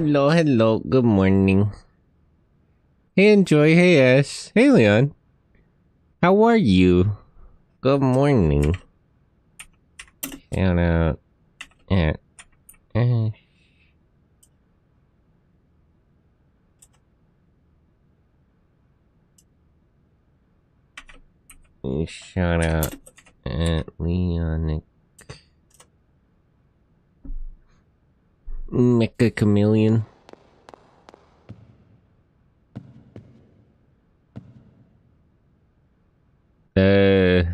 Hello, hello, good morning. Hey, Enjoy, hey, Ash. Hey, Leon. How are you? Good morning. Shout out at Ash. Shout out at Leon. Mecha Chameleon. There's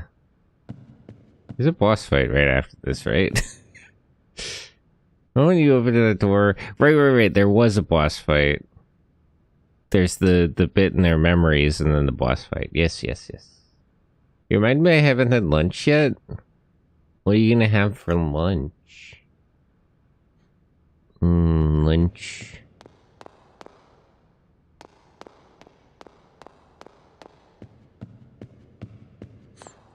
a boss fight right after this, right? When you open the door, right. There was a boss fight. There's the bit in their memories, and then the boss fight. Yes. You remind me I haven't had lunch yet. What are you gonna have for lunch? Lunch.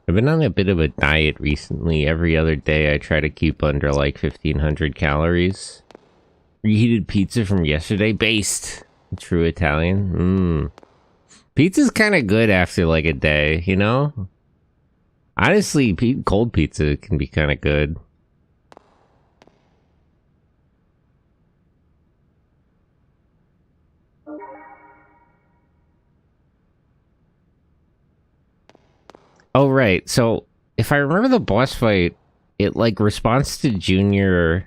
I've been on a bit of a diet recently. Every other day I try to keep under like 1,500 calories. Reheated pizza from yesterday, based. True Italian. Pizza's kind of good after like a day, you know? Honestly, cold pizza can be kind of good. Oh, right. So, if I remember the boss fight, it, like, responds to Junior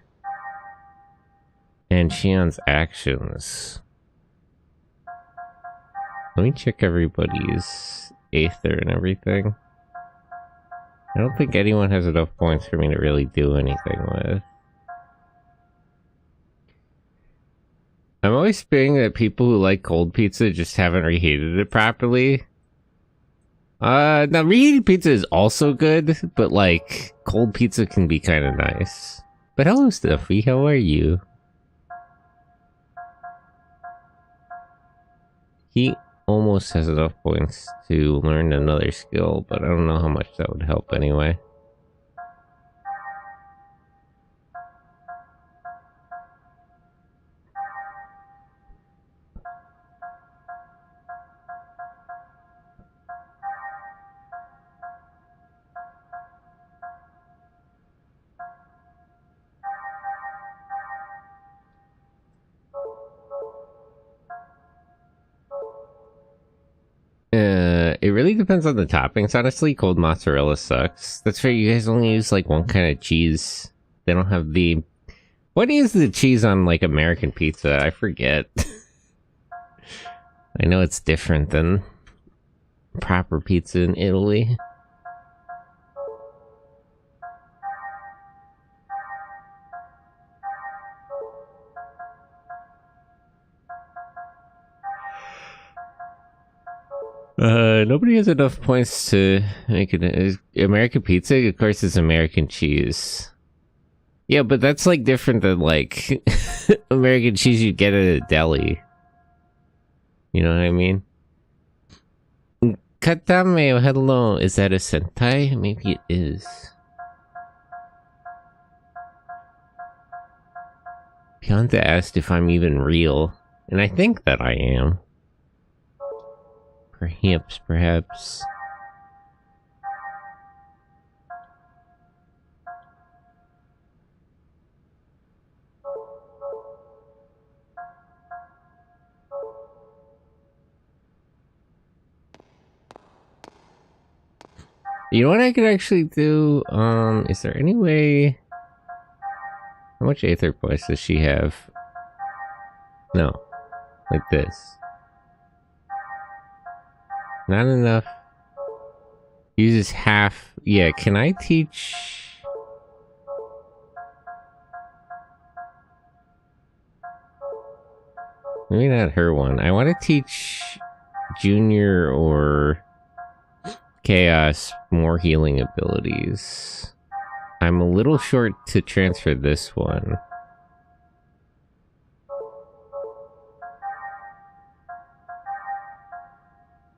and Shion's actions. Let me check everybody's Aether and everything. I don't think anyone has enough points for me to really do anything with. I'm always fearing that people who like cold pizza just haven't reheated it properly. Now reheated pizza is also good, but like, cold pizza can be kind of nice. But hello, Stuffy, how are you? He almost has enough points to learn another skill, but I don't know how much that would help anyway. It really depends on the toppings, honestly. Cold mozzarella sucks. That's right, you guys only use like one kind of cheese. They don't have the... What is the cheese on like American pizza? I forget. I know it's different than proper pizza in Italy. Nobody has enough points to make it. American pizza, of course, is American cheese. Yeah, but that's like different than like American cheese you get at a deli. You know what I mean? Katame, hello. Is that a Sentai? Maybe it is. Pianta asked if I'm even real, and I think that I am. Perhaps. You know what I could actually do? Is there any way... How much Aether points does she have? No. Like this. Not enough. Uses half. Yeah, can I teach... Maybe not her one. I want to teach Junior or Chaos more healing abilities. I'm a little short to transfer this one.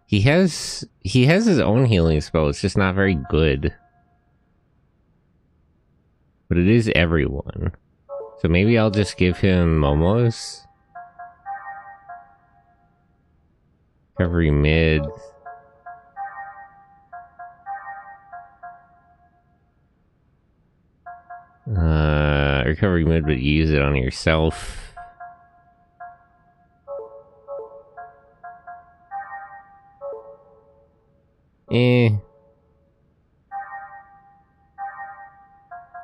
He has his own healing spell, it's just not very good. But it is everyone. So maybe I'll just give him Momo's. Recovery mid. Recovery mid, but use it on yourself.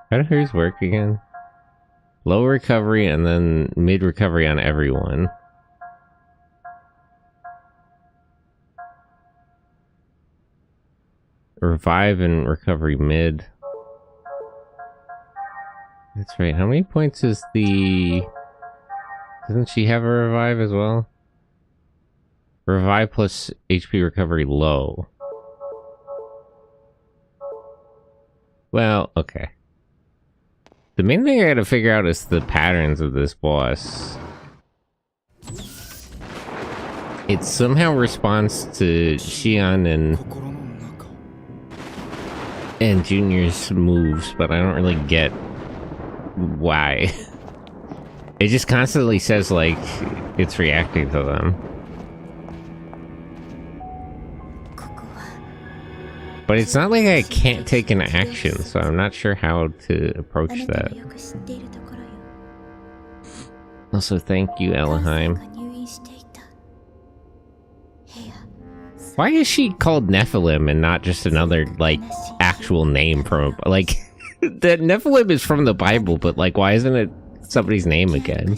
How does hers work again? Low recovery and then mid recovery on everyone. Revive and recovery mid. That's right. How many points is the... Doesn't she have a revive as well? Revive plus HP recovery low. Well, okay. The main thing I gotta figure out is the patterns of this boss. It somehow responds to Xion and Junior's moves, but I don't really get why. It just constantly says, like, it's reacting to them. But it's not like I can't take an action, so I'm not sure how to approach that. Also, thank you, Elahheim. Why is she called Nephilim and not just another, like, actual name from, like, the Nephilim is from the Bible, but, like, why isn't it somebody's name again?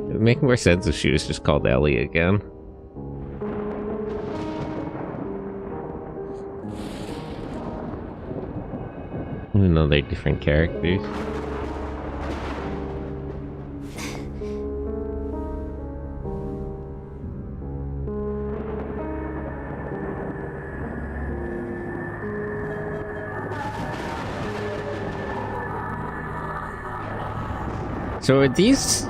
It would make more sense if she was just called Ellie again. Even though they're different characters. So are these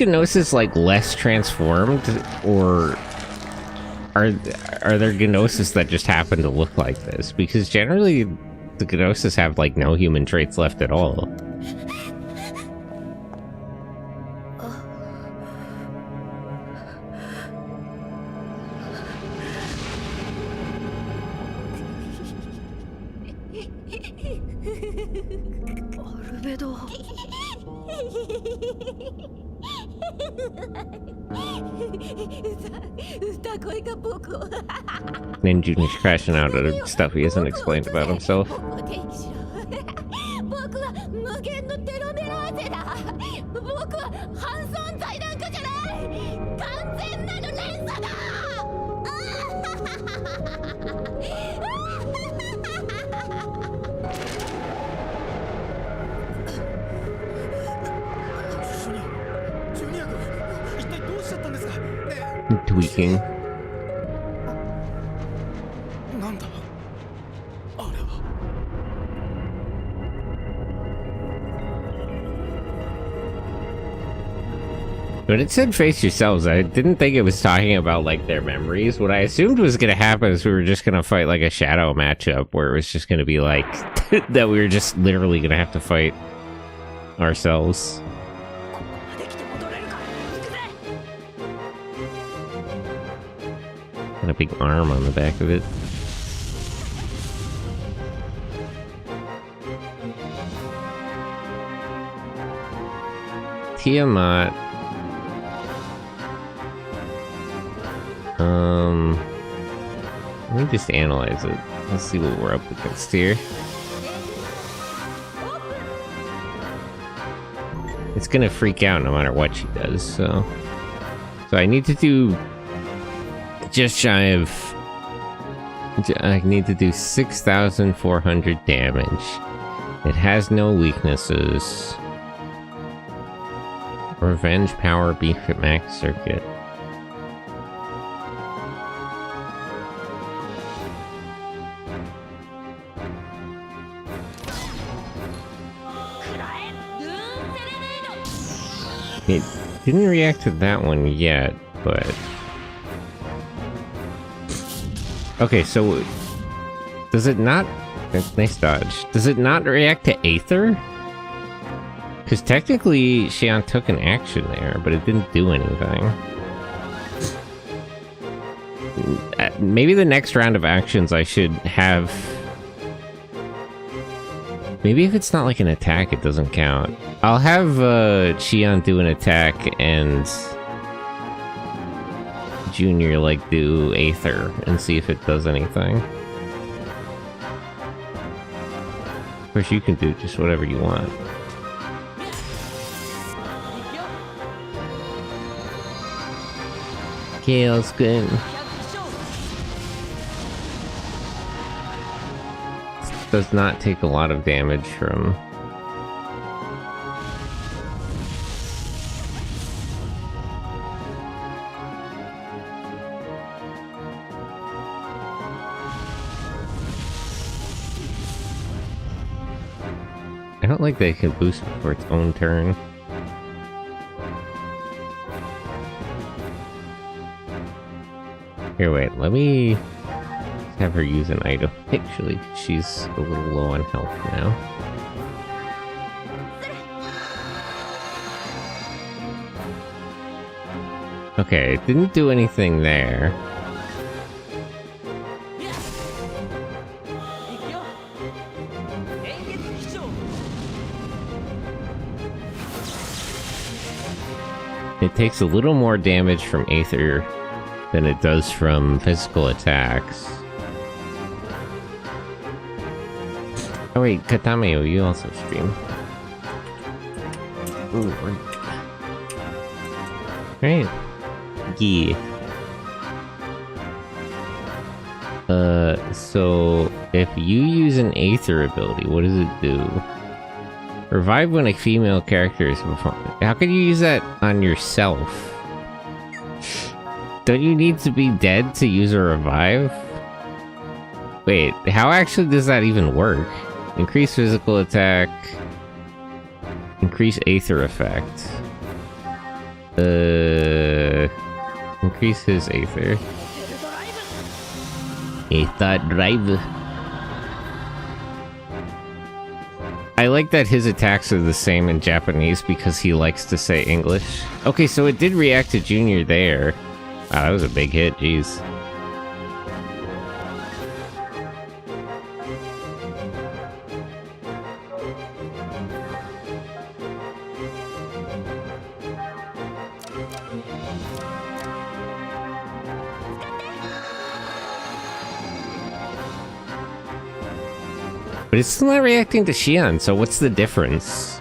Gnosis like less transformed, or are there Gnosis that just happen to look like this? Because generally the Gnosis have like no human traits left at all. Then Junior's crashing out at stuff he hasn't explained about himself. Tweaking. When it said face yourselves, I didn't think it was talking about like their memories. What I assumed was going to happen is we were just going to fight like a shadow matchup where it was just going to be like that we were just literally going to have to fight ourselves. Got a big arm on the back of it. Tiamat. Let me just analyze it. Let's see what we're up against here. It's gonna freak out no matter what she does, so I need to do just shy of... I need to do 6,400 damage. It has no weaknesses. Revenge power beef at max circuit. It didn't react to that one yet, but... Okay, so... Does it not... Nice dodge. Does it not react to Aether? Because technically, Xian took an action there, but it didn't do anything. Maybe the next round of actions I should have... Maybe if it's not like an attack, it doesn't count. I'll have Xian do an attack and Junior like do Aether and see if it does anything. Of course, you can do just whatever you want. Chaos good. Does not take a lot of damage from... I don't like that it can boost for its own turn. Here, wait, let me have her use an item. Actually, she's a little low on health now. Okay, it didn't do anything there. It takes a little more damage from Aether than it does from physical attacks. Oh wait, Katameo, you also stream. Ooh, right. Yeah. So if you use an Aether ability, what does it do? Revive when a female character is performed. How can you use that on yourself? Don't you need to be dead to use a revive? Wait, how actually does that even work? Increase physical attack. Increase Aether effect. Increase his Aether. Aether drive. I like that his attacks are the same in Japanese because he likes to say English. Okay, so it did react to Junior there. Wow, that was a big hit, jeez. But it's still not reacting to Xian, so what's the difference?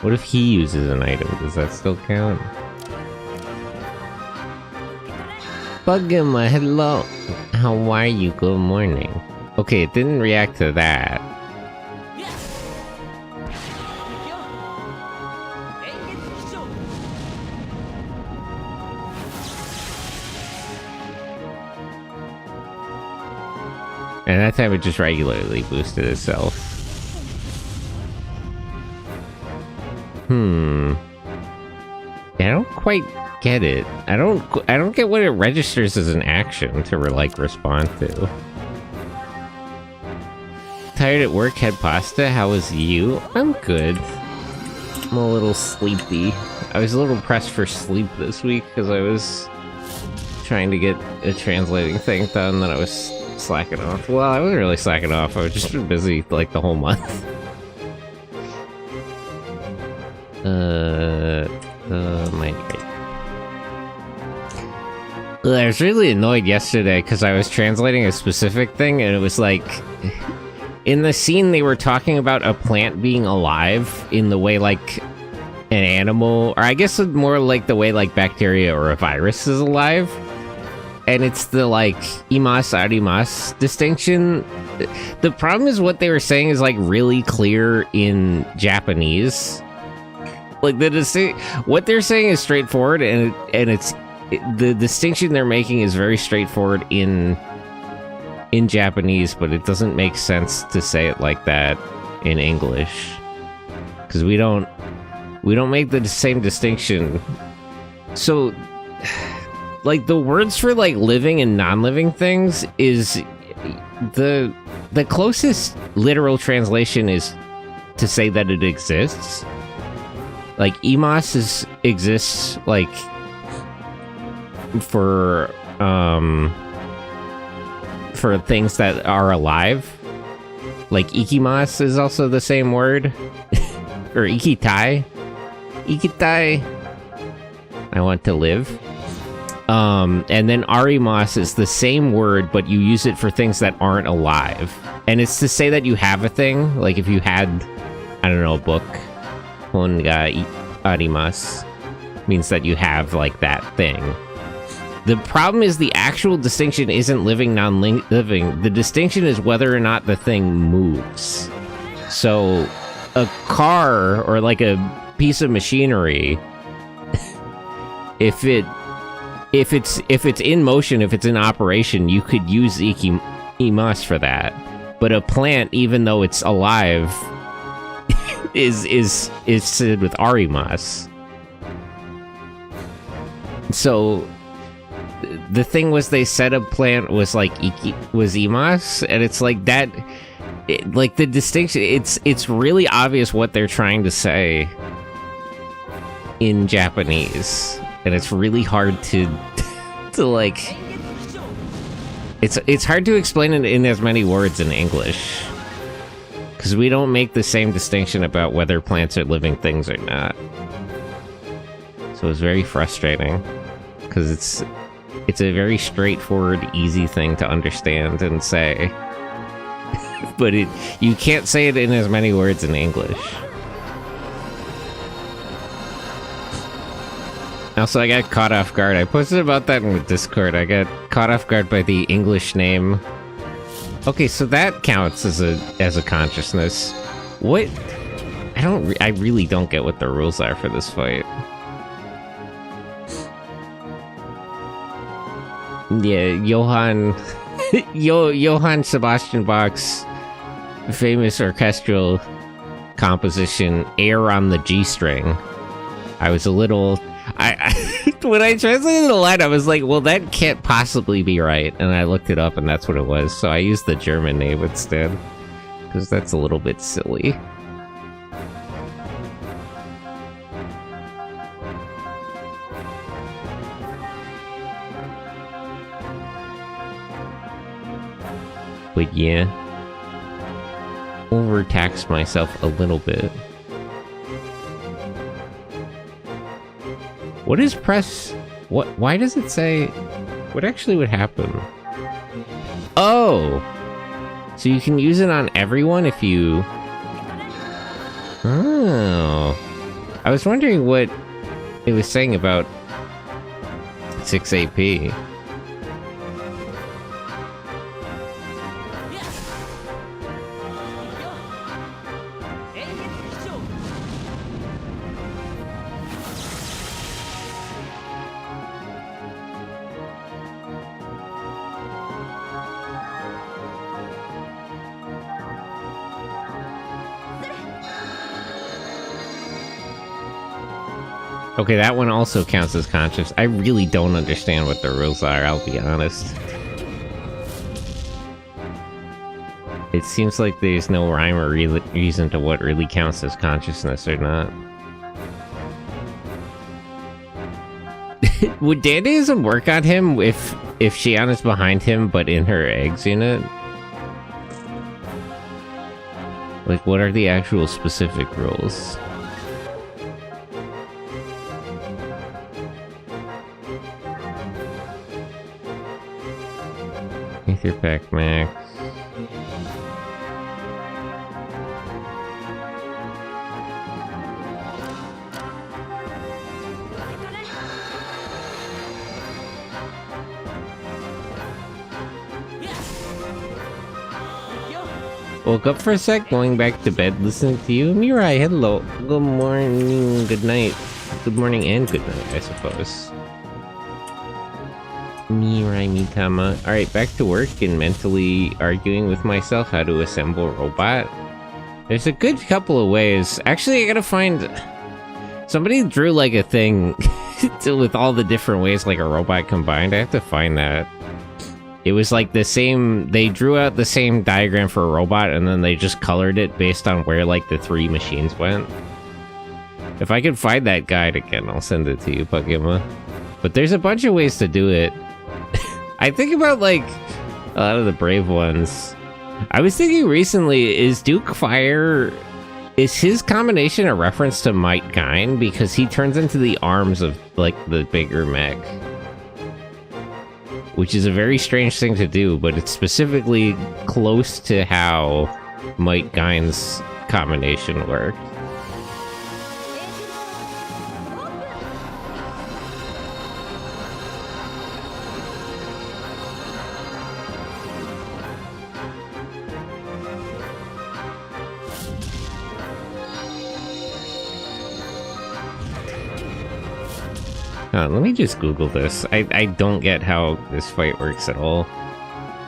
What if he uses an item? Does that still count? Bugama, hello. How are you? Good morning. Okay, it didn't react to that. And that time it just regularly boosted itself. I don't quite get it. I don't get what it registers as an action to like respond to. Tired at work, had pasta. How was you? I'm good. I'm a little sleepy. I was a little pressed for sleep this week because I was trying to get a translating thing done that I was slacking off. Well, I wasn't really slacking off. I was just been busy like the whole month. I was really annoyed yesterday because I was translating a specific thing and it was like in the scene they were talking about a plant being alive in the way like an animal, or I guess more like the way like bacteria or a virus is alive. And it's the like imas arimas distinction. The problem is what they were saying is like really clear in Japanese. Like what they're saying is straightforward, and it's the distinction they're making is very straightforward in Japanese, but it doesn't make sense to say it like that in English because we don't make the same distinction. So like the words for like living and non-living things is the the closest literal translation is to say that it exists. Like, exists, like, for things that are alive. Like, ikimas is also the same word. Or ikitai. Ikitai. I want to live. And then arimas is the same word, but you use it for things that aren't alive. And it's to say that you have a thing. Like, if you had, I don't know, a book. Hon ga arimasu means that you have, like, that thing. The problem is the actual distinction isn't living, non-living. The distinction is whether or not the thing moves. So, a car, or like a piece of machinery, if it's in motion, if it's in operation, you could use ikimas for that. But a plant, even though it's alive, is said with arimas. So the thing was, they said a plant was like was imas, and it's like that. Like, the distinction, it's really obvious what they're trying to say in Japanese, and it's really hard to like, it's hard to explain it in as many words in English, because we don't make the same distinction about whether plants are living things or not. So it's very frustrating, because it's a very straightforward, easy thing to understand and say. But you can't say it in as many words in English. Also, I got caught off guard. I posted about that in the Discord. I got caught off guard by the English name. Okay, so that counts as a consciousness. What? I really don't get what the rules are for this fight. Yeah, Johann Sebastian Bach's famous orchestral composition, Air on the G string. I was a little... when I translated the line, I was like, well, that can't possibly be right. And I looked it up, and that's what it was. So I used the German name instead, because that's a little bit silly. But yeah, overtaxed myself a little bit. What is press? Why does it say? What actually would happen? Oh, so you can use it on everyone if you... Oh, I was wondering what it was saying about 6 AP. Okay, that one also counts as conscious. I really don't understand what the rules are, I'll be honest. It seems like there's no rhyme or reason to what really counts as consciousness or not. Would Dandeism work on him if Shiana's behind him but in her eggs unit? Like, what are the actual specific rules? Ether Pack Max. Woke up for a sec, going back to bed, listening to you. Mirai, hello. Good morning, good night. Good morning and good night, I suppose. Mirai Mitama. Alright, back to work and mentally arguing with myself how to assemble a robot. There's a good couple of ways. Actually, I gotta find... Somebody drew like a thing with all the different ways like a robot combined. I have to find that. It was like the same, they drew out the same diagram for a robot and then they just colored it based on where like the 3 machines went. If I could find that guide again, I'll send it to you, Pokemon. But there's a bunch of ways to do it. I think about like a lot of the brave ones. I was thinking recently, is Duke Fire, is his combination a reference to Might Gine? Because he turns into the arms of like the bigger mech. Which is a very strange thing to do, but it's specifically close to how Might Gine's combination worked. Let me just Google this. I don't get how this fight works at all.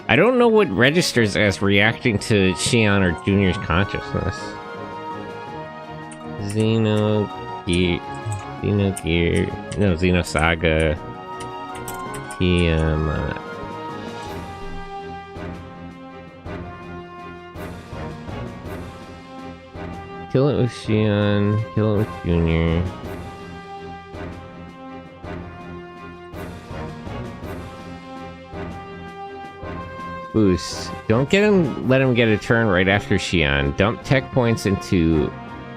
I don't know what registers as reacting to Xion or Junior's consciousness. Xenosaga. Tiamat. Kill it with Xion, kill it with Junior. Boost. Don't let him get a turn right after Xion. Dump tech points into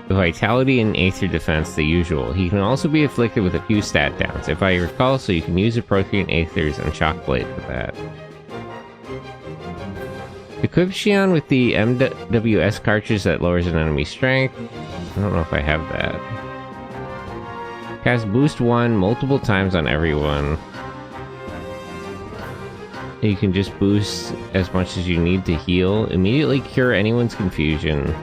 Vitality and Aether Defense, the usual. He can also be afflicted with a few stat downs, if I recall, so you can use Appropriate Aethers and Shock Blade for that. Equip Xion with the MWS cartridge that lowers an enemy's strength. I don't know if I have that. Cast Boost 1 multiple times on everyone. You can just boost as much as you need to heal. Immediately cure anyone's confusion.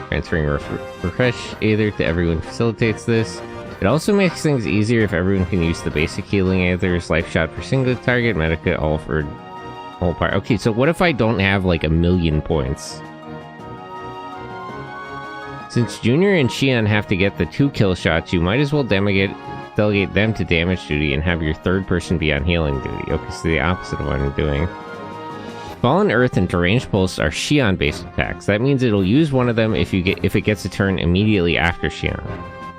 Transferring Refresh Aether to everyone facilitates this. It also makes things easier if everyone can use the basic healing Aethers, Life Shot for single target, Medica all for whole part. Okay, so what if I don't have like 1,000,000 points? Since Junior and Xion have to get the 2 kill shots, you might as well delegate them to damage duty and have your 3rd person be on healing duty. Okay, so the opposite of what I'm doing. Fallen Earth and Deranged Pulse are Xion-based attacks. That means it'll use one of them if it gets a turn immediately after Xion.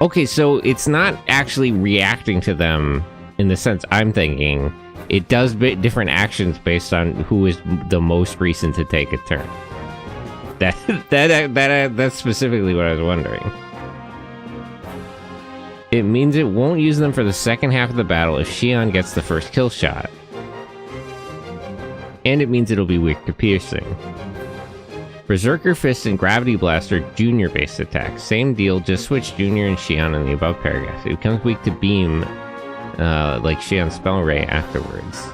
Okay, so it's not actually reacting to them in the sense I'm thinking. It does different actions based on who is the most recent to take a turn. That's specifically what I was wondering. It means it won't use them for the second half of the battle if Xion gets the first kill shot. And it means it'll be weak to piercing. Berserker Fist and Gravity Blast are Junior-based attacks. Same deal, just switch Junior and Xion in the above paragraph. It becomes weak to Beam, like Xion's Spell Ray afterwards.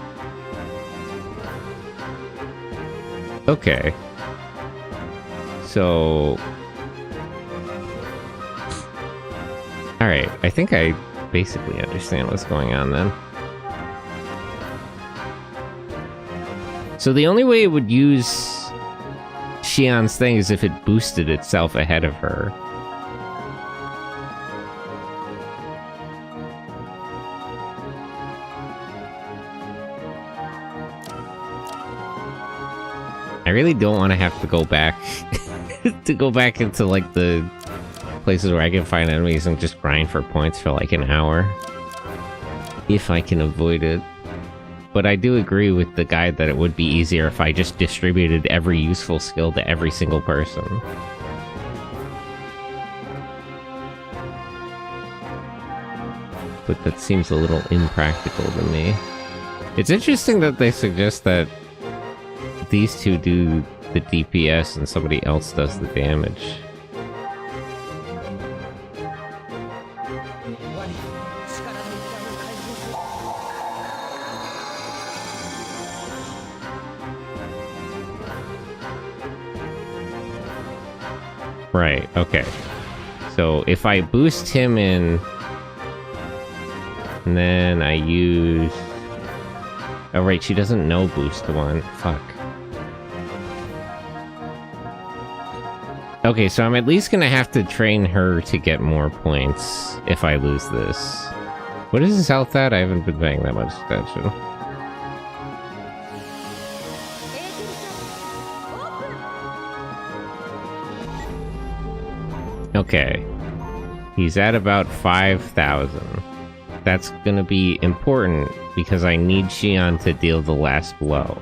Okay. So... Alright, I think I basically understand what's going on then. So the only way it would use Xion's thing is if it boosted itself ahead of her. I really don't want to have to go back into like the places where I can find enemies and just grind for points for like an hour. If I can avoid it. But I do agree with the guide that it would be easier if I just distributed every useful skill to every single person. But that seems a little impractical to me. It's interesting that they suggest that these two do the DPS and somebody else does the damage. Right, okay. So if I boost him in, and then I use... Oh right, she doesn't know boost 1. Fuck. Okay, so I'm at least gonna have to train her to get more points if I lose this. What is his health at? I haven't been paying that much attention. Okay. He's at about 5,000. That's gonna be important, because I need Xion to deal the last blow.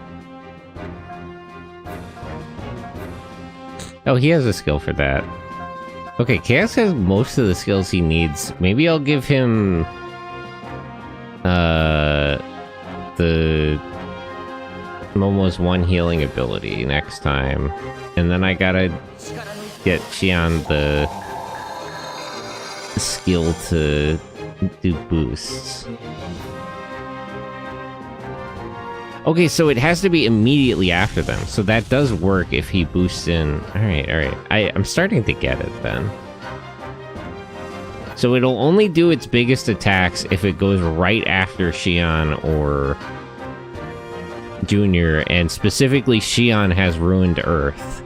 Oh, he has a skill for that. Okay, Chaos has most of the skills he needs. Maybe I'll give him... the... Momo's one healing ability next time. And then I gotta get Xion the skill to do boosts. Okay, so it has to be immediately after them. So that does work if he boosts in. Alright, alright. I'm starting to get it then. So it'll only do its biggest attacks if it goes right after Xion or Junior, and specifically Xion has Ruined Earth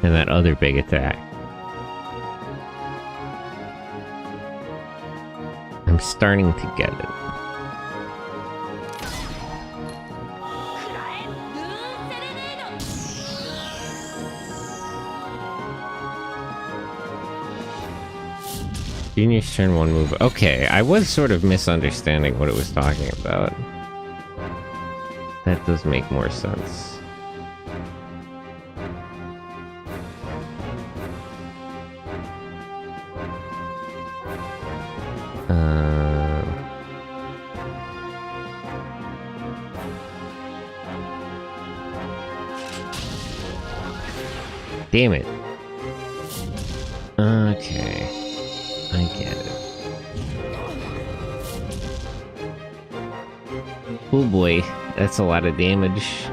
and that other big attack. I'm starting to get it. Junior's turn one move. Okay, I was sort of misunderstanding what it was talking about. That does make more sense. Damn it. Okay. I get it. Oh boy, that's a lot of damage.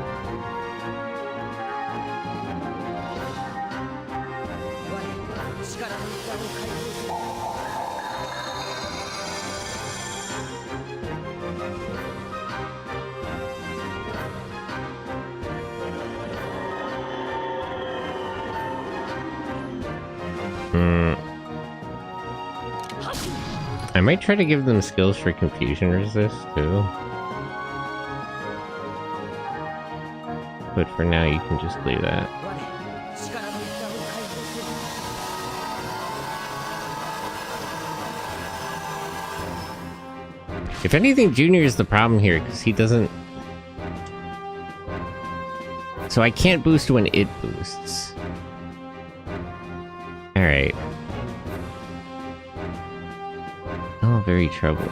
I might try to give them skills for confusion resist, too. But for now, you can just leave that. If anything, Junior is the problem here, because he doesn't... So I can't boost when it boosts. Alright. Oh, very troubling.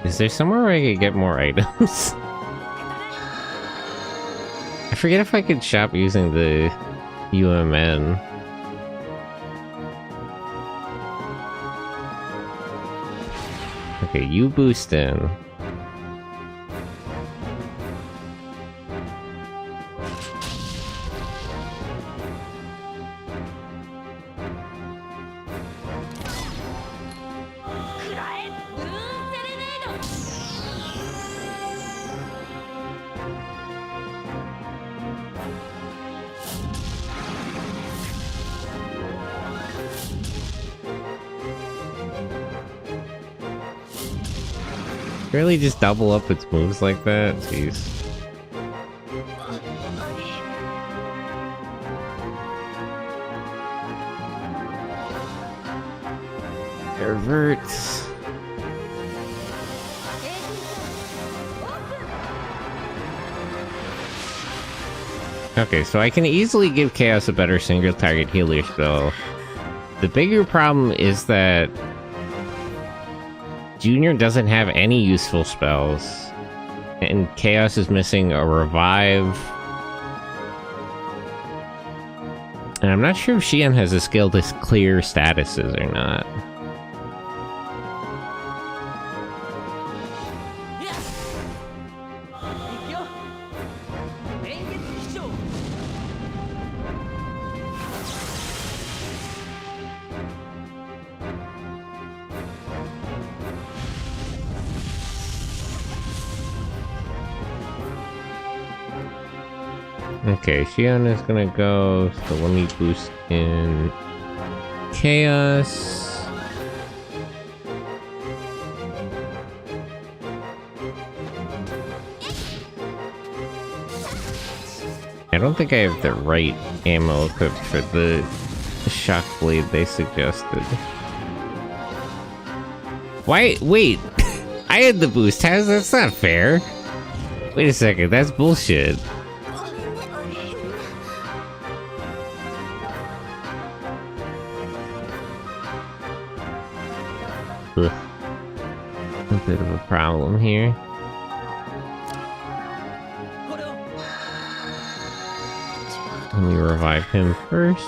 Is there somewhere where I could get more items? I forget if I could shop using the UMN. Okay, you boost in. Really just double up its moves like that? Jeez. Perverts. Okay, so I can easily give Chaos a better single target healer spell. The bigger problem is that Junior doesn't have any useful spells, and Chaos is missing a revive And I'm not sure if Xian has a skill to clear statuses or not. Okay, Xian is gonna go, so let me boost in Chaos. I don't think I have the right ammo equipped for the shock blade they suggested. Why? Wait! I had the boost. That's not fair. Wait a second, that's bullshit. Ugh. A bit of a problem here. Let me revive him first.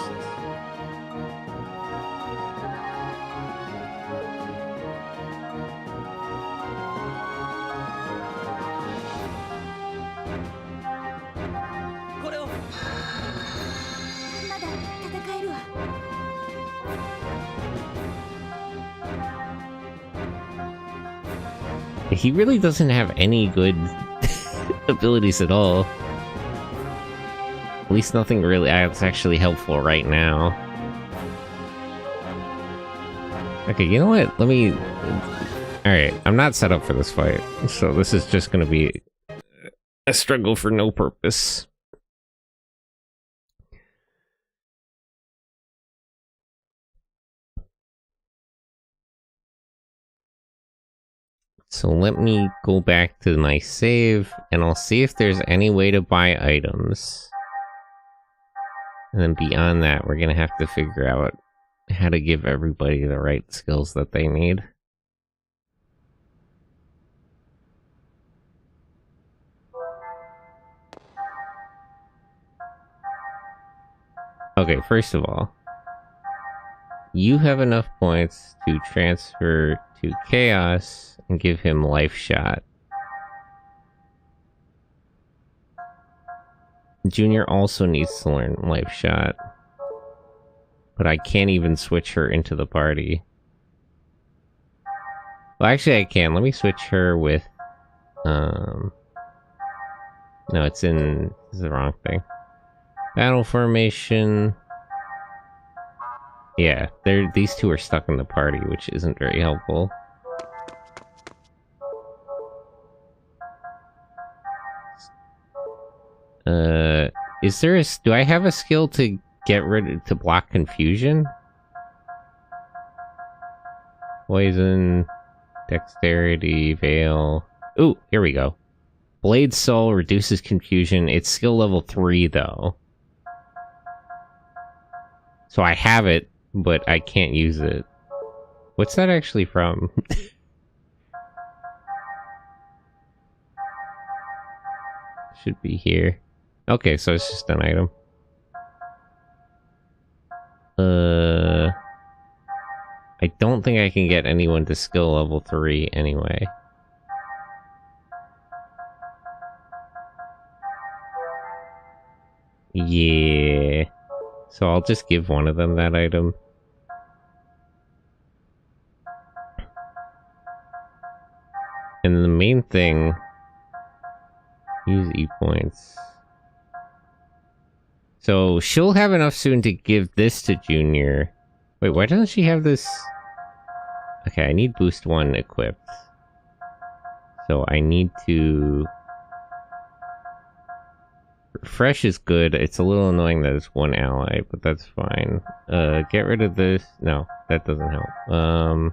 He really doesn't have any good abilities at all. At least nothing really that's actually helpful right now. Okay, you know what? Let me... Alright, I'm not set up for this fight, so this is just gonna be a struggle for no purpose. So let me go back to my save, and I'll see if there's any way to buy items. And then beyond that, we're gonna have to figure out how to give everybody the right skills that they need. Okay, first of all, you have enough points to transfer to Chaos and give him Life Shot. Junior also needs to learn Life Shot. But I can't even switch her into the party. Well, actually I can. Let me switch her with... No, it's in... This is the wrong thing. Battle formation... Yeah, these two are stuck in the party, which isn't very helpful. Is there do I have a skill to to block confusion? Poison, dexterity, veil. Ooh, here we go. Blade Soul reduces confusion. It's skill level 3 though. So I have it, but I can't use it. What's that actually from? Should be here. Okay, so it's just an item. I don't think I can get anyone to skill level 3 anyway. Yeah. So I'll just give one of them that item. And the main thing... Use E-points. So she'll have enough soon to give this to Junior. Wait, why doesn't she have this? Okay, I need boost 1 equipped. So I need to... Refresh is good. It's a little annoying that it's 1 ally, but that's fine. Get rid of this. No, that doesn't help.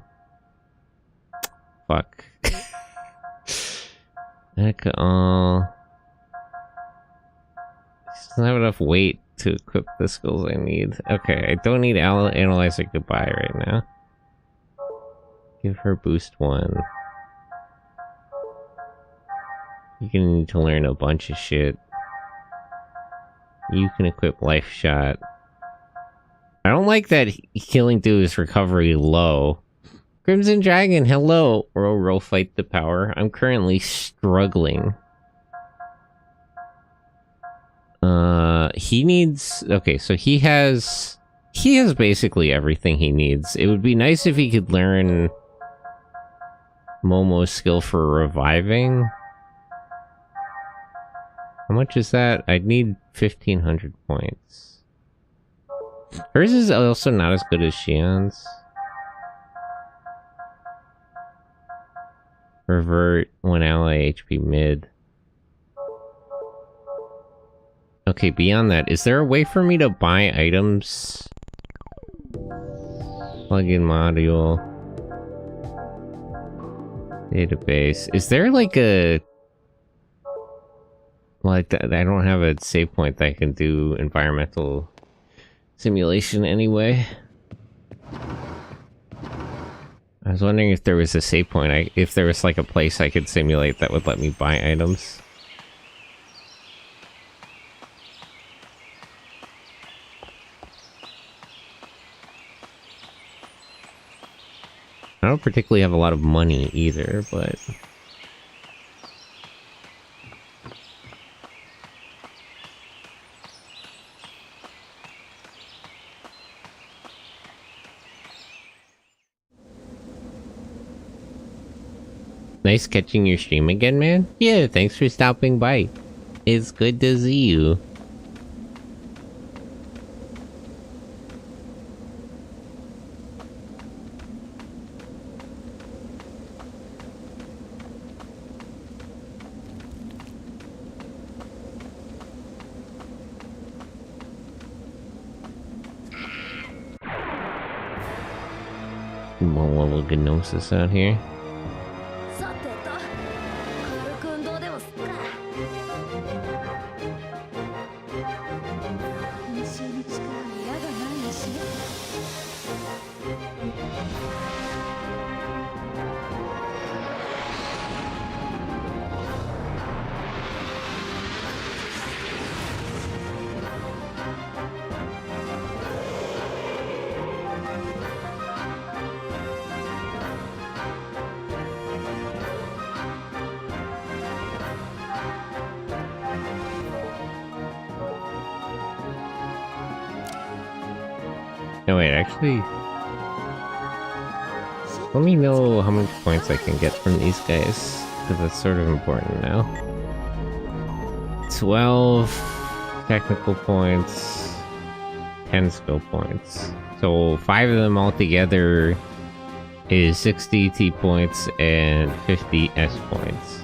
Fuck. Mecha all... Doesn't have enough weight to equip the skills I need. Okay, I don't need Analyzer Goodbye right now. Give her boost 1. You're gonna need to learn a bunch of shit. You can equip Life Shot. I don't like that healing through his recovery low. Crimson Dragon, hello! Roll, fight the power. I'm currently struggling. He needs... Okay, so he has basically everything he needs. It would be nice if he could learn Momo's skill for reviving. How much is that? I'd need 1,500 points. Hers is also not as good as Shion's. Revert when ally HP mid. Okay, beyond that, is there a way for me to buy items? Plugin module. Database. Is there like a... Like, I don't have a save point that I can do environmental simulation anyway. I was wondering if there was a save point, if there was like a place I could simulate that would let me buy items. I don't particularly have a lot of money either, but... Nice catching your stream again, man. Yeah, thanks for stopping by. It's good to see you. More level Gnosis out here. No, wait, actually... Let me know how many points I can get from these guys, because that's sort of important now. 12 technical points, 10 skill points. So 5 of them altogether is 60 T points and 50 S points.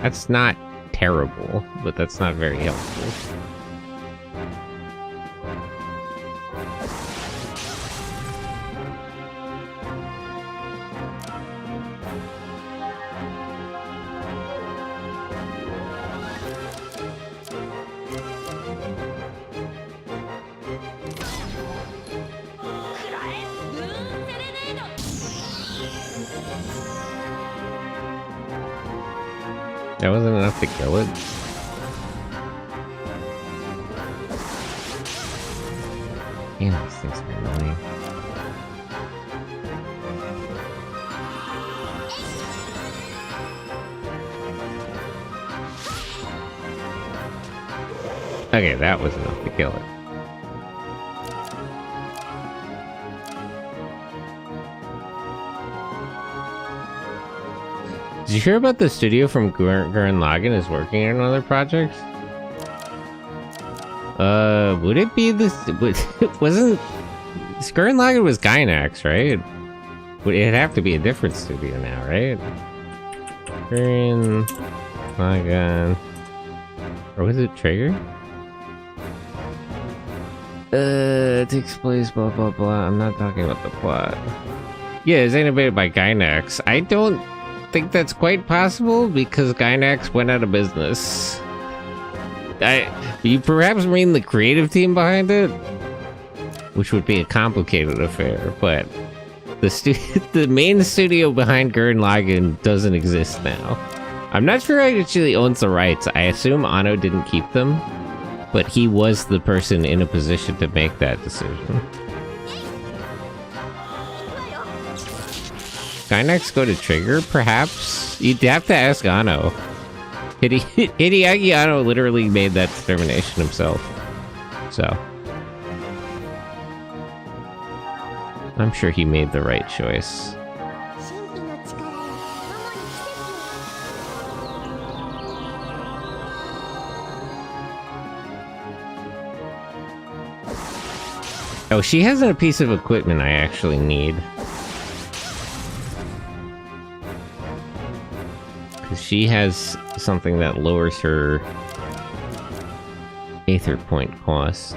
That's not terrible, but that's not very helpful. That wasn't enough to kill it. Damn, these things are annoying. Okay, that was enough to kill it. Did you hear about the studio from Gurren Lagann is working on another project? Would it be this? Wasn't Gurren Lagann was Gainax, right? It'd have to be a different studio now, right? Gurren Lagann, or was it Trigger? It takes place, blah blah blah. I'm not talking about the plot. Yeah, it's animated by Gainax. I don't think that's quite possible because Gainax went out of business. You perhaps mean the creative team behind it, which would be a complicated affair, but the main studio behind Gurren Lagann doesn't exist now. I'm not sure he actually owns the rights. I assume Anno didn't keep them, but he was the person in a position to make that decision. Skynex go to trigger, perhaps? You'd have to ask Ano. Hideaki Ano literally made that determination himself. So. I'm sure he made the right choice. Oh, she has a piece of equipment I actually need. Because she has something that lowers her Aether point cost.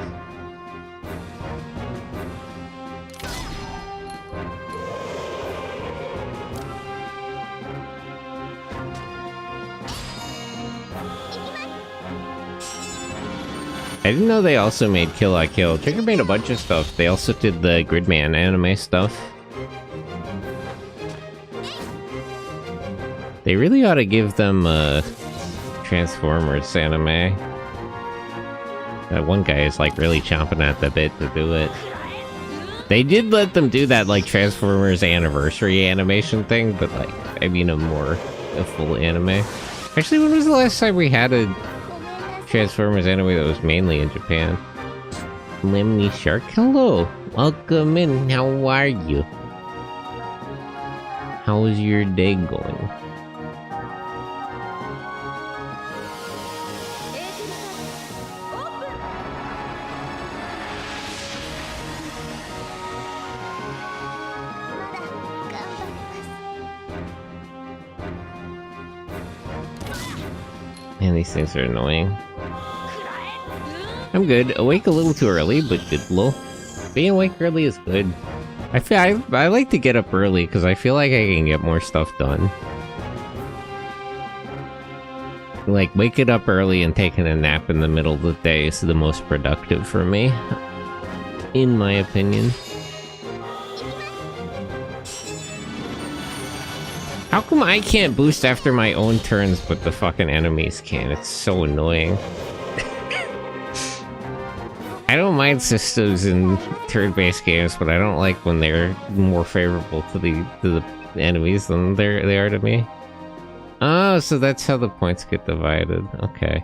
I didn't know they also made Kill la Kill. Trigger made a bunch of stuff. They also did the Gridman anime stuff. They really ought to give them Transformers anime. That one guy is like really chomping at the bit to do it. They did let them do that like Transformers anniversary animation thing, but like, I mean a full anime. Actually, when was the last time we had a Transformers anime that was mainly in Japan? Lemony Shark, hello! Welcome in, how are you? How is your day going? Man, these things are annoying. I'm good. Awake a little too early, but good lol. Being awake early is good. I like to get up early because I feel like I can get more stuff done. Like, waking up early and taking a nap in the middle of the day is the most productive for me. In my opinion. How come I can't boost after my own turns, but the fucking enemies can? It's so annoying. I don't mind systems in turn-based games, but I don't like when they're more favorable to the enemies than they are to me. Oh, so that's how the points get divided. Okay.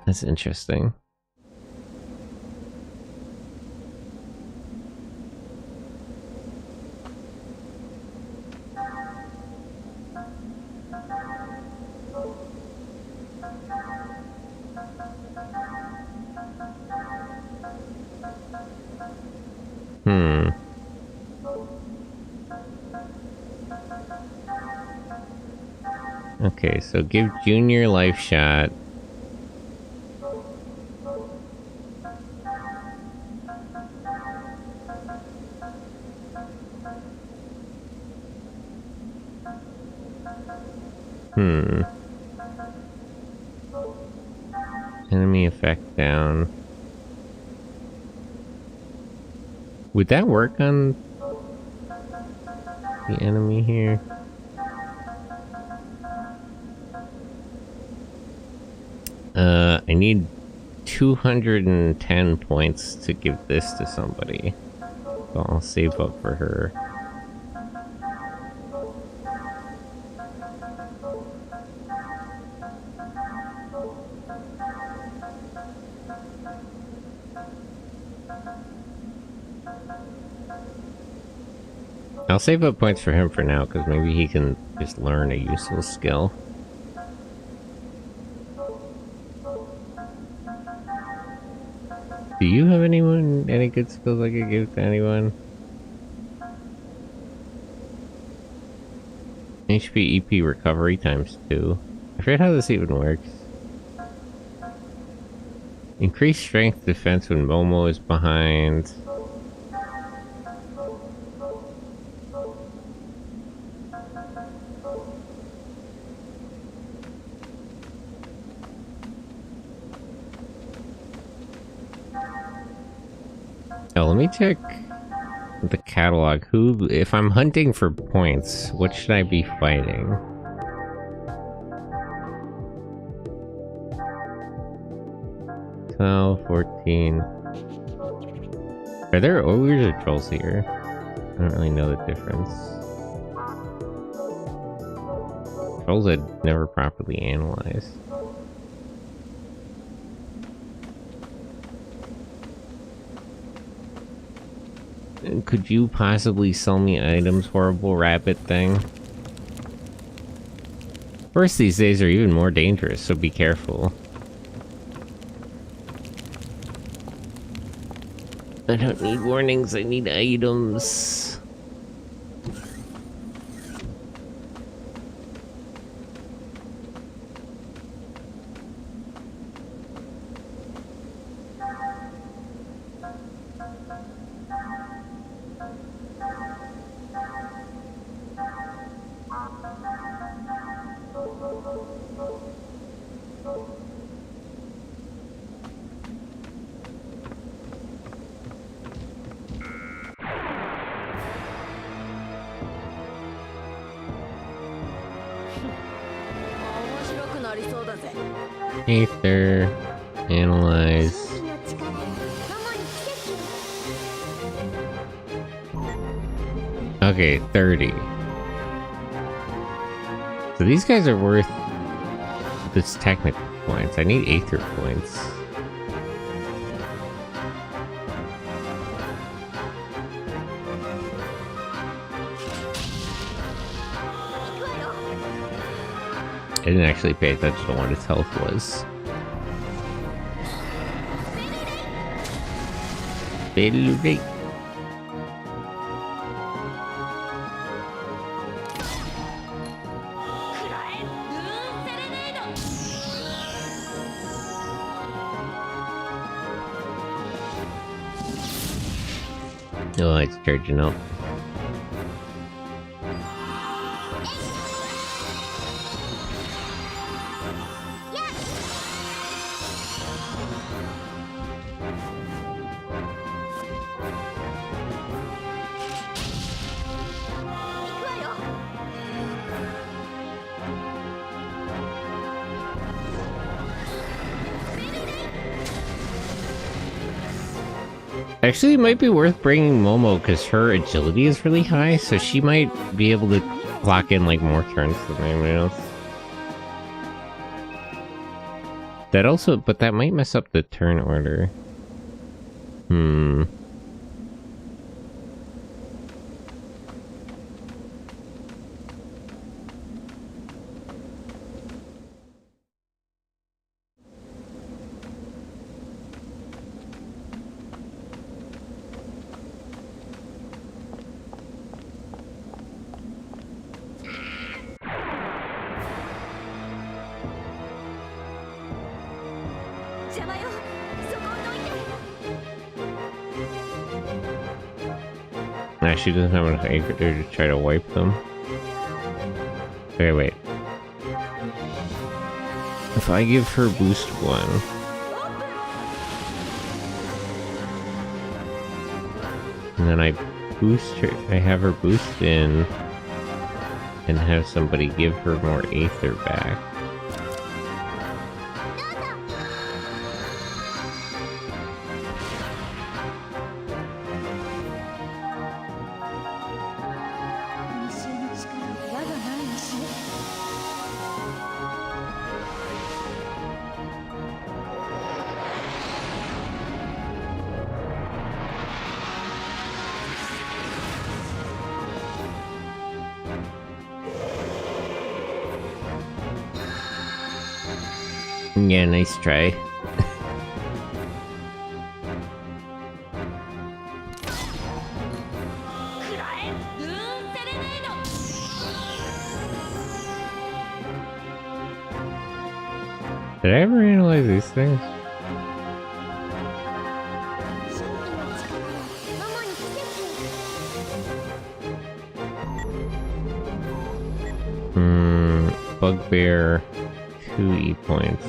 That's interesting. Okay, so give Junior life shot. Enemy effect down. Would that work on the enemy here? I need 210 points to give this to somebody. So I'll save up for her. I'll save up points for him for now, because maybe he can just learn a useful skill. Do you have any good skills I could give to anyone? HP EP recovery ×2. I forget how this even works. Increased strength defense when Momo is behind. Oh, let me check the catalog. If I'm hunting for points, what should I be fighting? Oh, 14. Are there ogres or trolls here? I don't really know the difference. Controls I'd never properly analyzed. Could you possibly sell me items, horrible rabbit thing? First, these days are even more dangerous, so be careful. I don't need warnings, I need items. Aether, analyze. Okay, 30. So these guys are worth this technical points. I need Aether points. I didn't actually pay attention to what its health was. Belly. Oh, it's charging up. Actually, it might be worth bringing Momo because her agility is really high, so she might be able to clock in like more turns than anyone else. That also, but that might mess up the turn order. She doesn't have enough anger to try to wipe them. Okay, wait. If I give her boost 1... and then I boost her, I have her boost in, and have somebody give her more Aether back. Yeah, nice try. Did I ever analyze these things? Bugbear, 2 E points.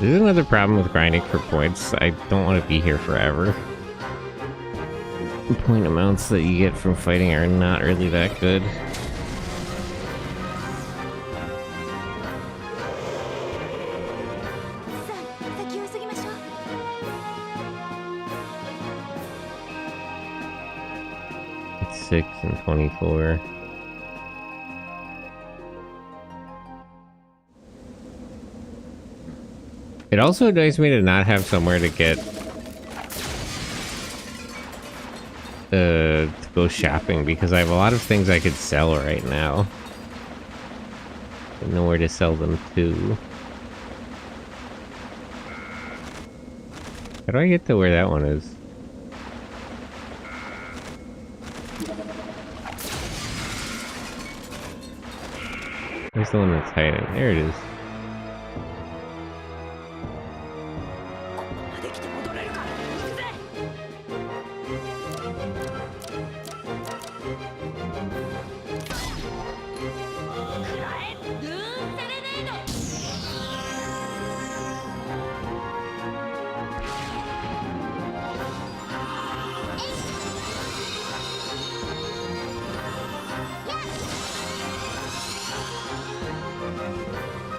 This is another problem with grinding for points. I don't want to be here forever. The point amounts that you get from fighting are not really that good. 26 and 24. It also annoys me to not have somewhere to get to go shopping, because I have a lot of things I could sell right now. But nowhere to sell them to. How do I get to where that one is? Where's the one that's hiding? There it is.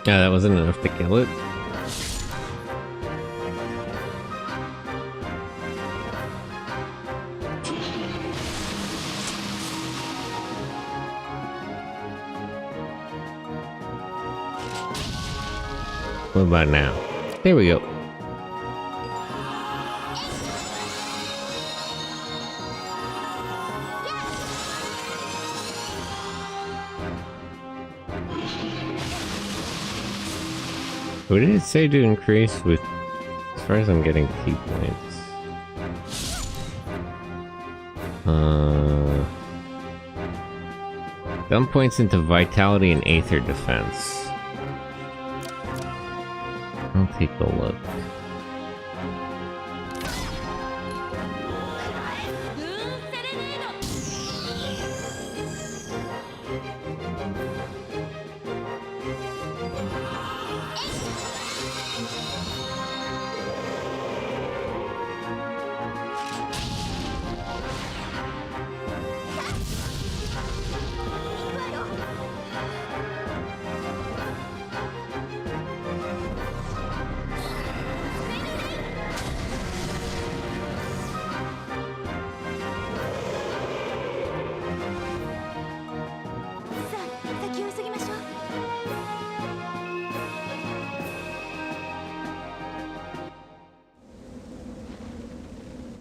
Yeah, that wasn't enough to kill it. What about now? There we go. What did it say to increase with, as far as I'm getting key points? Dump points into vitality and aether defense. I'll take a look.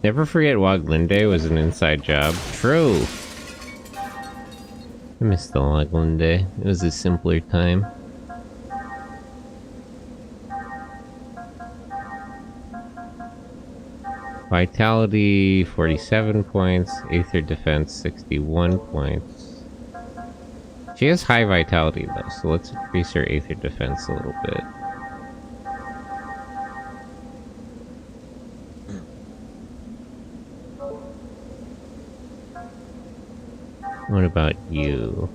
Never forget Woglinde was an inside job. True! I missed the Woglinde. It was a simpler time. Vitality, 47 points. Aether defense, 61 points. She has high vitality though, so let's increase her Aether defense a little bit. What about you?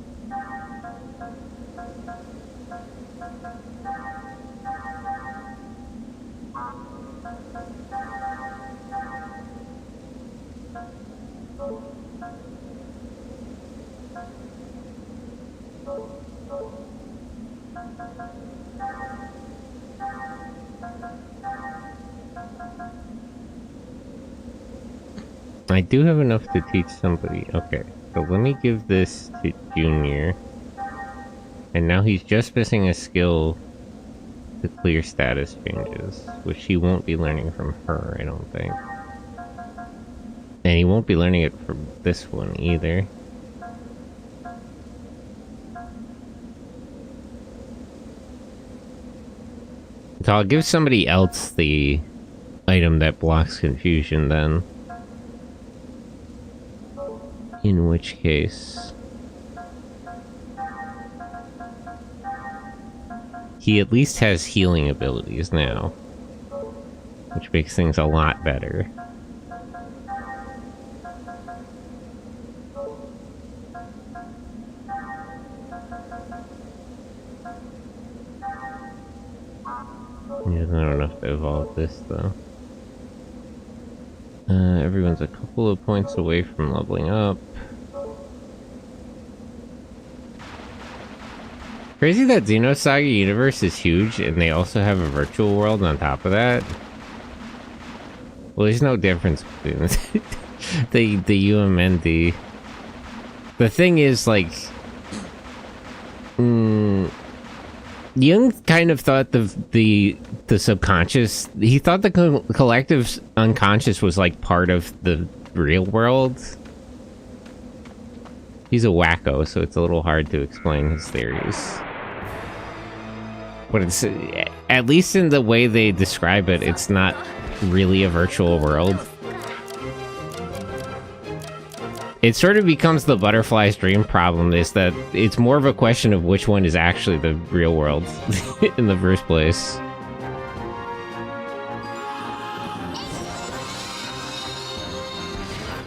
I do have enough to teach somebody. Okay. So let me give this to Junior. And now he's just missing a skill to clear status changes, which he won't be learning from her, I don't think. And he won't be learning it from this one either. So I'll give somebody else the item that blocks confusion then. In which case, he at least has healing abilities now, which makes things a lot better. He doesn't have enough to evolve this though. Everyone's a couple of points away from leveling up. Crazy that Xenosaga universe is huge and they also have a virtual world on top of that. Well, there's no difference between the UM and the The thing is, like, Jung kind of thought the subconscious, he thought the collective unconscious was like part of the real world. He's a wacko, so it's a little hard to explain his theories. But it's, at least in the way they describe it, it's not really a virtual world. It sort of becomes the butterfly's dream problem, is that it's more of a question of which one is actually the real world in the first place.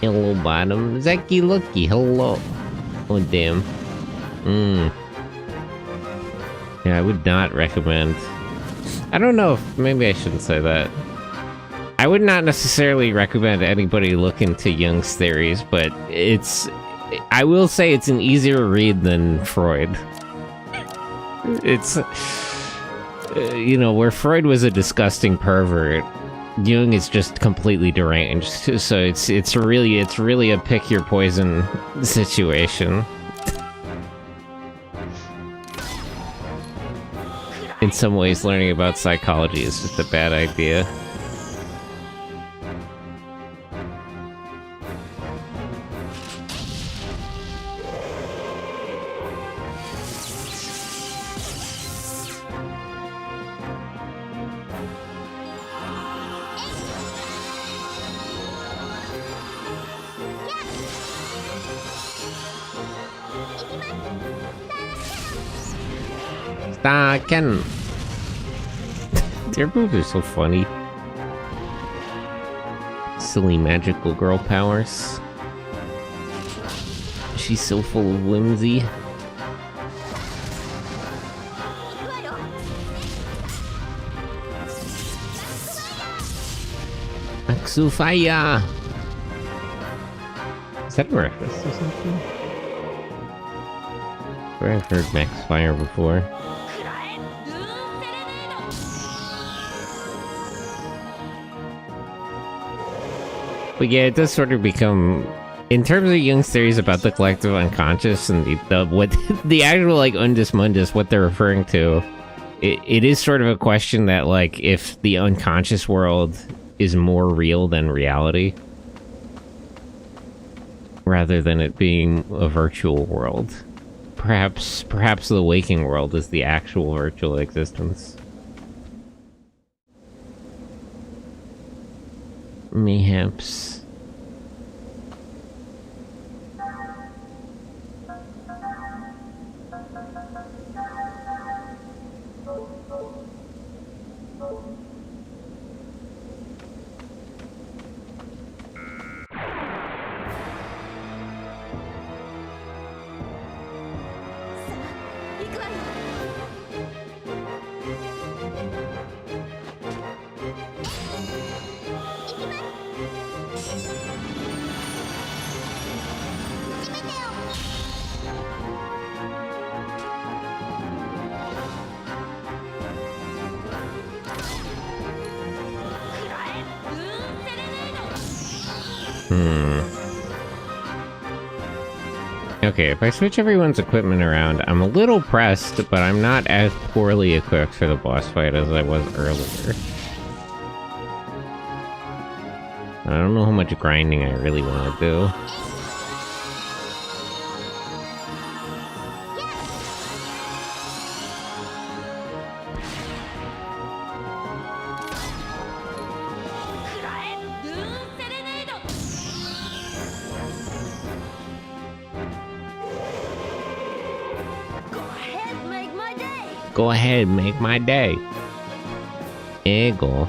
Hello, bottom. Zeki looky, hello. Oh, damn. Yeah, I would not recommend. I don't know if, maybe I shouldn't say that. I would not necessarily recommend anybody look into Jung's theories, but it's... I will say it's an easier read than Freud. It's... you know, where Freud was a disgusting pervert, Jung is just completely deranged. So it's really a pick your poison situation. In some ways, learning about psychology is just a bad idea. Ken. Their moves are so funny. Silly magical girl powers. She's so full of whimsy. Aksufaya! Is that a reference to something? Where I've heard Max Fire before. But yeah, it does sort of become, in terms of Jung's theories about the collective unconscious and what the actual like undus mundus, what they're referring to, it is sort of a question that, like, if the unconscious world is more real than reality, rather than it being a virtual world, perhaps the waking world is the actual virtual existence. Mayhaps. Okay, if I switch everyone's equipment around, I'm a little pressed, but I'm not as poorly equipped for the boss fight as I was earlier. I don't know how much grinding I really want to do. Go ahead, make my day. Ego.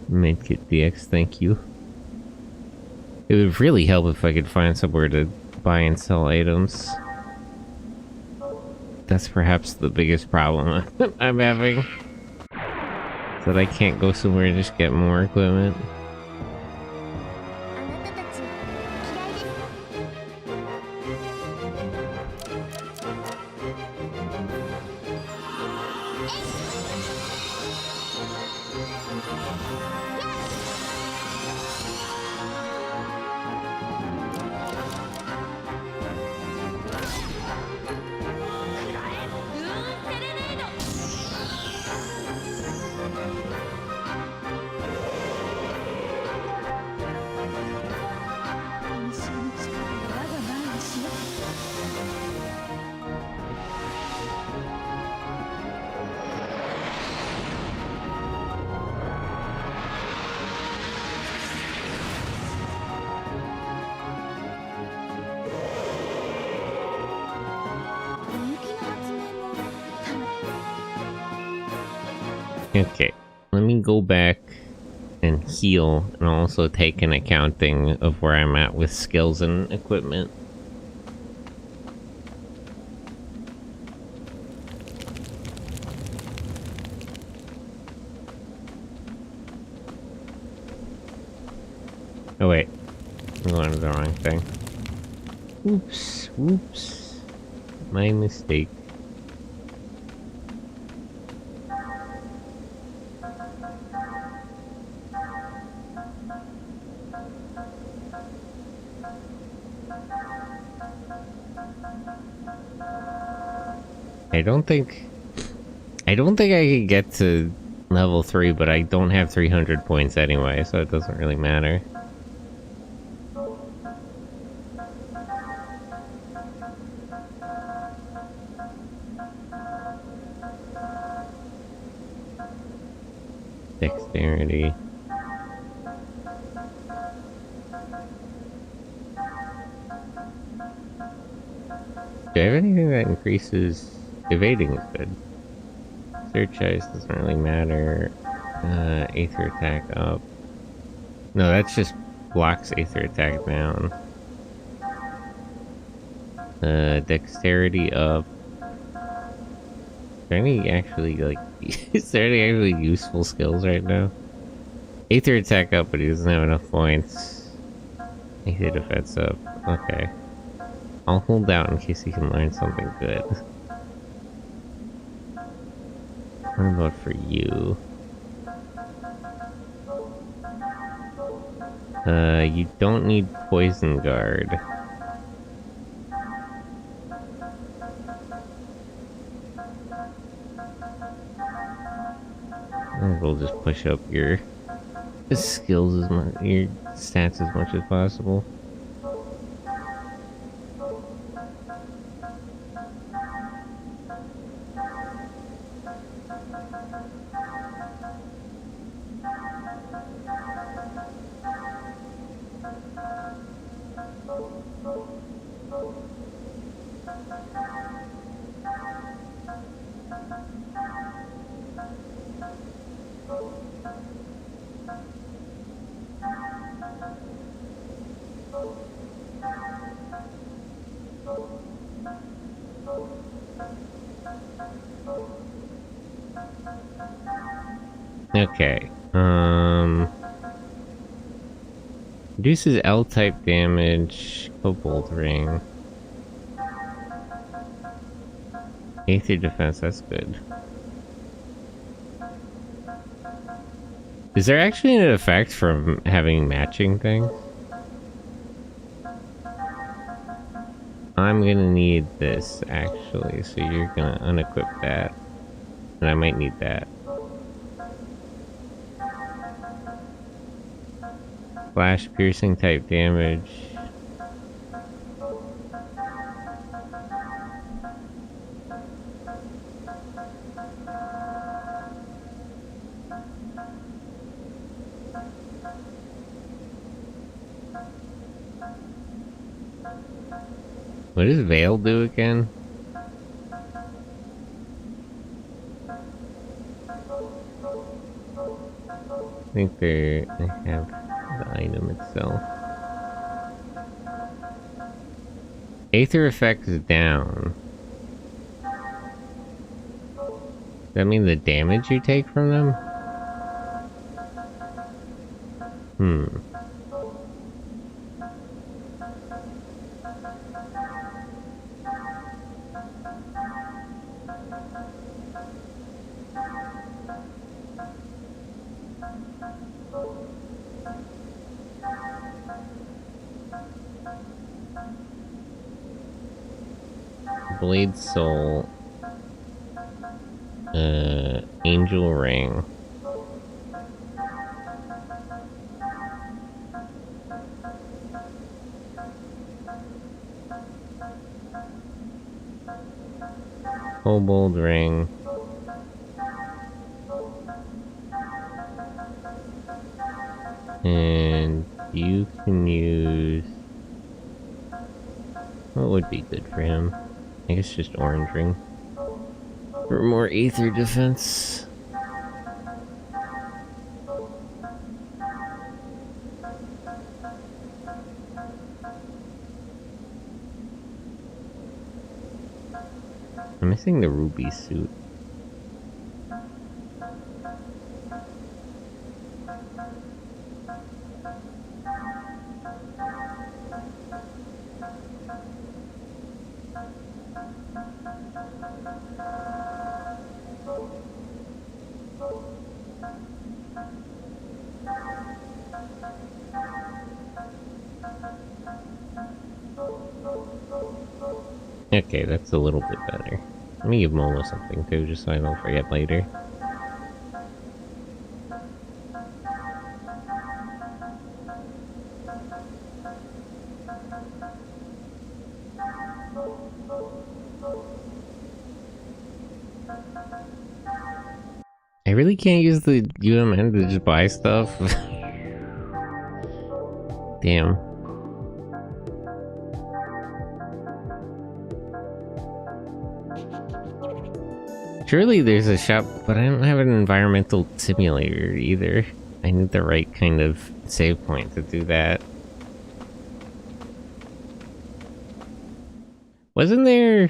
Medkit DX, thank you. It would really help if I could find somewhere to buy and sell items. That's perhaps the biggest problem I'm having. That I can't go somewhere and just get more equipment. Okay, let me go back and heal, and also take an accounting of where I'm at with skills and equipment. Oh wait, I'm going to the wrong thing. Oops, whoops. My mistake. I don't think I could get to level 3, but I don't have 300 points anyway, so it doesn't really matter. Dexterity. Do I have anything that increases evading is good? Search ice doesn't really matter. Aether attack up. No, that's just blocks Aether attack down. Dexterity up. Is there any actually, like, is there any actually useful skills right now? Aether attack up, but he doesn't have enough points. Aether defense up. Okay. I'll hold out in case he can learn something good. What about for you? You don't need Poison Guard. We'll just push up your skills as much, your stats as much as possible. Okay, reduces L-type damage, Kobold Ring. Aether defense, that's good. Is there actually an effect from having matching things? I'm gonna need this, actually, so you're gonna unequip that. And I might need that. Flash piercing type damage. What does Veil do again? I think they have the item itself. Aether effect is down. Does that mean the damage you take from them? Blade Soul. Angel Ring. Kobold Ring. And you can use... what would be good for him? I guess just Orange Ring. For more Aether defense. missing the ruby suit. Okay, that's a little bit better. Let me give Momo something too, just so I don't forget later. I really can't use the UMN to just buy stuff. Damn. Surely there's a shop, but I don't have an environmental simulator either. I need the right kind of save point to do that. Wasn't there...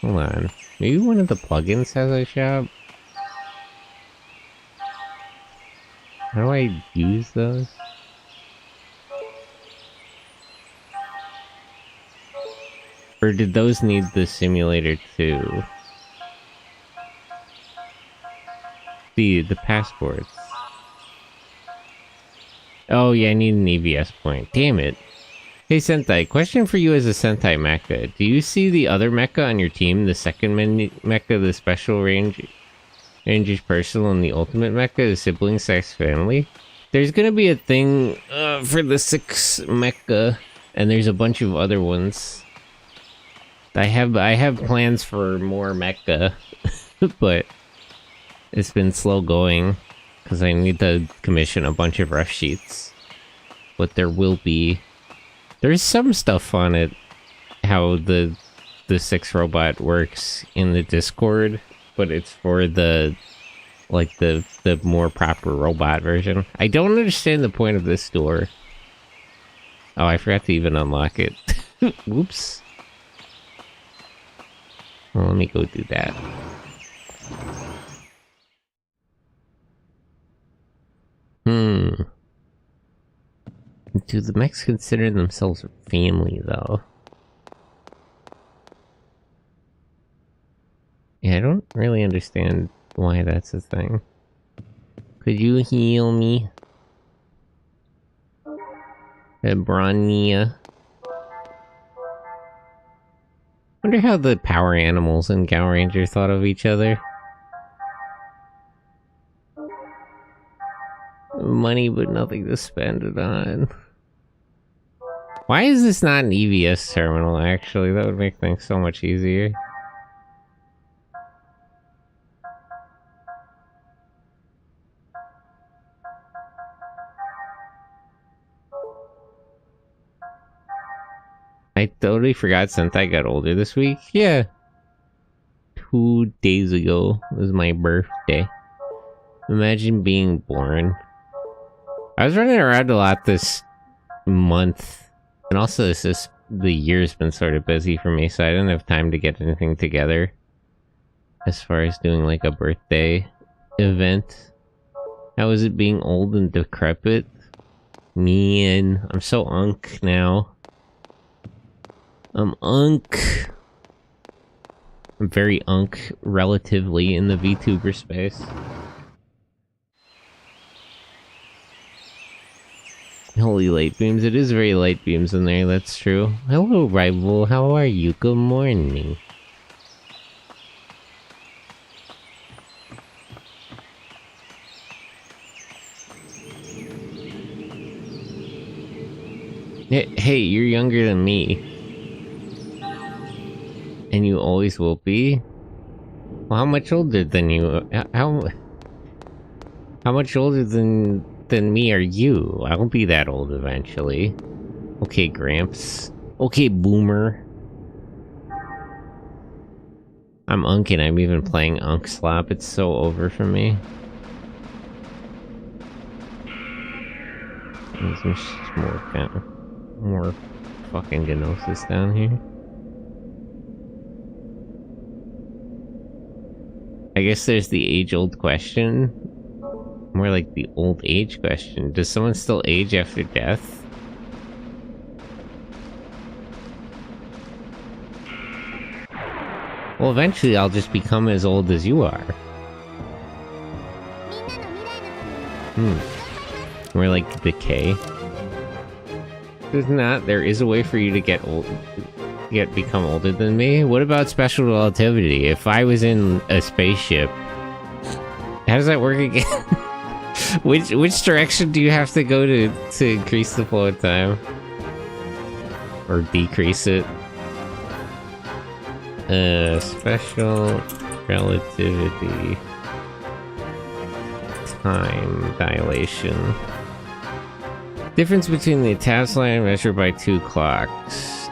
Hold on. Maybe one of the plugins has a shop? How do I use those? Or did those need the simulator too? The passports. Oh yeah, I need an EVS point. Damn it. Hey Sentai, question for you as a Sentai Mecha. Do you see the other Mecha on your team? The second Mecha, the special range is personal, and the ultimate Mecha, the sibling sex family? There's gonna be a thing for the 6 Mecha, and there's a bunch of other ones. I have plans for more Mecha, but it's been slow going because I need to commission a bunch of rough sheets. But there will be. There's some stuff on it, how the 6 robot works in the Discord, but it's for the more proper robot version. I don't understand the point of this store. Oh, I forgot to even unlock it. Whoops. Well, let me go do that. Do the mechs consider themselves family, though? Yeah, I don't really understand why that's a thing. Could you heal me? Bronia. Wonder how the power animals in Gow Ranger thought of each other. Money, but nothing to spend it on. Why is this not an EVS terminal, actually? That would make things so much easier. I totally forgot Sentai got older this week. Yeah. 2 days ago was my birthday. Imagine being born. I was running around a lot this month. And also the year's been sort of busy for me, so I didn't have time to get anything together. As far as doing like a birthday event. How is it being old and decrepit? Man, I'm so unk now. I'm unk. I'm very unk, relatively, in the VTuber space. Holy light beams, it is very light beams in there, that's true. Hello, rival, how are you? Good morning. Hey, you're younger than me. And you always will be? Well, how much older than you? How much older than me are you? I'll be that old eventually. Okay, Gramps. Okay, Boomer. I'm unking. I'm even playing Unk Slop. It's so over for me. There's some more fucking Gnosis down here. I guess there's the age-old question. More like the old age question. Does someone still age after death? Well, eventually I'll just become as old as you are. More like decay. There's not. There is a way for you to get old, become older than me. What about special relativity? If I was in a spaceship, how does that work again? which direction do you have to go to increase the flow of time, or decrease it? Special relativity. Time dilation. Difference between the task line measured by 2 clocks.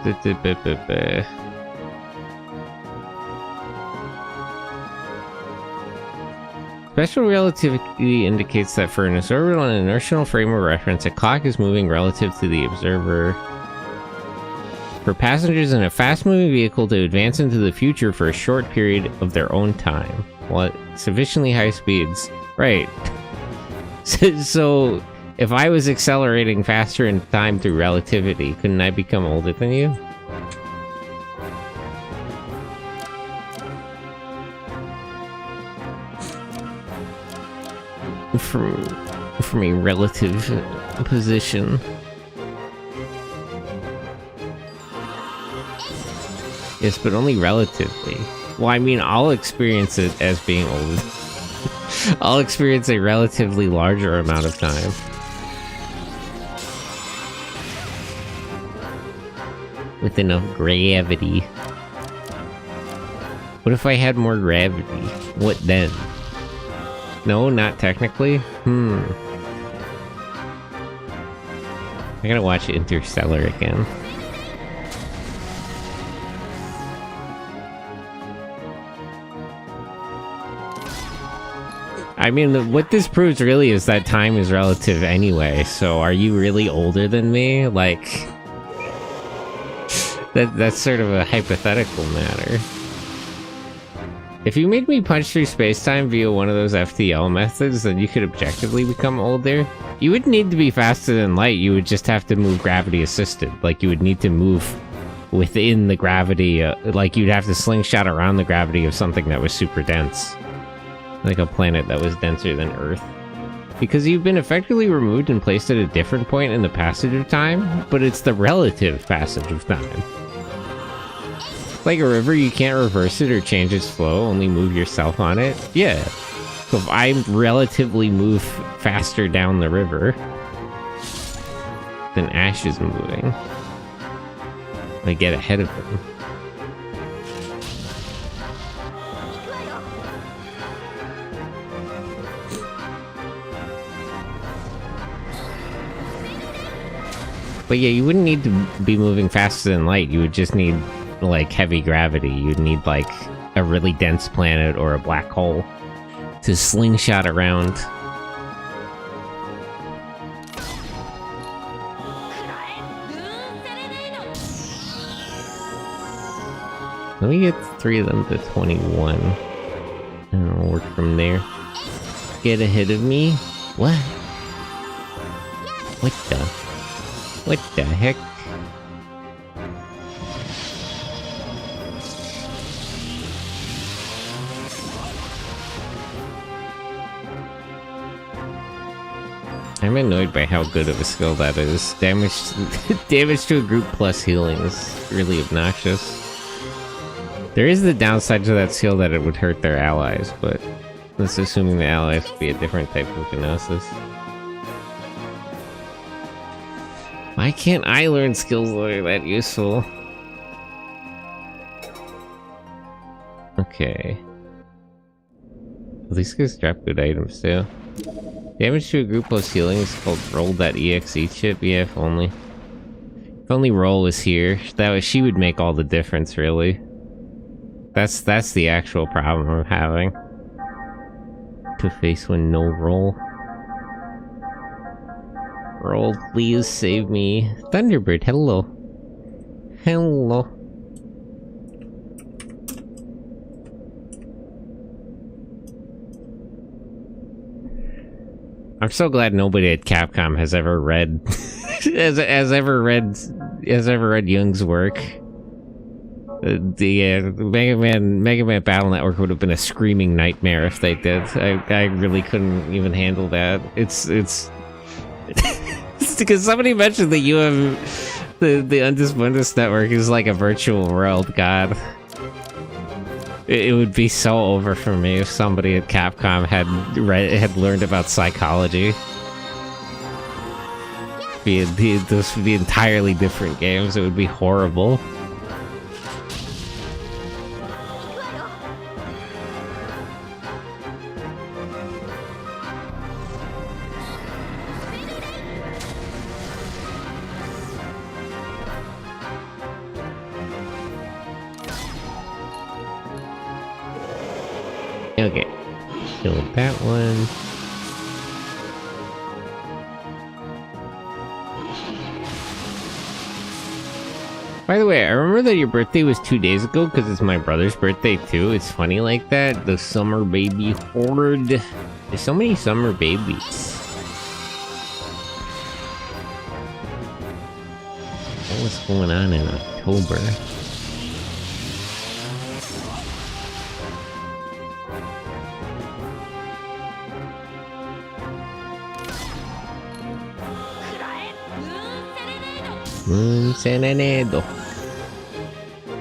Special relativity indicates that for an observer on an inertial frame of reference, a clock is moving relative to the observer. For passengers in a fast-moving vehicle to advance into the future for a short period of their own time, while at sufficiently high speeds. Right. So, if I was accelerating faster in time through relativity, couldn't I become older than you? From a relative position. Yes, but only relatively. Well, I mean, I'll experience it as being old. I'll experience a relatively larger amount of time. With enough gravity. What if I had more gravity? What then? No, not technically? I gotta watch Interstellar again. I mean, what this proves really is that time is relative anyway, so are you really older than me? Like... That's sort of a hypothetical matter. If you made me punch through space-time via one of those FTL methods, then you could objectively become older. You wouldn't need to be faster than light, you would just have to move gravity-assisted. Like, you would need to move within the gravity, like you'd have to slingshot around the gravity of something that was super dense. Like a planet that was denser than Earth. Because you've been effectively removed and placed at a different point in the passage of time, but it's the relative passage of time. Like a river, you can't reverse it or change its flow, only move yourself on it. Yeah. So if I relatively move faster down the river, then Ash is moving. I get ahead of him. But yeah, you wouldn't need to be moving faster than light, you would just need like heavy gravity. You'd need like a really dense planet or a black hole to slingshot around. Let me get 3 of them to 21. And I'll work from there. Get ahead of me? What? What the heck? I'm annoyed by how good of a skill that is. Damage to a group plus healing is really obnoxious. There is the downside to that skill that it would hurt their allies, but that's assuming the allies would be a different type of Gnosis. Why can't I learn skills that are that useful? Okay. These guys drop good items too. Damage to a group plus healing is called roll.exe chip. Yeah, if only. If only Roll was here, she would make all the difference, really. That's the actual problem I'm having. To face when no Roll. Roll, please save me. Thunderbird, hello. Hello. I'm so glad nobody at Capcom has ever read has ever read Young's work. The Mega Man Battle Network would have been a screaming nightmare if they did. I really couldn't even handle that. It's because somebody mentioned that you have the Undis Mundus Network is like a virtual world. God, it would be so over for me if somebody at Capcom had learned about psychology. This would be entirely different games. It would be horrible. Okay, killed that one. By the way, I remember that your birthday was 2 days ago because it's my brother's birthday too. It's funny like that. The summer baby horde. There's so many summer babies. What's going on in October? Senedo.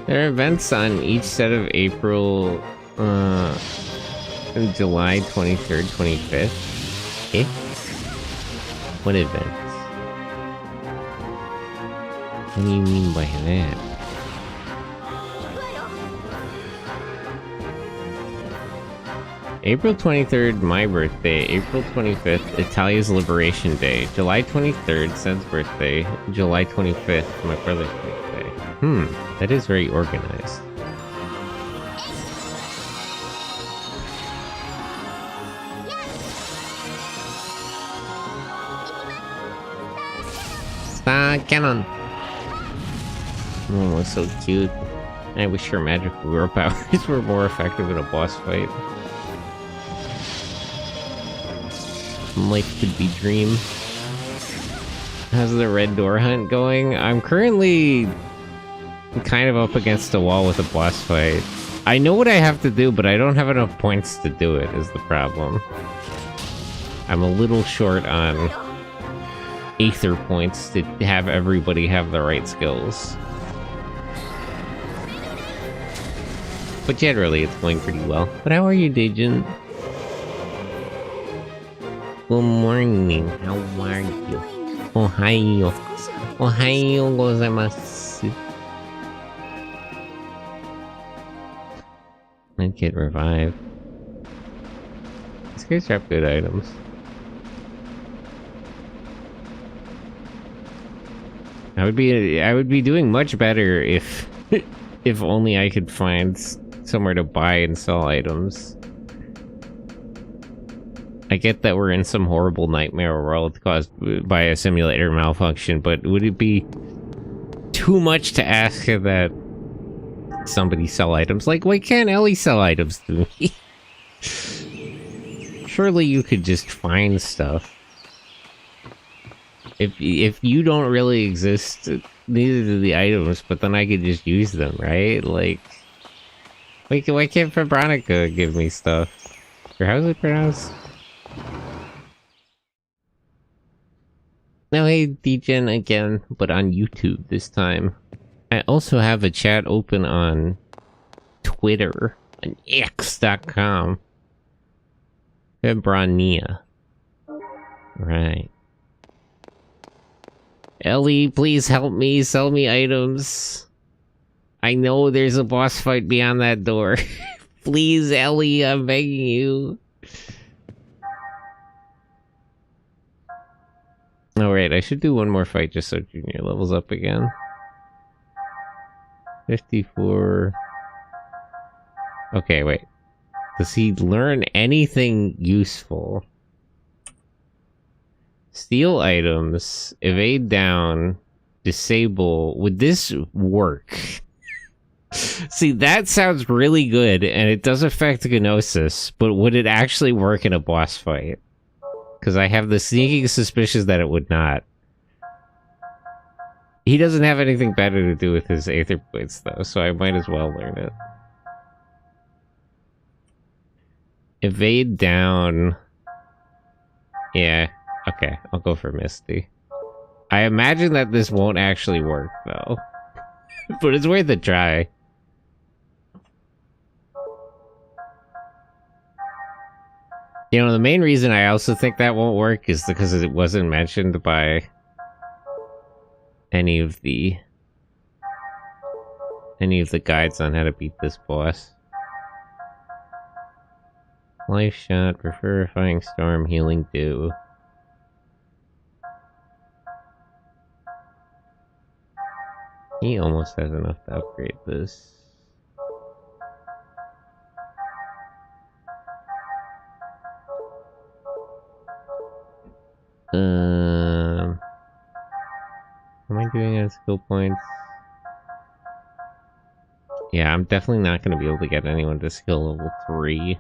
There are events on each set of April, July 23rd, 25th. Eh? What events? What do you mean by that? April 23rd, my birthday. April 25th, Italia's Liberation Day. July 23rd, Sed's birthday. July 25th, my brother's birthday. That is very organized. Star Cannon! Oh, it's so cute. I wish her magical girl powers were more effective in a boss fight. Life could be dream. How's the red door hunt going? I'm currently kind of up against a wall with a boss fight. I know what I have to do, but I don't have enough points to do it, is the problem. I'm a little short on Aether points to have everybody have the right skills. But generally, it's going pretty well. But how are you, Dejin? Good morning, how are you? Ohayo. Ohayo gozaimasu. Medkit revive. These guys drop good items. I would be doing much better if if only I could find somewhere to buy and sell items. I get that we're in some horrible nightmare world caused by a simulator malfunction, but would it be too much to ask that somebody sell items? Like, why can't Ellie sell items to me? Surely you could just find stuff. If you don't really exist, neither do the items, but then I could just use them, right? Like, why can't Veronica give me stuff? Or how's it pronounced? Now, hey, Degen again, but on YouTube this time. I also have a chat open on Twitter, on X.com. Febrania. Right. Ellie, please help me, sell me items. I know there's a boss fight beyond that door. Please, Ellie, I'm begging you. Oh, right, I should do one more fight just so Junior levels up again. 54... Okay, wait. Does he learn anything useful? Steal items, evade down, disable. Would this work? See, that sounds really good, and it does affect Gnosis, but would it actually work in a boss fight? because I have the sneaking suspicion that it would not. He doesn't have anything better to do with his Aether Plates, though, so I might as well learn it. Evade down. Yeah, okay, I'll go for Misty. I imagine that this won't actually work, though. But it's worth a try. You know, the main reason I also think that won't work is because it wasn't mentioned by any of the guides on how to beat this boss. Life shot, Referifying Storm, Healing Dew. He almost has enough to upgrade this. How am I doing on skill points? Yeah, I'm definitely not going to be able to get anyone to skill level 3.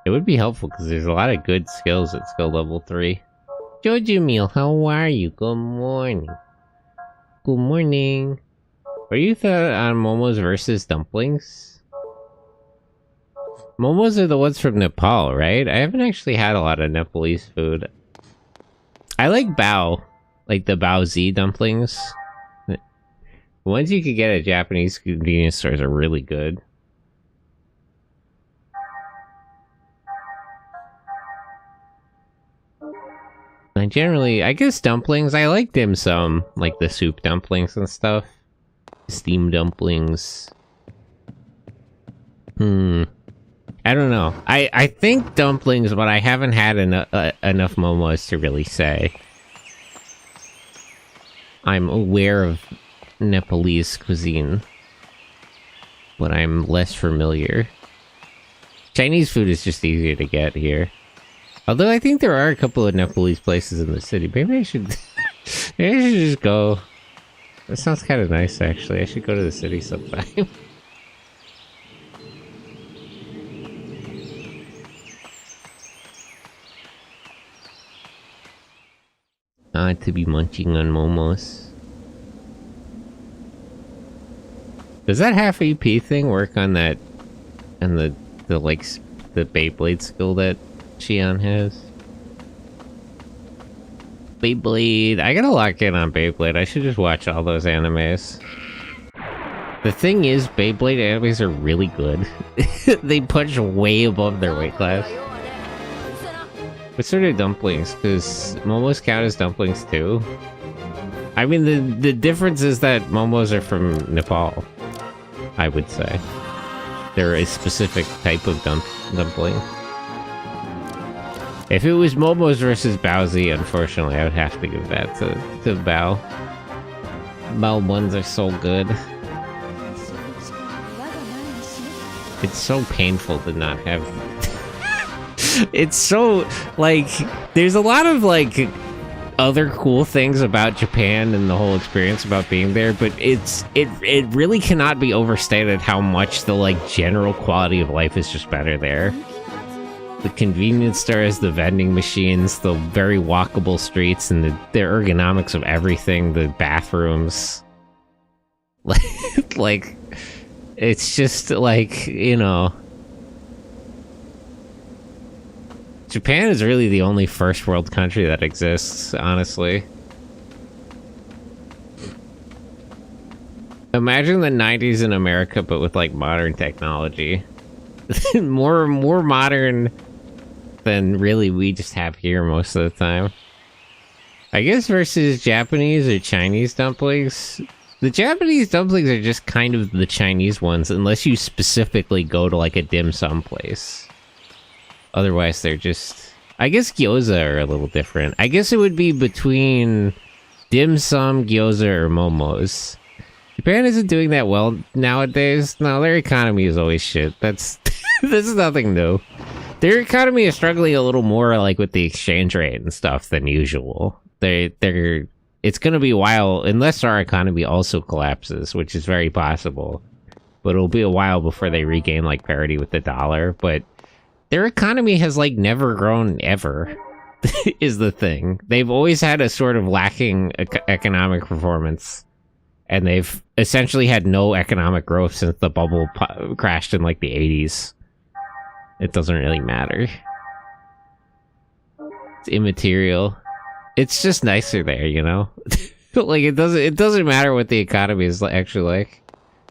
It would be helpful because there's a lot of good skills at skill level 3. Jojo Meal, how are you? Good morning. Good morning. What do you thought on Momos versus dumplings? Momos are the ones from Nepal, right? I haven't actually had a lot of Nepalese food. I like bao. Like the bao Z dumplings. The ones you could get at Japanese convenience stores are really good. And generally, I guess dumplings, I like dim sum. Like the soup dumplings and stuff. Steamed dumplings. I don't know. I think dumplings, but I haven't had enough momos to really say. I'm aware of Nepalese cuisine, but I'm less familiar. Chinese food is just easier to get here. Although I think there are a couple of Nepalese places in the city. Maybe I should... maybe I should just go. That sounds kind of nice, actually. I should go to the city sometime. To be munching on momos. Does that half EP thing work on that, and the Beyblade skill that Xion has? Beyblade. I gotta lock in on Beyblade. I should just watch all those animes. The thing is, Beyblade animes are really good. They punch way above their weight class. What sort of dumplings? Because momos count as dumplings too? I mean, the difference is that momos are from Nepal, I would say. They're a specific type of dumpling. If it was momos versus Baozi, unfortunately, I would have to give that to Bao. Bao ones are so good. It's so painful to not have... It's so, like, there's a lot of, like, other cool things about Japan and the whole experience about being there, but it really cannot be overstated how much the, like, general quality of life is just better there. The convenience stores, the vending machines, the very walkable streets, and the ergonomics of everything, the bathrooms. Like, it's just, like, you know... Japan is really the only first world country that exists, honestly. Imagine the 90s in America, but with, like, modern technology. more modern than really we just have here most of the time. I guess versus Japanese or Chinese dumplings. The Japanese dumplings are just kind of the Chinese ones, unless you specifically go to, like, a dim sum place. Otherwise, they're just... I guess gyoza are a little different. I guess it would be between dim sum, gyoza, or momos. Japan isn't doing that well nowadays. No, their economy is always shit. That's nothing new. Their economy is struggling a little more, like, with the exchange rate and stuff than usual. It's gonna be a while, unless our economy also collapses, which is very possible. but it'll be a while before they regain, like, parity with the dollar. But their economy has, like, never grown ever, is the thing. They've always had a sort of lacking economic performance, and they've essentially had no economic growth since the bubble crashed in, like, the 80s. It doesn't really matter. It's immaterial. It's just nicer there, you know? Like, it doesn't matter what the economy is actually like.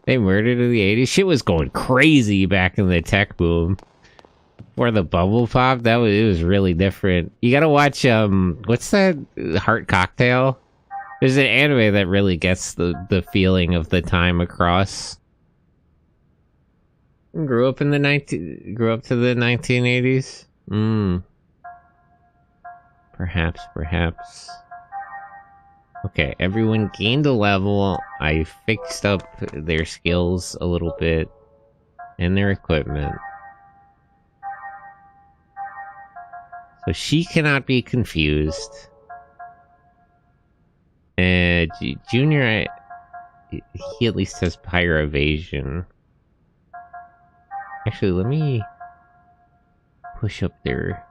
They murdered in the 80s. Shit was going crazy back in the tech boom. Before the bubble popped, it was really different. You gotta watch, what's that? Heart Cocktail? There's an anime that really gets the feeling of the time across. Grew up to the 1980s? Perhaps. Okay, everyone gained a level. I fixed up their skills a little bit. And their equipment. So she cannot be confused. Junior, he at least has higher evasion. Actually, let me push up their...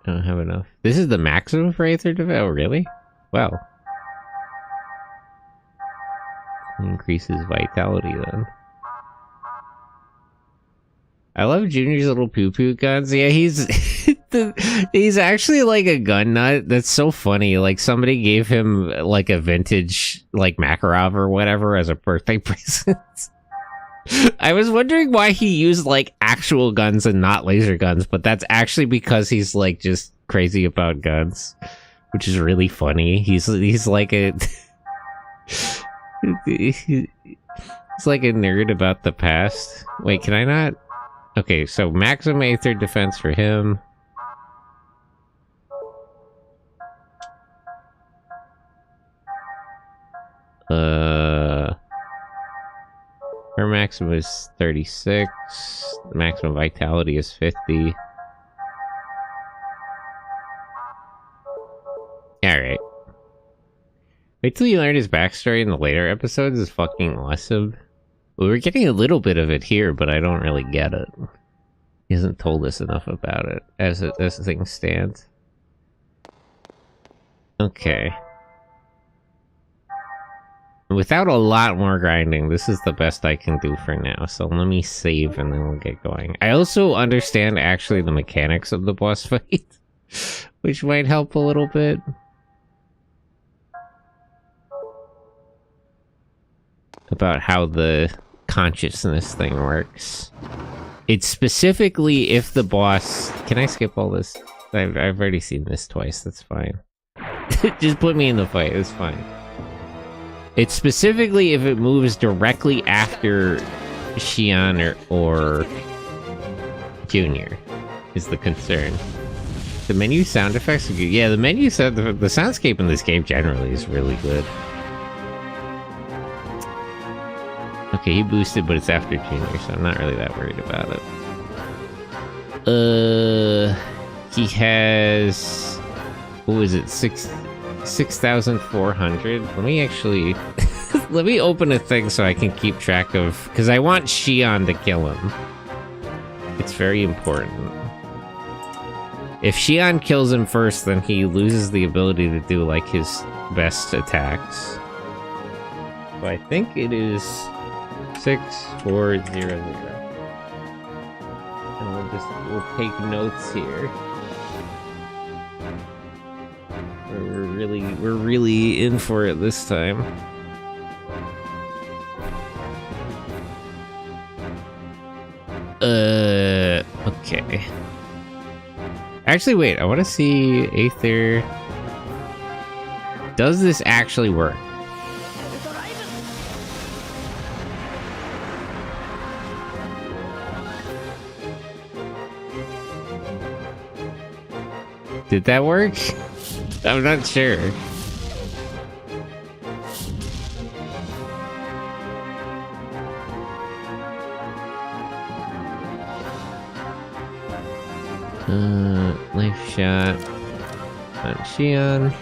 I don't have enough. This is the maximum for Aether Defense? Oh, really? Well. Increases vitality, then. I love Junior's little poo-poo guns. Yeah, he's... he's actually like a gun nut. That's so funny. Like, somebody gave him, like, a vintage, like, Makarov or whatever as a birthday present. I was wondering why he used, like, actual guns and not laser guns, but that's actually because he's, like, just crazy about guns, which is really funny. He's like a... he's like a nerd about the past. Wait, can I not? Okay, so maximum Aether defense for him. Her maximum is 36. The maximum vitality is 50. Alright. Wait till you learn his backstory in the later episodes is fucking awesome. We were getting a little bit of it here, but I don't really get it. He hasn't told us enough about it as things stand. Okay. Without a lot more grinding, this is the best I can do for now. So let me save and then we'll get going. I also understand actually the mechanics of the boss fight, which might help a little bit. About how the consciousness thing works. It's specifically if the boss... Can I skip all this? I've already seen this twice, that's fine. Just put me in the fight, it's fine. It's specifically if it moves directly after Xian or Junior is the concern. The menu sound effects are good. Yeah, the menu sound, the soundscape in this game generally is really good. Okay, he boosted, but it's after Junior, so I'm not really that worried about it. He has... What was it? 6,400? Let me actually... let me open a thing so I can keep track of... Because I want Xian to kill him. It's very important. If Xian kills him first, then he loses the ability to do, like, his best attacks. So I think it is 6400. And we'll take notes here. We're really in for it this time. Okay. Actually, wait, I want to see Aether. Does this actually work? Did that work? I'm not sure. Life shot on Xian.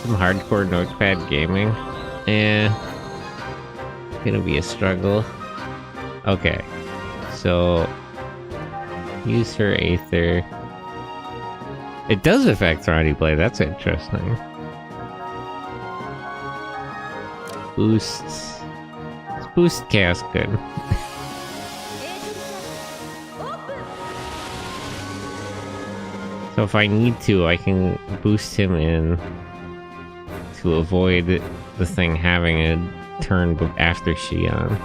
Some hardcore notepad gaming. Gonna be a struggle. Okay. So... use her Aether. It does affect Throtty Blade, that's interesting. Boost... let's boost Chaos good. So if I need to, I can boost him in to avoid the thing having a turn after Xion.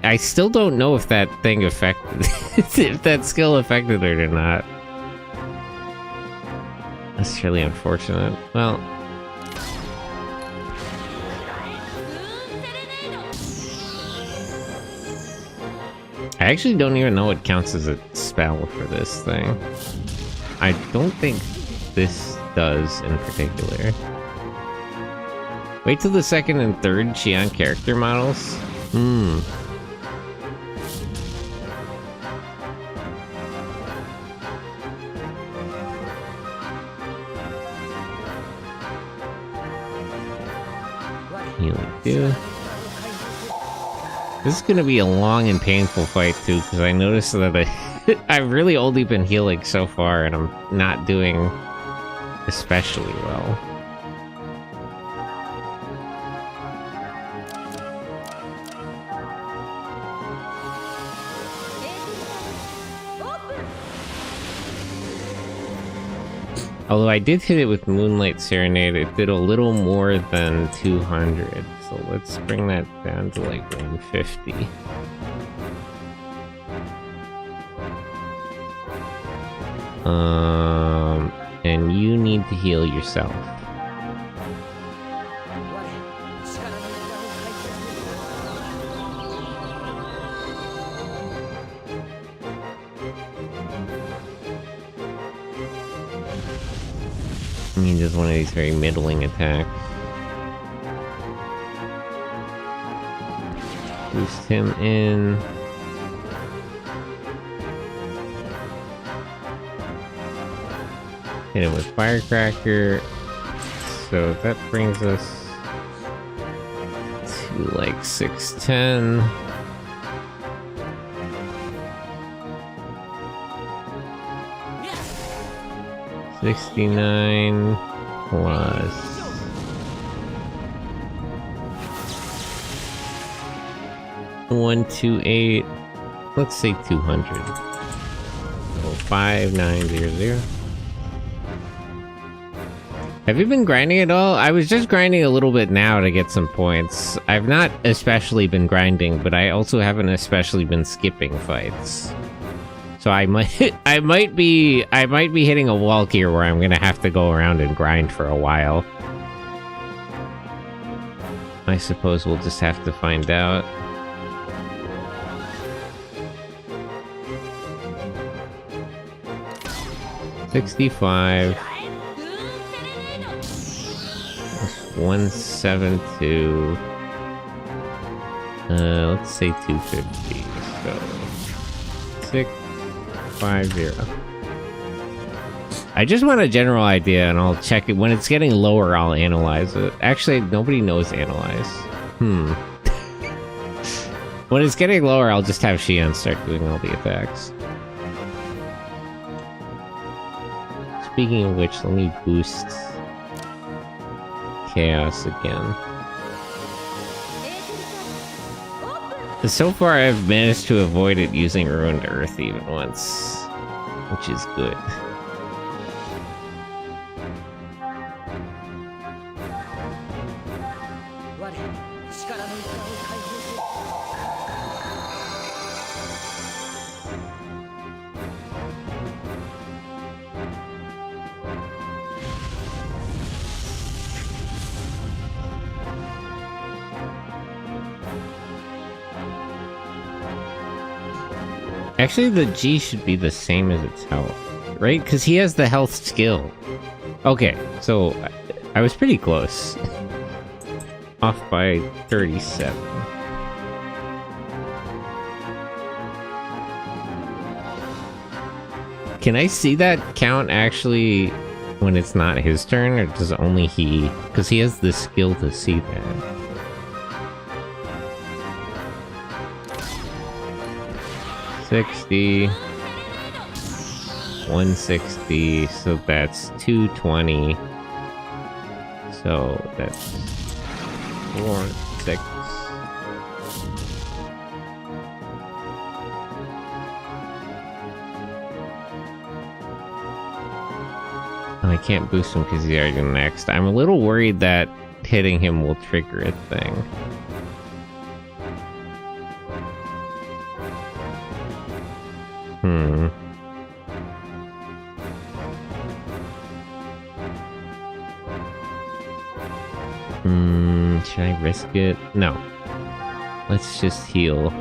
I still don't know if that thing affected, if that skill affected it or not. That's really unfortunate. Well... I actually don't even know what counts as a spell for this thing. I don't think this does in particular. Wait till the second and third Xion character models? Healing too. This is gonna be a long and painful fight too, because I noticed that I've really only been healing so far, and I'm not doing especially well. Although I did hit it with Moonlight Serenade, it did a little more than 200. So let's bring that down to like 150. And you need to heal yourself. He does one of these very middling attacks. Boost him in. Hit him with Firecracker. So that brings us to like 610. $69 plus 128. Let's say 200. So 5900. Have you been grinding at all? I was just grinding a little bit now to get some points. I've not especially been grinding, but I also haven't especially been skipping fights. So I might be hitting a wall here where I'm gonna have to go around and grind for a while. I suppose we'll just have to find out. $65 plus 172. Let's say 250. So 650. I just want a general idea, and I'll check it when it's getting lower. I'll analyze it. Actually, nobody knows analyze. When it's getting lower, I'll just have Xion start doing all the attacks. Speaking of which, let me boost Chaos again. So far, I've managed to avoid it using Ruined Earth even once, which is good. Actually, the G should be the same as its health, right? Because he has the health skill. Okay, so I was pretty close. Off by 37. Can I see that count actually when it's not his turn, or does only he? Because he has the skill to see that. $60, 160, so that's 220. So that's 4, 6. I can't boost him because he's already next. I'm a little worried that hitting him will trigger a thing. Should I risk it? No. Let's just heal.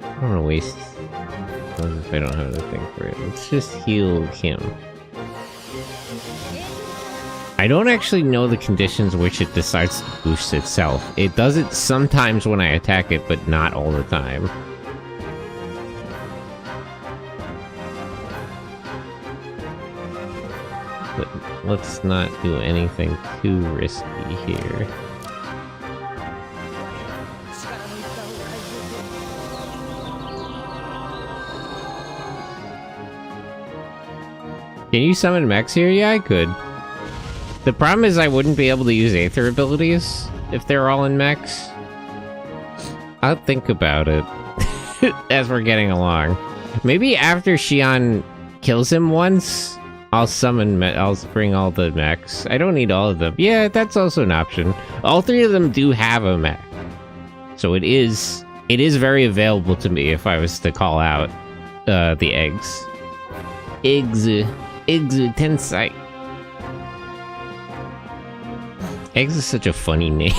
I don't want to waste... if I don't have anything for it. Let's just heal him. I don't actually know the conditions which it decides to boost itself. It does it sometimes when I attack it, but not all the time. But let's not do anything too risky here. Can you summon mechs here? Yeah, I could. The problem is I wouldn't be able to use Aether abilities if they're all in mechs. I'll think about it as we're getting along. Maybe after Xion kills him once, I'll bring all the mechs. I don't need all of them. Yeah, that's also an option. All three of them do have a mech. So it is very available to me if I was to call out the eggs. Eggs Tensai. Eggs is such a funny name.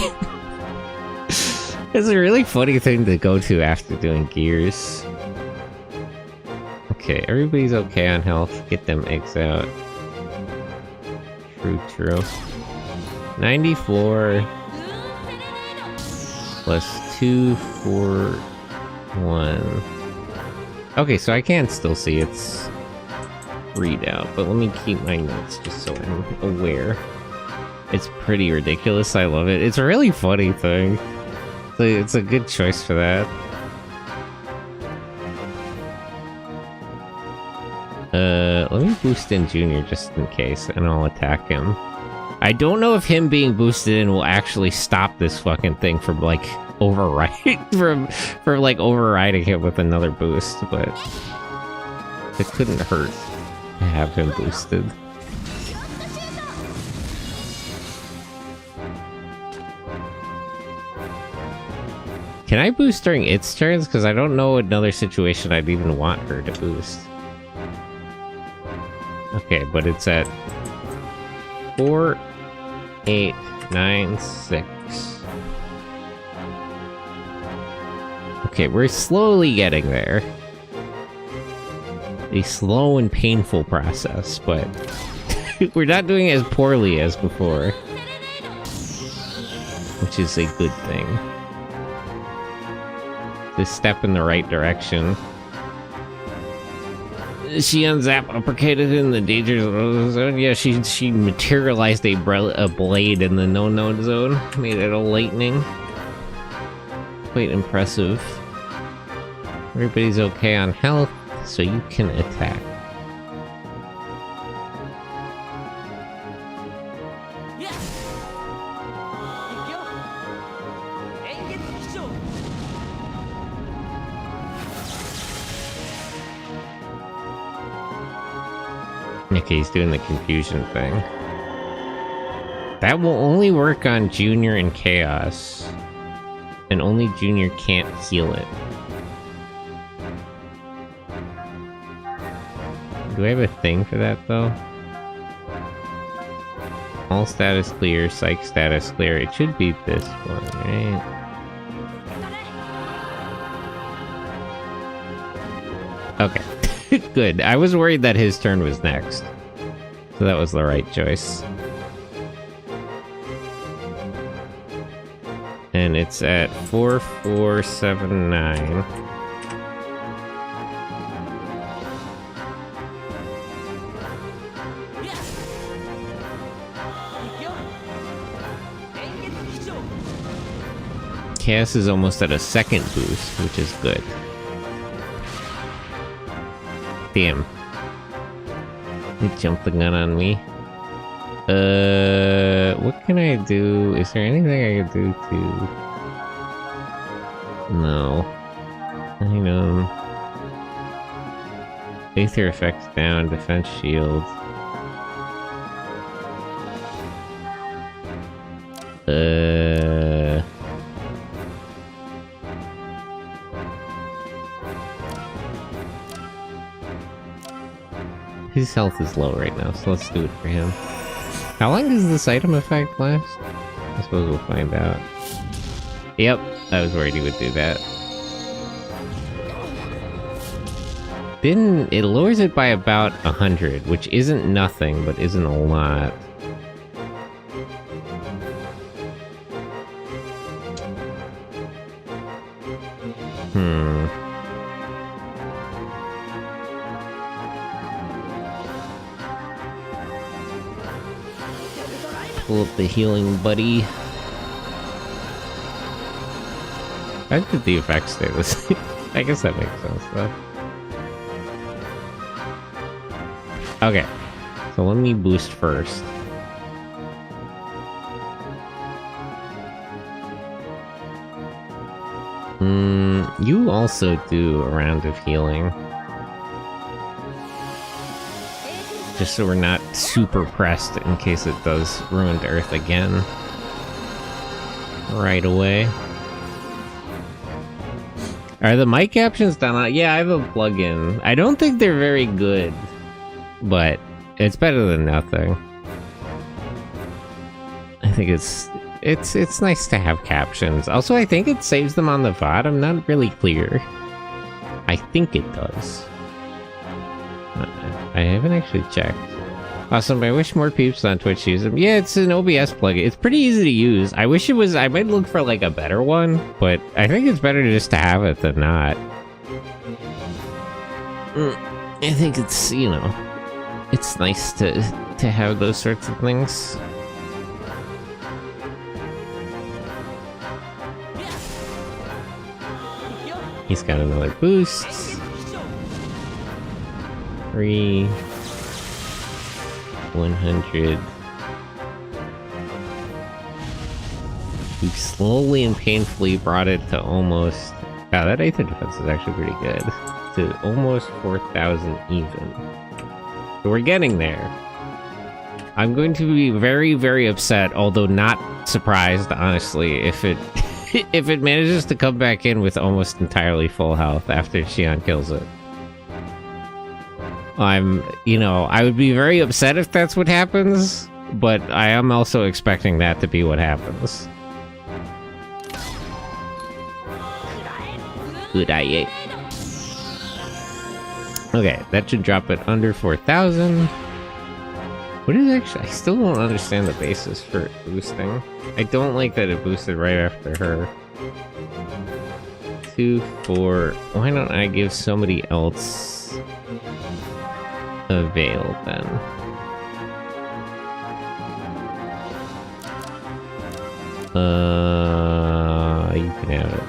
It's a really funny thing to go to after doing gears. Okay, everybody's okay on health. Get them eggs out. True. 94 plus 2, 4, 1. Okay, so I can still see its readout, but let me keep my notes just so I'm aware. It's pretty ridiculous. I love it. It's a really funny thing. It's a good choice for that. Let me boost in Junior just in case, and I'll attack him. I don't know if him being boosted in will actually stop this fucking thing from, like, overriding overriding him with another boost, but it couldn't hurt to have him boosted. Can I boost during its turns? Because I don't know another situation I'd even want her to boost. Okay, but it's at 4, 8, 9, 6. Okay, we're slowly getting there. A slow and painful process, but we're not doing as poorly as before, which is a good thing. This step in the right direction. She unzapped, uppercutted in the danger zone. Yeah, she materialized a blade in the no-no zone. Made it a lightning. Quite impressive. Everybody's okay on health, so you can attack. Okay, he's doing the confusion thing. That will only work on Junior and Chaos. And only Junior can't heal it. Do I have a thing for that, though? All status clear, psych status clear. It should be this one, right? Okay. Good. I was worried that his turn was next. So that was the right choice. And it's at 4479. Chaos is almost at a second boost, which is good. Damn. He jumped the gun on me. What can I do? Is there anything I can do to... No. Aether effects down, defense shield. His health is low right now, so let's do it for him. How long does this item effect last? I suppose we'll find out. Yep, I was worried he would do that. Then it lowers it by about 100, which isn't nothing, but isn't a lot. Pull up the healing buddy. I think the effects stay the same. I guess that makes sense though. Okay, so let me boost first. You also do a round of healing. Just so we're not super pressed in case it does ruin to Earth again. Right away. Are the mic captions done? Yeah, I have a plugin. I don't think they're very good, but it's better than nothing. I think it's nice to have captions. Also, I think it saves them on the VOD. I'm not really clear. I think it does. I haven't actually checked. Awesome, I wish more peeps on Twitch use them. Yeah, it's an OBS plugin. It's pretty easy to use. I wish it was... I might look for, like, a better one, but I think it's better just to have it than not. I think it's, you know... It's nice to have those sorts of things. He's got another boost. 3... 100. We've slowly and painfully brought it to almost... Wow, that Aether defense is actually pretty good. To almost 4,000 even. So we're getting there. I'm going to be very, very upset, although not surprised, honestly, if it if it manages to come back in with almost entirely full health after Xion kills it. I would be very upset if that's what happens, but I am also expecting that to be what happens. Good eye. Okay, that should drop it under 4,000. What is actually... I still don't understand the basis for boosting. I don't like that it boosted right after her. 2, 4... Why don't I give somebody else a veil then? You can have it.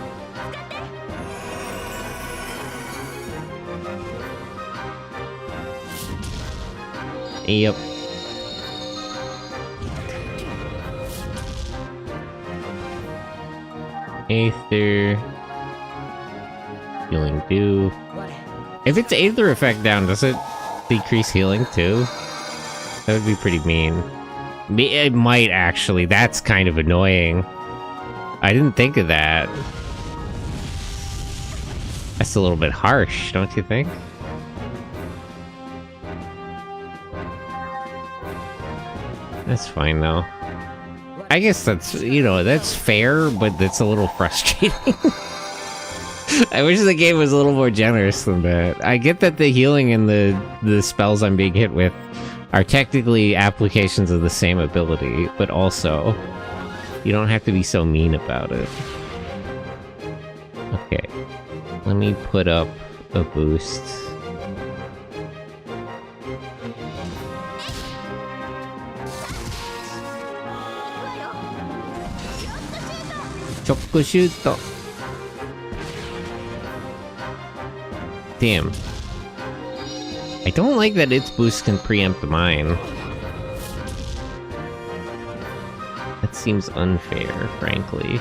Yep. Aether. Healing dew. If it's Aether effect down, does it decrease healing too? That would be pretty mean. It might actually. That's kind of annoying. I didn't think of that. That's a little bit harsh, don't you think? That's fine though. I guess that's, that's fair, but that's a little frustrating. I wish the game was a little more generous than that. I get that the healing and the spells I'm being hit with are technically applications of the same ability, but also You don't have to be so mean about it. Okay. Let me put up a boost. Choco shoot. Damn. I don't like that its boost can preempt mine. That seems unfair, frankly.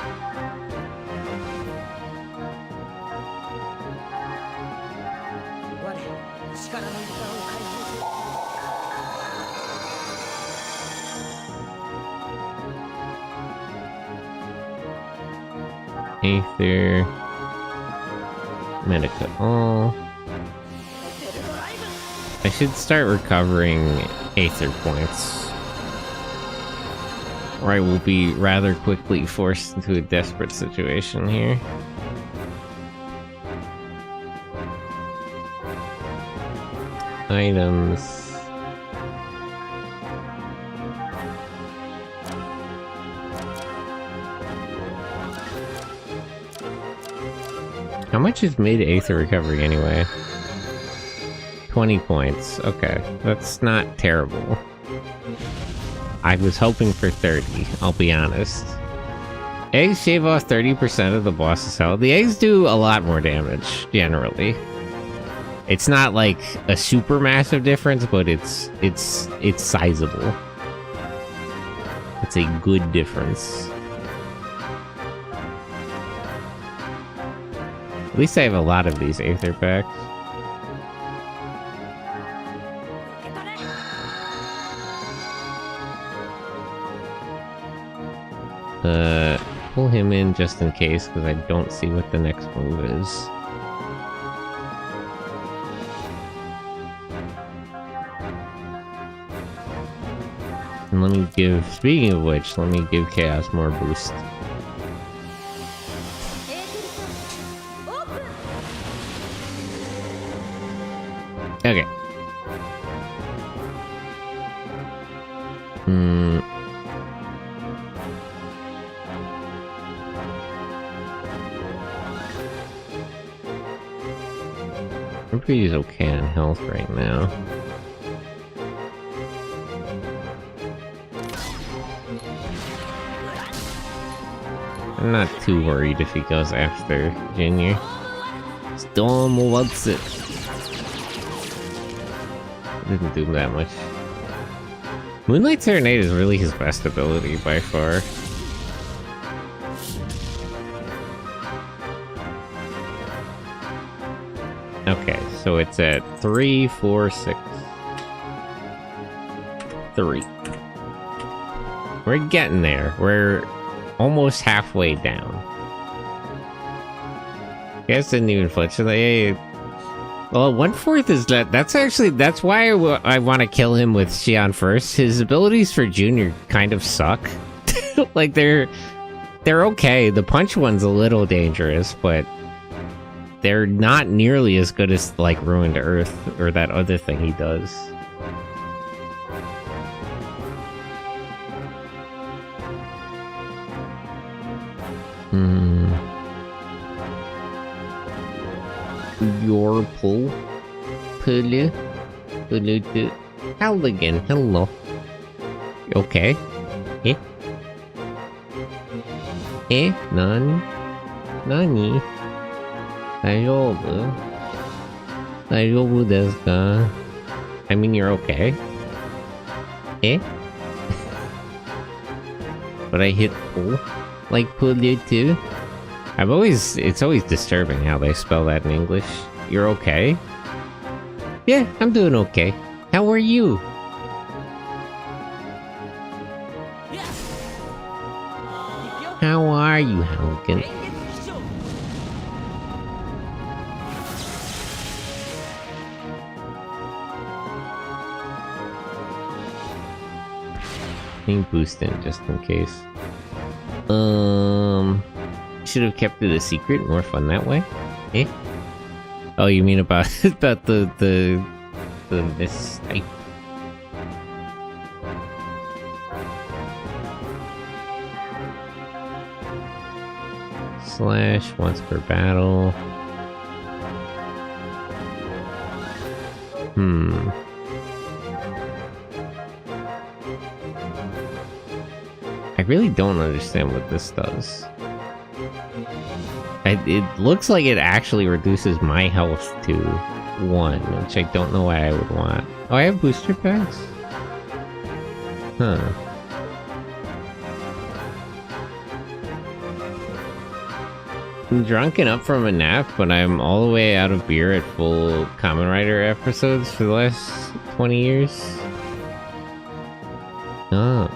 Aether. Mecha all. I should start recovering Aether points, or I will be rather quickly forced into a desperate situation here. Items. How much is mid-Aether recovery anyway? 20 points. Okay, that's not terrible. I was hoping for 30, I'll be honest. Eggs shave off 30% of the boss's health. The eggs do a lot more damage, generally. It's not like a super massive difference, but it's sizable. It's a good difference. At least I have a lot of these Aether packs. Pull him in just in case, because I don't see what the next move is. And let me give, speaking of which, let me give Chaos more boost. Okay. Everybody's okay on health right now. I'm not too worried if he goes after Junior. Storm wants it. Didn't do that much. Moonlight Serenade is really his best ability by far. Okay, so it's at 3, 4, 6. 3. We're getting there. We're almost halfway down. You guys didn't even flinch. Well, 1/4 is that. That's why I want to kill him with Xion first. His abilities for Junior kind of suck. Like they're okay. The punch one's a little dangerous, but they're not nearly as good as like Ruined Earth or that other thing he does. Your pull. Pulu. Pulu. Halligan. Hello. You okay? Eh? Eh? Nani? Nani? Daijoubu? Daijoubu desu ka? I mean, you're okay. Eh? But I hit pull? Like Pulu too? It's always disturbing how they spell that in English. You're okay? Yeah, I'm doing okay. How are you? How are you, Halligan? Let me boost in just in case. Should have kept it a secret. More fun that way. Eh? Oh, you mean about the mistype? Slash once per battle. I really don't understand what this does. It looks like it actually reduces my health to 1, which I don't know why I would want. Oh, I have booster packs? Huh. I'm drunk and up from a nap, but I'm all the way out of beer at full Kamen Rider episodes for the last 20 years. Oh.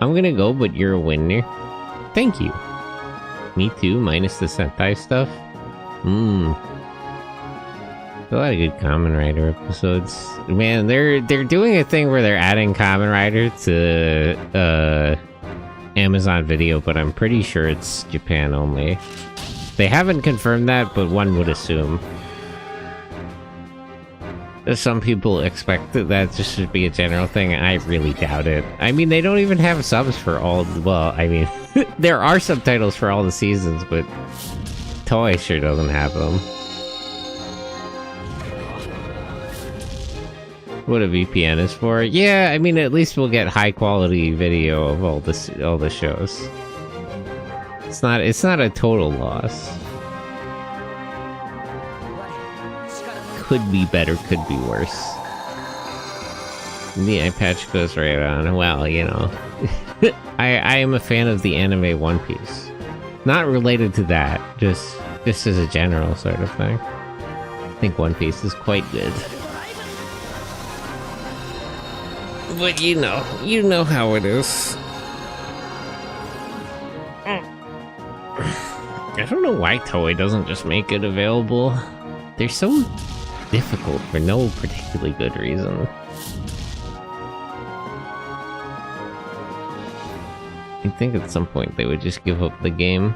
I'm gonna go, but you're a winner. Thank you. Me too, minus the Sentai stuff. A lot of good Kamen Rider episodes. Man, they're doing a thing where they're adding Kamen Rider to Amazon Video, but I'm pretty sure it's Japan only. They haven't confirmed that, but one would assume. Some people expect that just should be a general thing. I really doubt it. I mean, they don't even have subs for all... Well, I mean, there are subtitles for all the seasons, but Toei sure doesn't have them. What a VPN is for? Yeah, I mean, at least we'll get high quality video of all the shows. It's not a total loss. Could be better, could be worse. The eye patch goes right on. Well, you know, I am a fan of the anime One Piece. Not related to that, just as a general sort of thing. I think One Piece is quite good. But you know how it is. I don't know why Toei doesn't just make it available. They're so difficult for no particularly good reason. I think at some point they would just give up the game.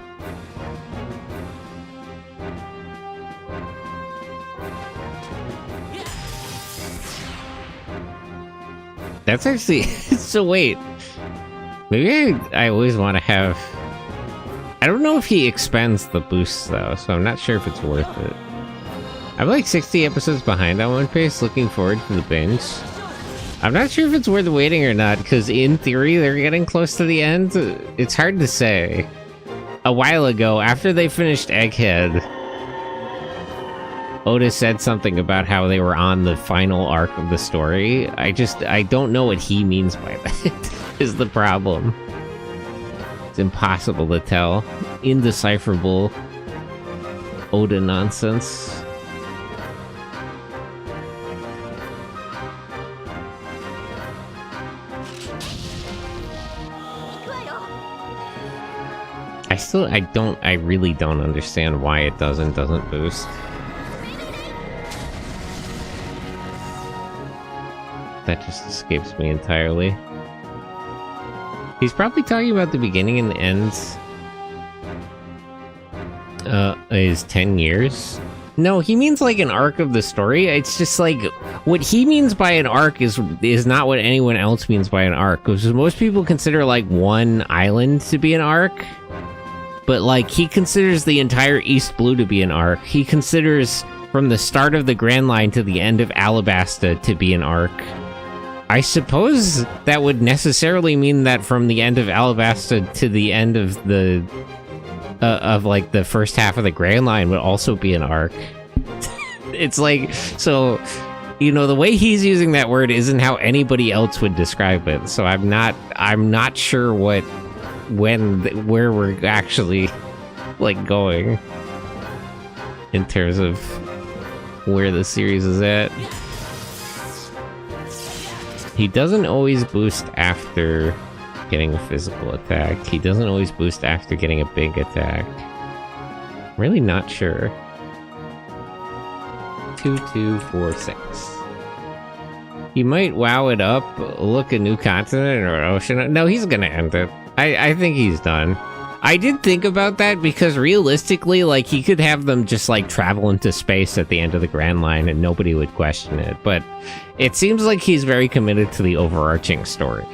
That's actually... So wait. Maybe I always want to have... I don't know if he expends the boosts though, so I'm not sure if it's worth it. I'm like 60 episodes behind on One Piece, looking forward to the binge. I'm not sure if it's worth waiting or not, because in theory they're getting close to the end. It's hard to say. A while ago, after they finished Egghead, Oda said something about how they were on the final arc of the story. I don't know what he means by that, is the problem. It's impossible to tell. Indecipherable Oda nonsense. I really don't understand why it doesn't boost. That just escapes me entirely. He's probably talking about the beginning and the ends. Is 10 years? No, he means like an arc of the story. It's just like, what he means by an arc is not what anyone else means by an arc. Because most people consider like one island to be an arc. But like, he considers the entire East Blue to be an arc. He considers from the start of the Grand Line to the end of Alabasta to be an arc. I suppose that would necessarily mean that from the end of Alabasta to the end of the like the first half of the Grand Line would also be an arc. It's like, so, you know, the way he's using that word isn't how anybody else would describe it. So I'm not sure where we're actually like going in terms of where the series is at. He doesn't always boost after getting a physical attack. He doesn't always boost after getting a big attack. Really not sure. 2246. He might wow it up, look a new continent or ocean. No, he's gonna end it. I think he's done. I did think about that because realistically, like, he could have them just like travel into space at the end of the Grand Line and nobody would question it. But it seems like he's very committed to the overarching story.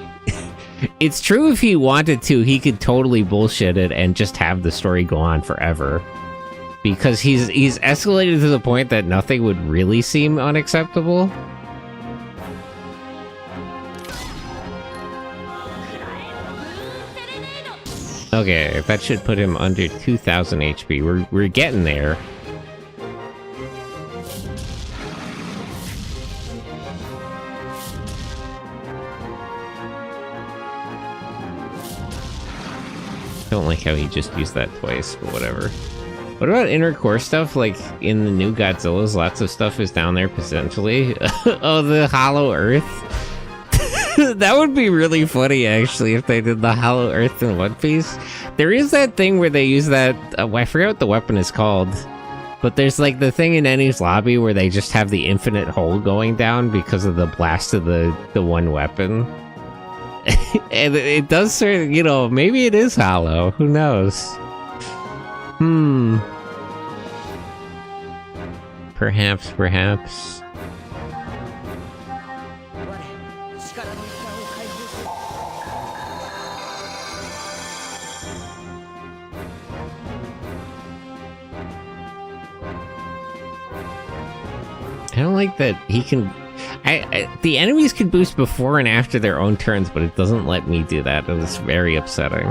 It's true if he wanted to, he could totally bullshit it and just have the story go on forever. Because he's escalated to the point that nothing would really seem unacceptable. Okay, that should put him under 2,000 HP. We're getting there. Don't like how he just used that twice, but whatever. What about inner core stuff? Like, in the new Godzillas, lots of stuff is down there potentially. Oh, the Hollow Earth. That would be really funny, actually, if they did the Hollow Earth in One Piece. There is that thing where they use that... I forget what the weapon is called. But there's, like, the thing in Eni's lobby where they just have the infinite hole going down because of the blast of the one weapon. And it does sort of, you know, maybe it is hollow. Who knows? Perhaps. I don't like that he can... the enemies can boost before and after their own turns, but it doesn't let me do that, and it's very upsetting.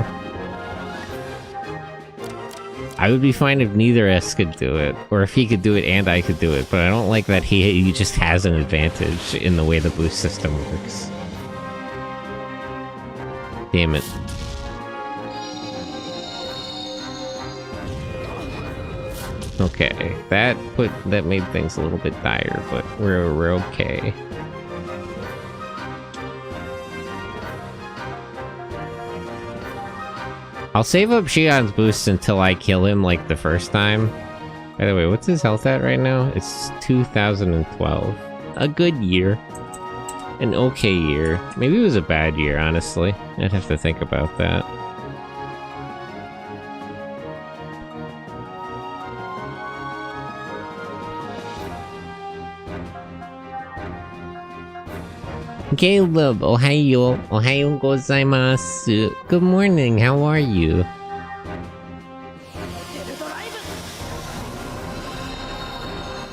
I would be fine if neither S could do it, or if he could do it and I could do it, but I don't like that he just has an advantage in the way the boost system works. Damn it. Okay, that made things a little bit dire, but we're okay. I'll save up Shion's boost until I kill him like the first time. By the way, what's his health at right now? It's 2012. A good year. An okay year. Maybe it was a bad year, honestly. I'd have to think about that. Caleb, ohayo gozaimasu. Good morning, how are you?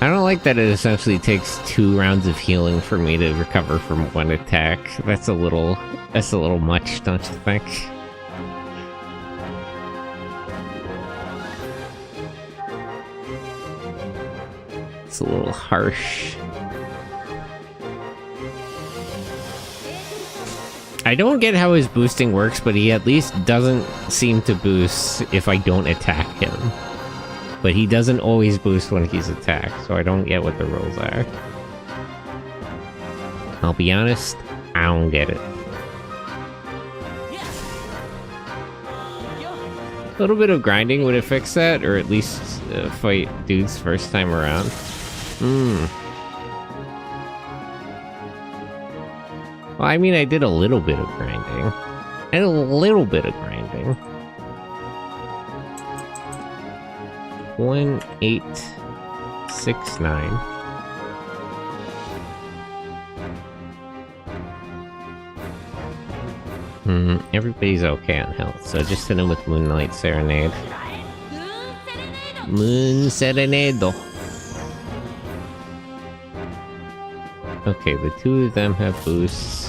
I don't like that it essentially takes 2 rounds of healing for me to recover from one attack. That's a little much, don't you think? It's a little harsh. I don't get how his boosting works, but he at least doesn't seem to boost if I don't attack him. But he doesn't always boost when he's attacked, so I don't get what the rules are. I'll be honest, I don't get it. A little bit of grinding would have fixed that, or at least fight dudes first time around. Well, I mean, I did a little bit of grinding. 1869. Everybody's okay on health, so just hit him with Moonlight Serenade. Moon Serenade. Okay, the 2 of them have boosts.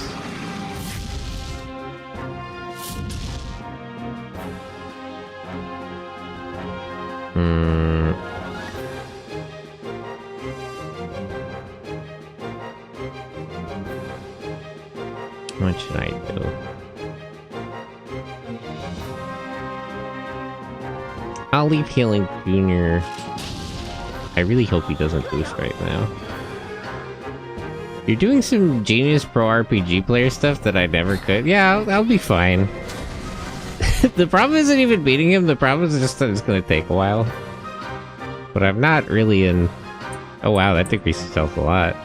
What should I do? I'll leave healing Junior. I really hope he doesn't boost right now. You're doing some genius pro RPG player stuff that I never could. Yeah, I'll be fine. The problem isn't even beating him, the problem is just that it's gonna take a while. But I'm not really in... Oh wow, that decreases health a lot.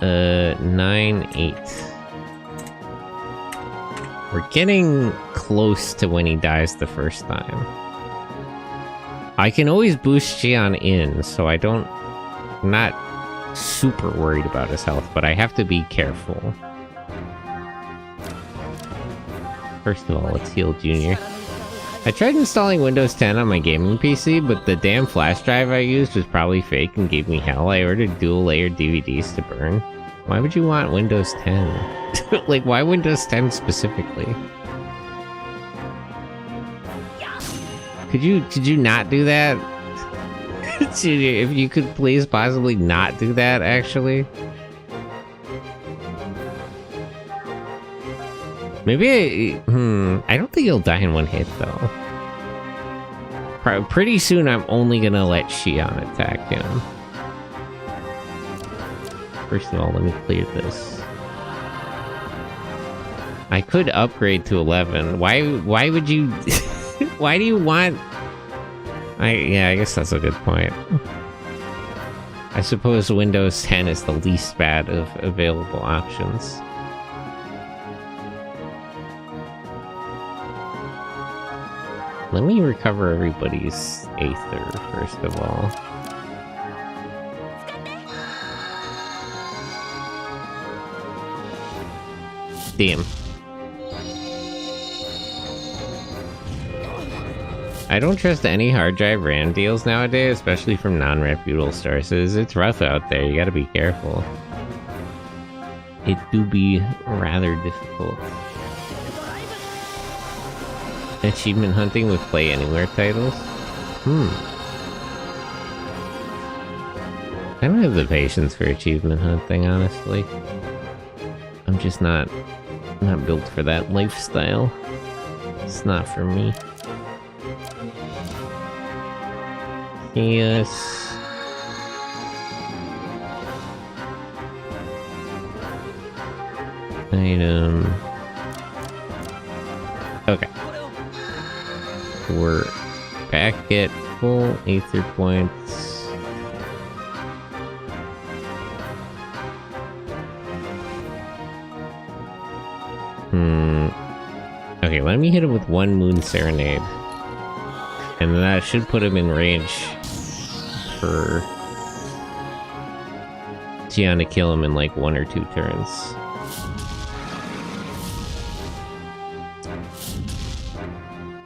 9-8. We're getting close to when he dies the first time. I can always boost Xion in, so I'm not super worried about his health, but I have to be careful. First of all, let's heal Junior. I tried installing Windows 10 on my gaming PC, but the damn flash drive I used was probably fake and gave me hell. I ordered dual-layer DVDs to burn. Why would you want Windows 10? Like, why Windows 10 specifically? Could you not do that? Junior, if you could please possibly not do that, actually. Maybe I don't think he'll die in one hit, though. Pretty soon, I'm only gonna let Xion attack him. First of all, let me clear this. I could upgrade to 11. Why would you... Why do you want... Yeah, I guess that's a good point. I suppose Windows 10 is the least bad of available options. Let me recover everybody's Aether, first of all. Damn. I don't trust any hard drive RAM deals nowadays, especially from non-reputable sources. It's rough out there, you gotta be careful. It do be rather difficult. Achievement hunting with Play Anywhere titles? I don't have the patience for achievement hunting, honestly. I'm just not built for that lifestyle. It's not for me. Yes. Item. Okay. We're back at full Aether points. Okay, let me hit him with one Moon Serenade. And then that should put him in range for Xion to kill him in like 1 or 2 turns.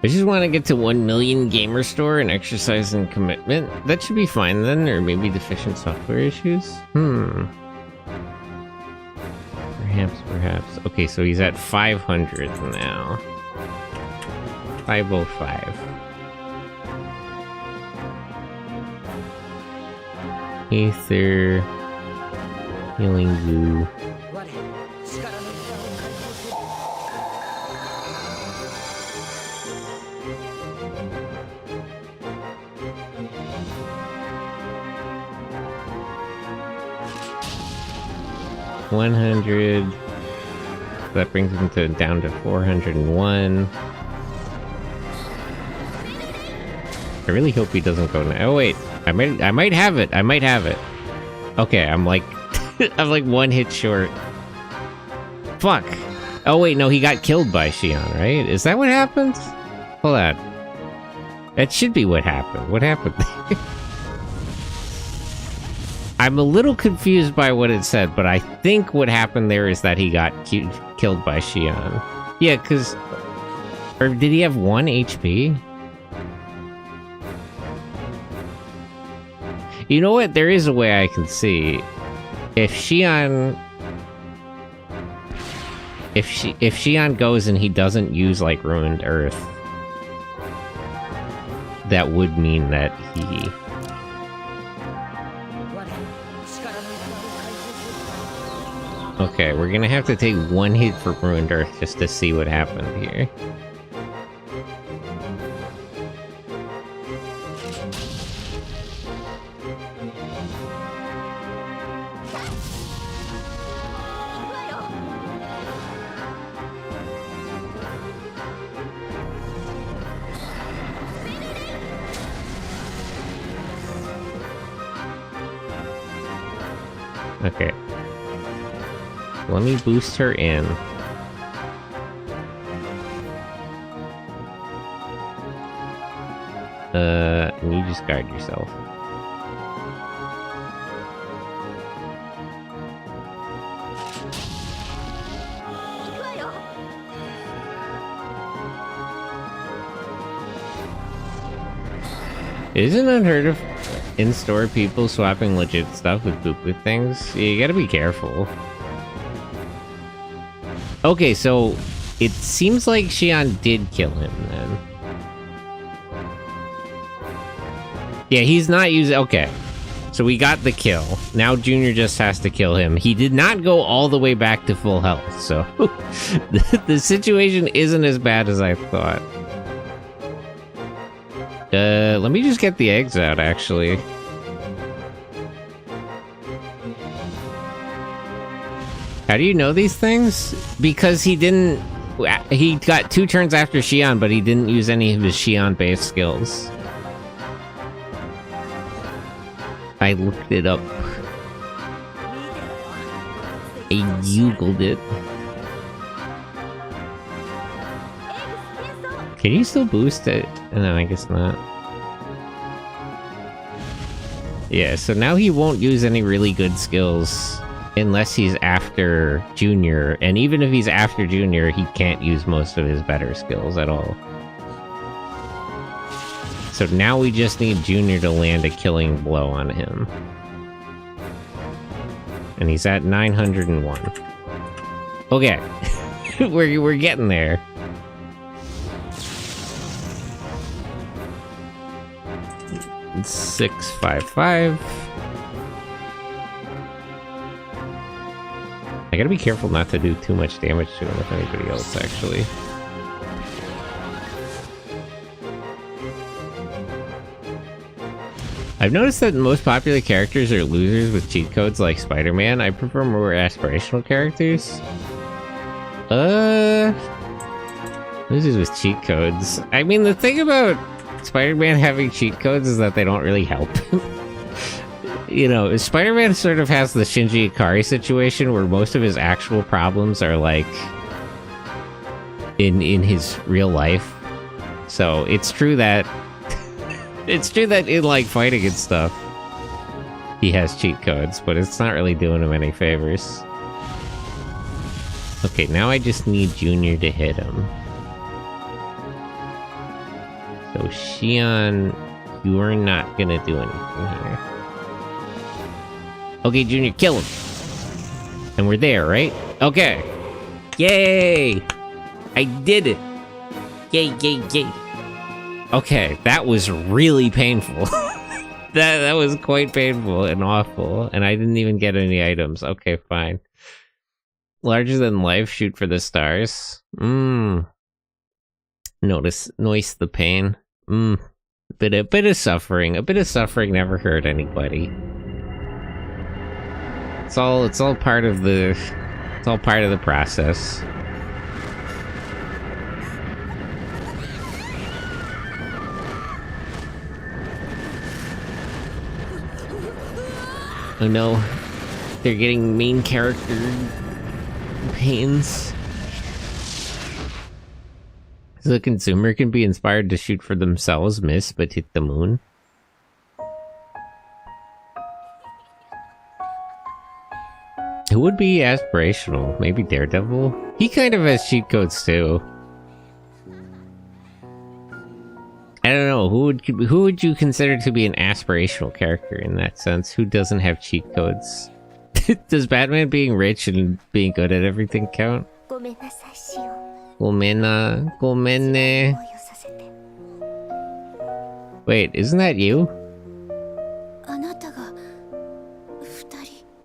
I just want to get to 1 million gamer score and exercise and commitment. That should be fine then, or maybe deficient software issues? Perhaps. Okay, so he's at 500 now. 505. Aether. Healing Zoo. 100. That brings him down to 401. I really hope he doesn't go now. Oh wait, I might have it. Okay, I'm like I'm like 1 hit short. Fuck. Oh wait, no, he got killed by Xion, right? Is that what happened? Hold on. That should be what happened. What happened? I'm a little confused by what it said, but I think what happened there is that he got killed by Xion. Yeah, because... Or did he have 1 HP? You know what? There is a way I can see. If Xion... If Xion goes and he doesn't use, like, Ruined Earth, that would mean that he... Okay, we're gonna have to take 1 hit for Ruined Earth just to see what happened here. Okay. Let me boost her in. And you just guard yourself. It isn't unheard of in-store people swapping legit stuff with boop things. You gotta be careful. Okay, so it seems like Xian did kill him then. Yeah, he's not using... Okay. So we got the kill. Now Junior just has to kill him. He did not go all the way back to full health, so... the situation isn't as bad as I thought. Let me just get the eggs out, actually. How do you know these things? Because he didn't... He got 2 turns after Xian, but he didn't use any of his Xian-based skills. I looked it up. I Googled it. Can you still boost it? No, I guess not. Yeah, so now he won't use any really good skills unless he's after Junior. And even if he's after Junior, he can't use most of his better skills at all. So now we just need Junior to land a killing blow on him. And he's at 901. Okay. we're getting there. It's 655. I gotta be careful not to do too much damage to him with anybody else, actually. I've noticed that most popular characters are losers with cheat codes like Spider-Man. I prefer more aspirational characters. Losers with cheat codes. I mean, the thing about Spider-Man having cheat codes is that they don't really help him. You know, Spider-Man sort of has the Shinji Ikari situation where most of his actual problems are like in his real life. So it's true that in like fighting and stuff he has cheat codes, but it's not really doing him any favors. Okay, now I just need Junior to hit him. So Xian, you are not gonna do anything here. Okay, Junior, kill him. And we're there, right? Okay. Yay! I did it! Yay, yay, yay. Okay, that was really painful. that was quite painful and awful, and I didn't even get any items. Okay, fine. Larger than life, shoot for the stars. Notice the pain. A bit of suffering. A bit of suffering never hurt anybody. It's all part of the process. Oh no, they're getting main character pains. So the consumer can be inspired to shoot for themselves, miss, but hit the moon. Who would be aspirational? Maybe Daredevil? He kind of has cheat codes too. I don't know, who would you consider to be an aspirational character in that sense? Who doesn't have cheat codes? Does Batman being rich and being good at everything count? Gomenne. Wait, isn't that you?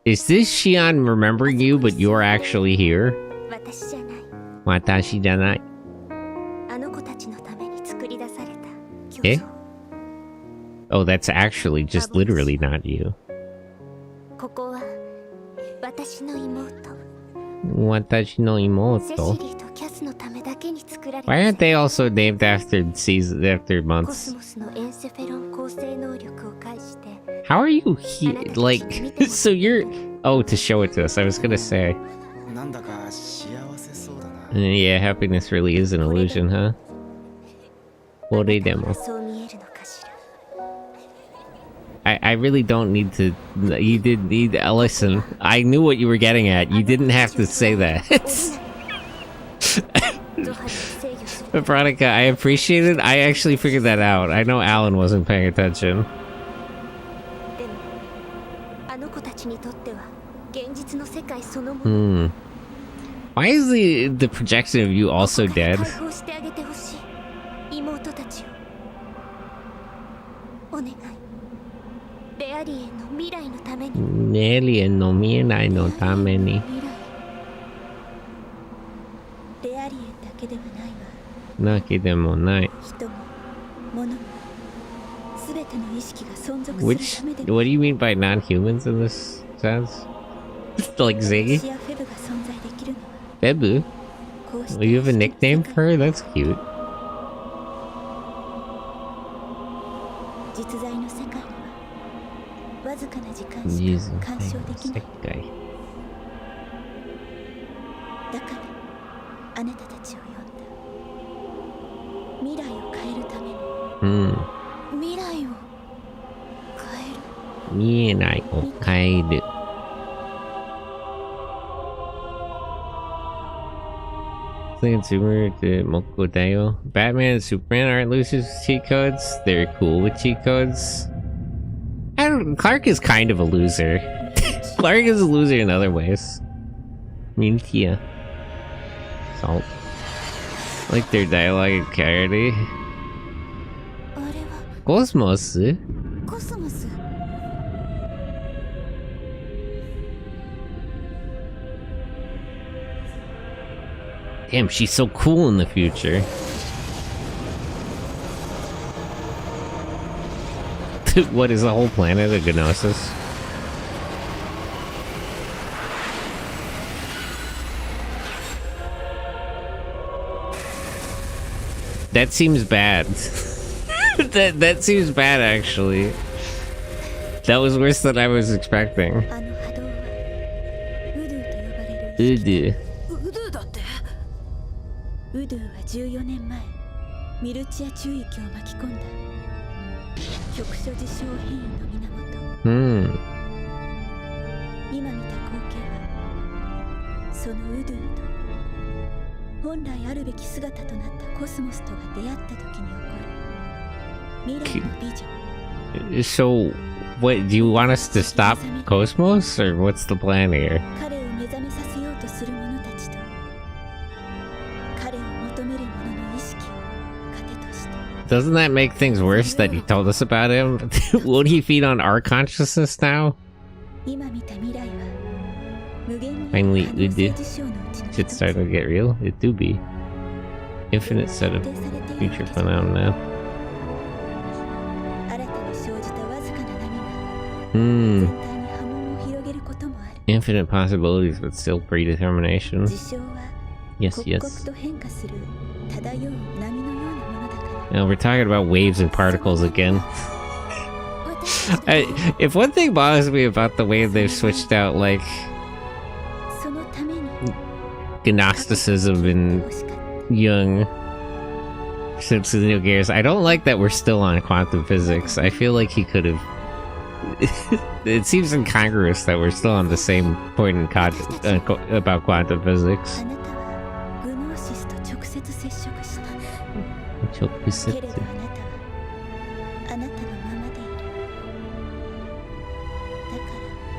Is this Xian remembering you, but you're actually here? Watashi janai. Eh? Oh, that's actually just literally not you. Watashi no imoto. Why aren't they also named after seasons, after months? How are you here? Like, so you're... Oh, to show it to us, I was gonna say. Yeah, happiness really is an illusion, huh? Demo. I really don't need to... You did need... Listen, I knew what you were getting at. You didn't have to say that. Veronica, I appreciate it. I actually figured that out. I know Alan wasn't paying attention. Why is the projection of you also dead? Alien no mirai no tameni. Naki demo nai. Which, what do you mean by non-humans in this sense? Like Z? Bebu? Well, you have a nickname for her? That's cute. Batman and Superman aren't losers with cheat codes. They're cool with cheat codes. Clark is kind of a loser. Clark is a loser in other ways. Mintia. Salt. Like their dialogue and clarity. Cosmos? Damn, she's so cool in the future. What is the whole planet of Gnosis? That seems bad. that seems bad, actually. That was worse than I was expecting. Udu. ウドゥは14年前ミルチア中域を巻き込んだ局所事象変異の源。今見た光景はそのウドゥと本来あるべき姿となったコスモスとが出会った時に起こる未来のビジョン。So, what do you want us to stop Cosmos, or what's the plan here? Doesn't that make things worse that he told us about him? Won't he feed on our consciousness now? Finally, Udu. Shit's starting to get real. It do be. Infinite set of future phenomena. Infinite possibilities, but still predetermination. Yes, yes. Now we're talking about waves and particles again. If one thing bothers me about the way they've switched out, like, Gnosticism and Jung since the New Gears, I don't like that we're still on quantum physics. I feel like he could have... It seems incongruous that we're still on the same point in about quantum physics.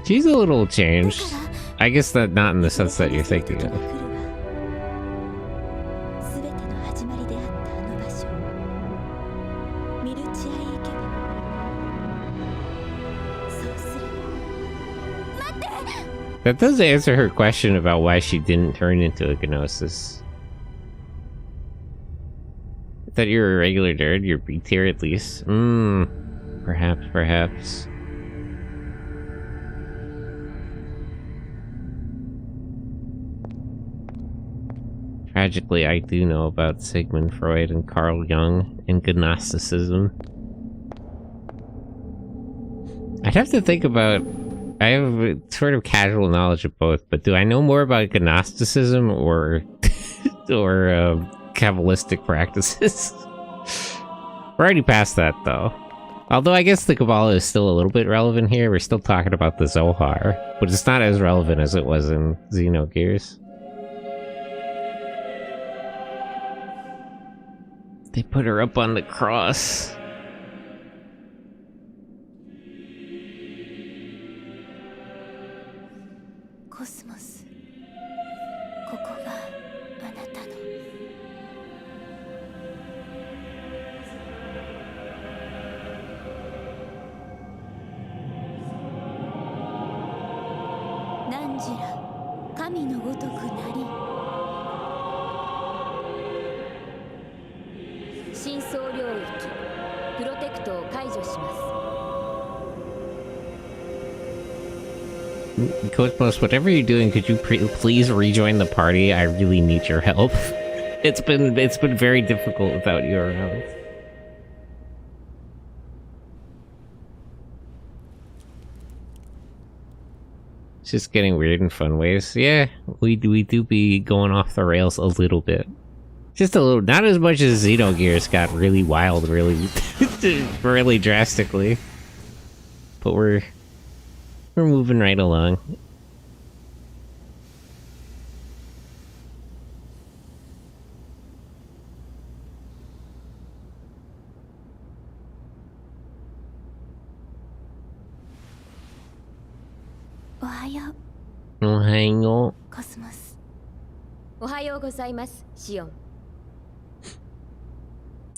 She's a little changed. I guess that not in the sense that you're thinking of. That does answer her question about why she didn't turn into a Gnosis. I thought you were a regular nerd, you're B tier at least. Perhaps. Tragically, I do know about Sigmund Freud and Carl Jung and Gnosticism. I'd have to think about... I have a sort of casual knowledge of both, but do I know more about Gnosticism or Kabbalistic practices? We're already past that, though. Although I guess the Kabbalah is still a little bit relevant here. We're still talking about the Zohar, but it's not as relevant as it was in Xenogears. They put her up on the cross. Cosmos, ここがあなたの。汝ら神のごとくなり。深層領域プロテクトを解除します。Cosmos, whatever you're doing, could you please rejoin the party? I really need your help. It's been very difficult without you around. It's just getting weird in fun ways. Yeah, we do be going off the rails a little bit. Just a little, not as much as Xenogears got really wild, really, really drastically. But we're moving right along. Ohayo. Ohayo. Cosmos. Ohayo gozaimasu, Shion.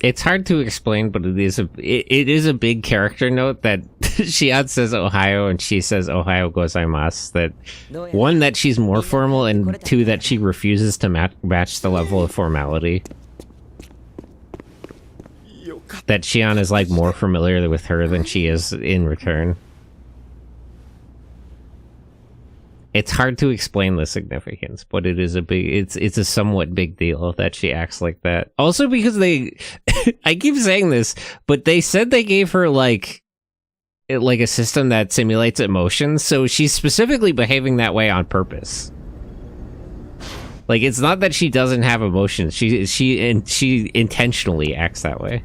It's hard to explain, but it is a big character note that Shion says Ohio and she says Ohio gozaimasu. That one, that she's more formal, and two, that she refuses to match the level of formality. That Shion is like more familiar with her than she is in return. It's hard to explain the significance, but it is it's a somewhat big deal that she acts like that. Also because they, I keep saying this, but they said they gave her like a system that simulates emotions, so she's specifically behaving that way on purpose. Like, it's not that she doesn't have emotions, she intentionally acts that way.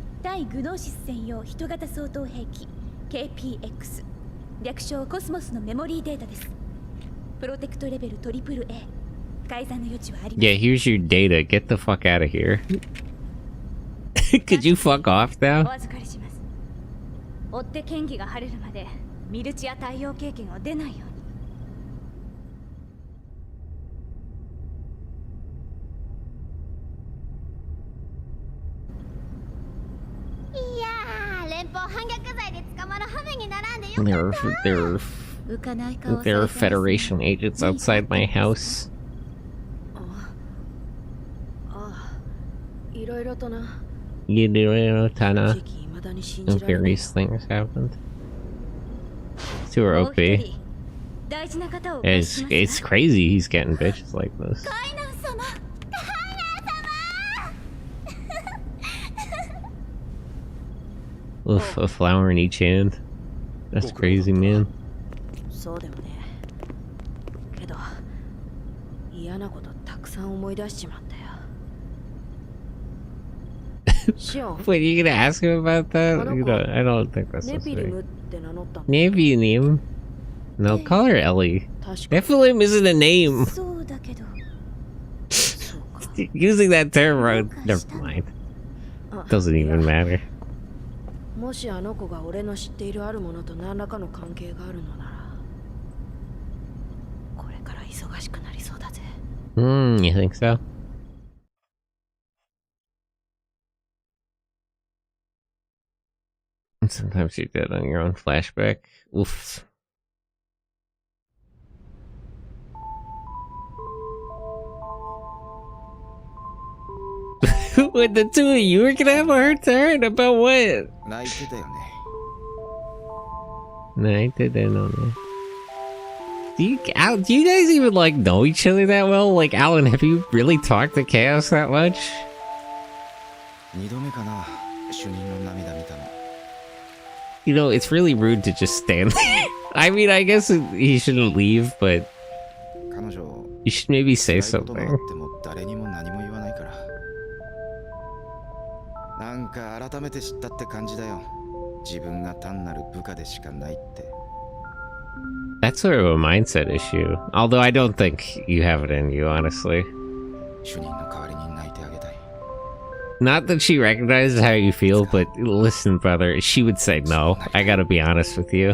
Yeah, here's your data. Get the fuck out of here. Could you fuck off now? There are Federation agents outside my house. And various things happened. To her OP. It's crazy he's getting bitches like this. Oof, a flower in each hand. That's crazy, man. Wait, you gonna ask him about that? I don't think that's necessary. Maybe a name. No, call her Ellie. Nephilim isn't a name. Using that term, never mind. Doesn't even matter. You think so? Sometimes you're dead on your own flashback. Oof. With the two of you are gonna have a hard time about what? Do you guys even like know each other that well? Like, Alan, have you really talked to Chaos that much? You know, it's really rude to just stand there. I mean, I guess he shouldn't leave, but you should maybe say something. That's sort of a mindset issue. Although I don't think you have it in you, honestly. Not that she recognizes how you feel, but listen, brother, she would say no. I gotta be honest with you.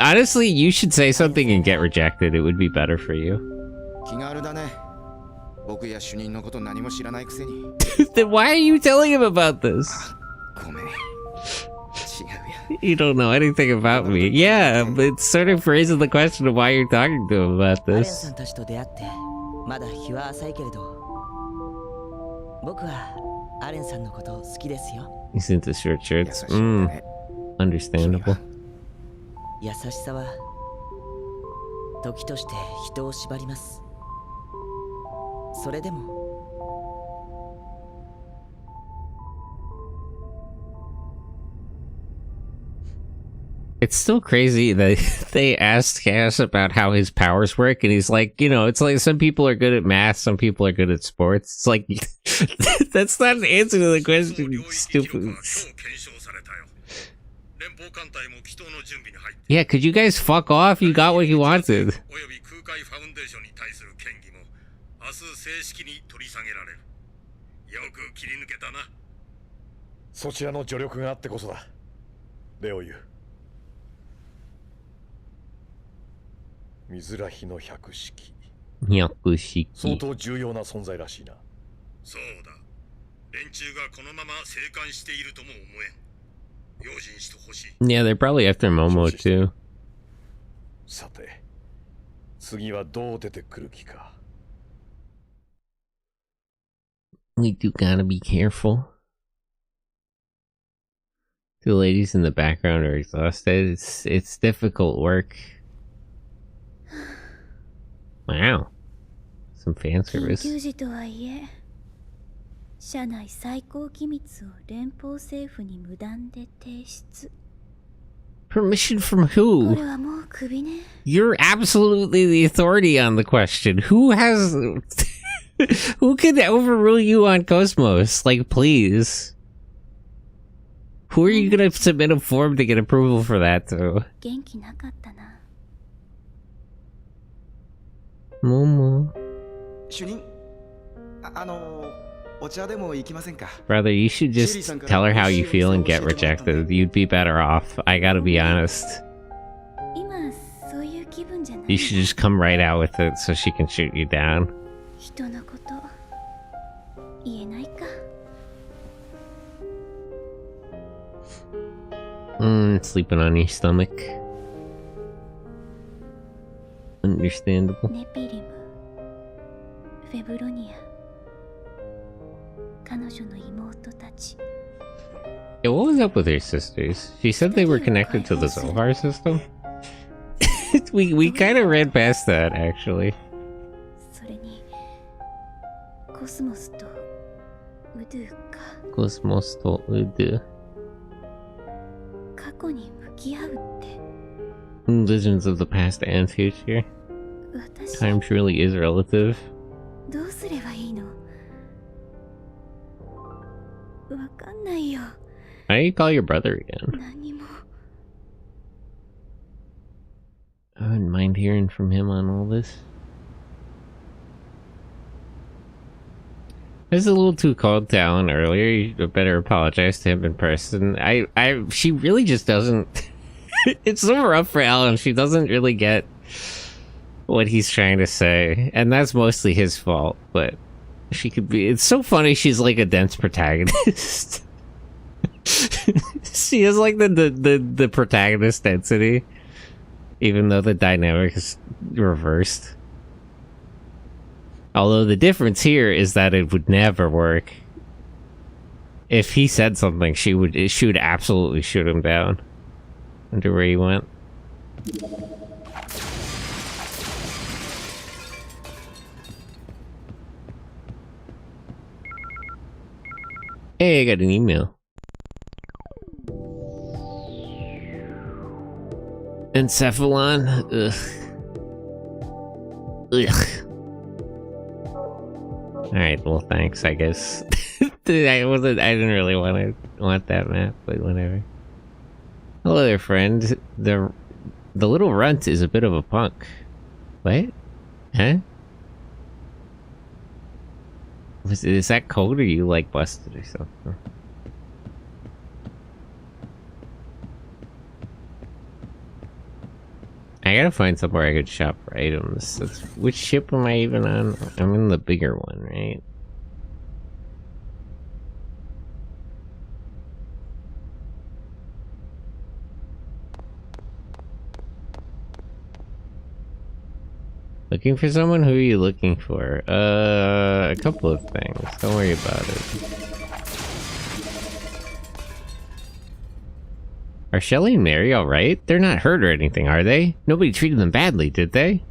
Honestly, you should say something and get rejected. It would be better for you. Then why are you telling him about this? You don't know anything about me. Yeah, but it sort of raises the question of why you're talking to him about this. He's into short shirts. Understandable. 優しさは時として人を縛ります。それでも It's still crazy that they asked Cass about how his powers work, and he's like, you know, it's like some people are good at math, some people are good at sports. It's like, that's not an answer to the question, you stupid. Yeah, could you guys fuck off? You got what you wanted. そちらの助力があってこそだ。レオユ。水らひの百式。百式。相当重要な存在らしいな。そうだ。連中がこのまま生還しているとも思えん。用心してほしい。Yeah, they're probably after Momo too. さて、次はどう出てくる気か。We do gotta be careful. The ladies in the background are exhausted. It's difficult work. Wow. Some fan service. 緊急時とはいえ、社内最高機密を連邦政府に無断で提出。 Permission from こ who? れはもうクビね。 You're absolutely the authority on the question. Who has... Who can overrule you on Cosmos? Like, please. Who are you gonna submit a form to get approval for that to? 元気なかったな。 Momo. 主任、お茶でも行きませんか? Brother, you should just tell her how you feel and get rejected. You'd be better off. I gotta be honest. 今そういう気分じゃない。 You should just come right out with it so she can shoot you down. 人のこと言えないか。Sleeping on your stomach. Understandable. ネピリム、フェブロニア、彼女の妹たち。 Yeah, what was up with her sisters? She said they were connected to the Zohar system? we kind of read past that, actually. それにコスモスとウドゥか。 Cosmos to Udu. 過去に向き合うって。 Visions of the past and future. 私 Time truly is relative. どうすればいいの？わかんないよ。 Why do you call your brother again? 何も。 I wouldn't mind hearing from him on all this. I was a little too cold to Alan earlier. You better apologize to him in person. She really just doesn't... It's so rough for Alan. She doesn't really get what he's trying to say. And that's mostly his fault, but she could be... It's so funny she's like a dense protagonist. She is like the protagonist density. Even though the dynamic is reversed. Although the difference here is that it would never work. If he said something, she would absolutely shoot him down. Wonder where he went. Hey, I got an email. Encephalon? Ugh. Ugh. Alright, well thanks, I guess. I didn't really want that map, but whatever. Hello there, friend. The little runt is a bit of a punk. What? Huh? Is that cold or you like busted or something? I gotta find somewhere I could shop for items. Which ship am I even on? I'm in the bigger one, right? Looking for someone? Who are you looking for? A couple of things. Don't worry about it. Are Shelly and Mary alright? They're not hurt or anything, are they? Nobody treated them badly, did they?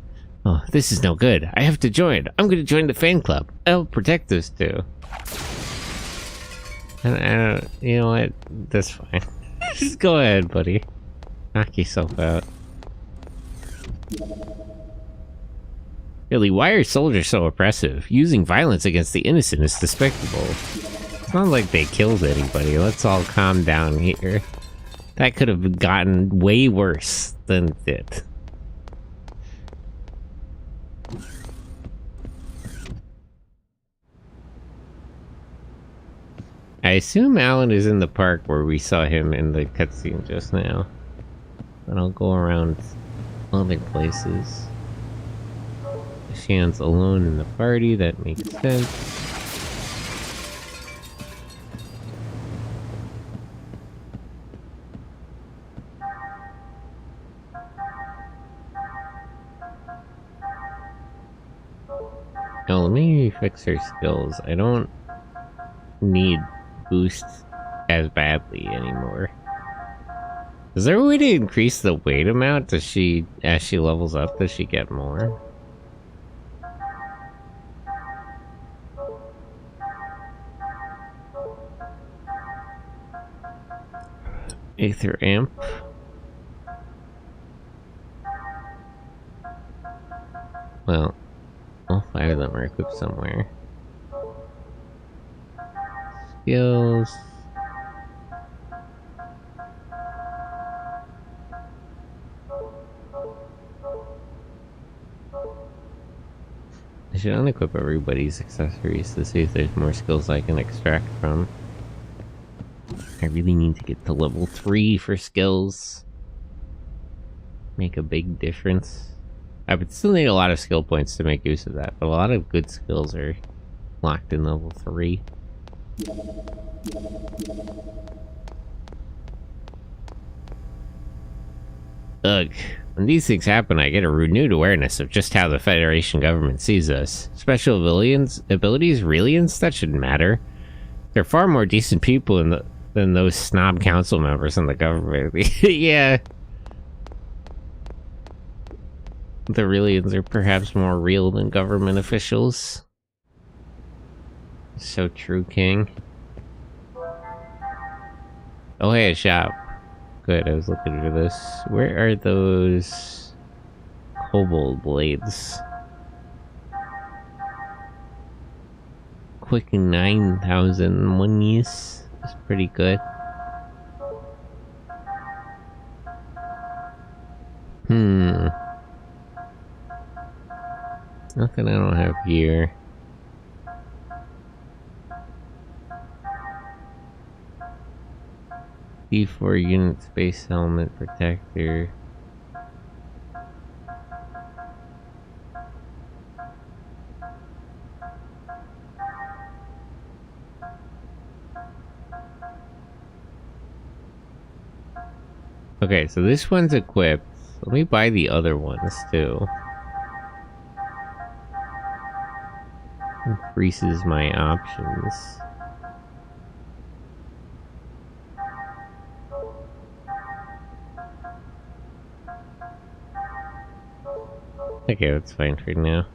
Oh, this is no good. I have to join. I'm gonna join the fan club. I'll protect those two. And you know what? That's fine. Just go ahead, buddy. Knock yourself out. Really, why are soldiers so oppressive? Using violence against the innocent is despicable. It's not like they killed anybody. Let's all calm down here. That could have gotten way worse than it did. I assume Alan is in the park where we saw him in the cutscene just now. But I'll go around other places. Shan's alone in the party, that makes sense. Now let me fix her skills. I don't need boosts as badly anymore. Is there a way to increase the weight amount? As she levels up, does she get more? Aether Amp. Well, all 5 of them are equipped somewhere. Skills. I should unequip everybody's accessories to see if there's more skills I can extract from. I really need to get to level 3 for skills. Make a big difference. I would still need a lot of skill points to make use of that, but a lot of good skills are locked in level 3. Ugh. When these things happen, I get a renewed awareness of just how the Federation government sees us. Special abilities, Realians? That shouldn't matter. They're far more decent people than those snob council members in the government. Yeah. The Realians are perhaps more real than government officials. So true, King. Oh, hey, a shop. Good, I was looking for this. Where are those kobold blades? Quick 9,000 monies. That's pretty good. Nothing I don't have here. D4 unit space helmet protector. Okay, so this one's equipped. Let me buy the other ones too. Increases my options. Okay, that's fine for now.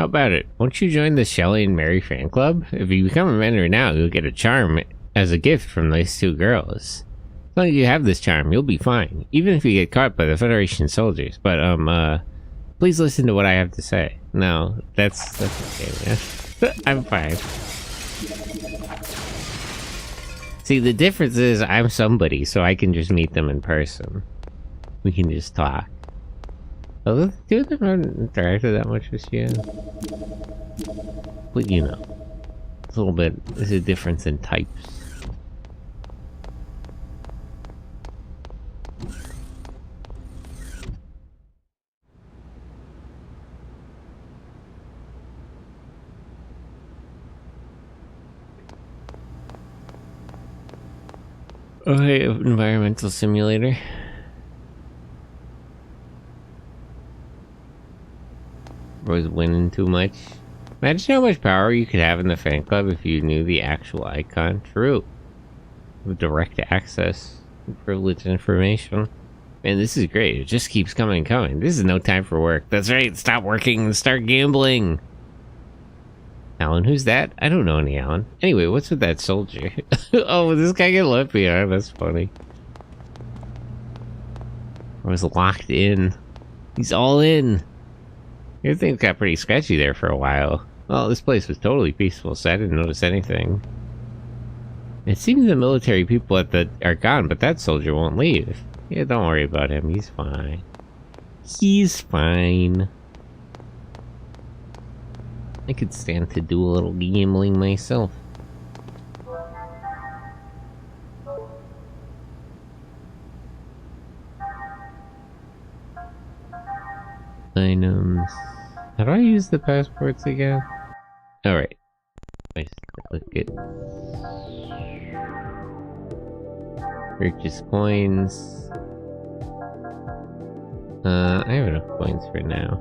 How about it? Won't you join the Shelly and Mary fan club? If you become a member now, you'll get a charm as a gift from these two girls. As long as you have this charm, you'll be fine. Even if you get caught by the Federation soldiers. But, please listen to what I have to say. No, that's okay, man. I'm fine. See, the difference is I'm somebody, so I can just meet them in person. We can just talk. Although the two of them haven't interacted that much this year. But you know, it's a little bit, there's a difference in types. Okay, environmental simulator. Was winning too much. Imagine how much power you could have in the fan club if you knew the actual icon. True. With direct access and privileged information. Man, this is great. It just keeps coming and coming. This is no time for work. That's right. Stop working and start gambling. Alan, who's that? I don't know any Alan. Anyway, what's with that soldier? Oh, this guy get left behind. That's funny. I was locked in. He's all in. Everything got pretty sketchy there for a while. Well, this place was totally peaceful, so I didn't notice anything. It seems the military people are gone, but that soldier won't leave. Yeah, don't worry about him. He's fine. He's fine. I could stand to do a little gambling myself. Items. How do I use the passports again? Alright. Nice. Look at. Purchase coins. I have enough coins for now.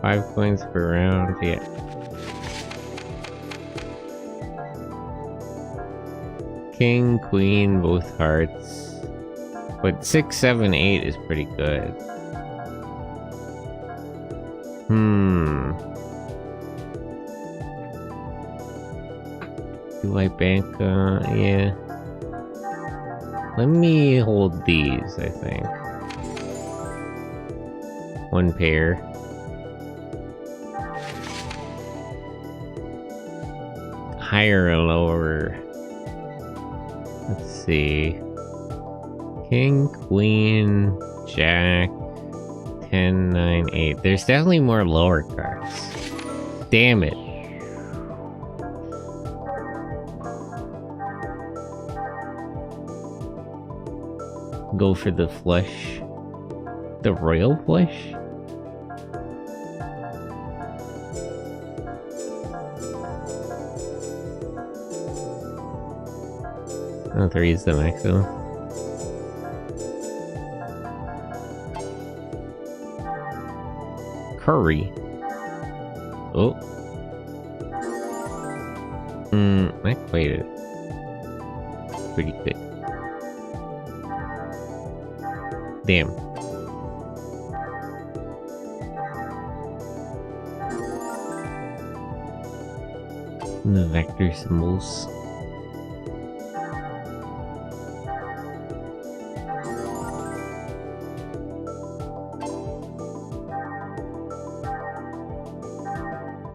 Five coins per round, yeah. King, queen, both hearts. But 6, 7, 8 is pretty good. Do I bank, yeah. Let me hold these, I think. One pair. Higher or lower? Let's see. King, queen, jack, 10, 9, 8. There's definitely more lower cards. Damn it. Go for the flush. The royal flush? Oh, 3 is the maximum. Curry. Oh. Not quite it. Pretty good. Damn. The vector symbols.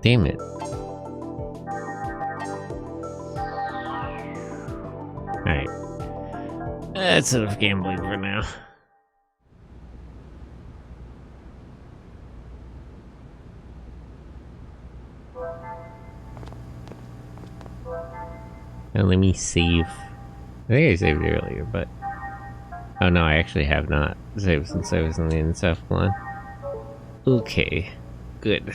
Damn it. Alright. That's enough gambling for now. Now let me save. I think I saved earlier, but... Oh no, I actually have not saved since I was in the Encephalon. Okay. Good.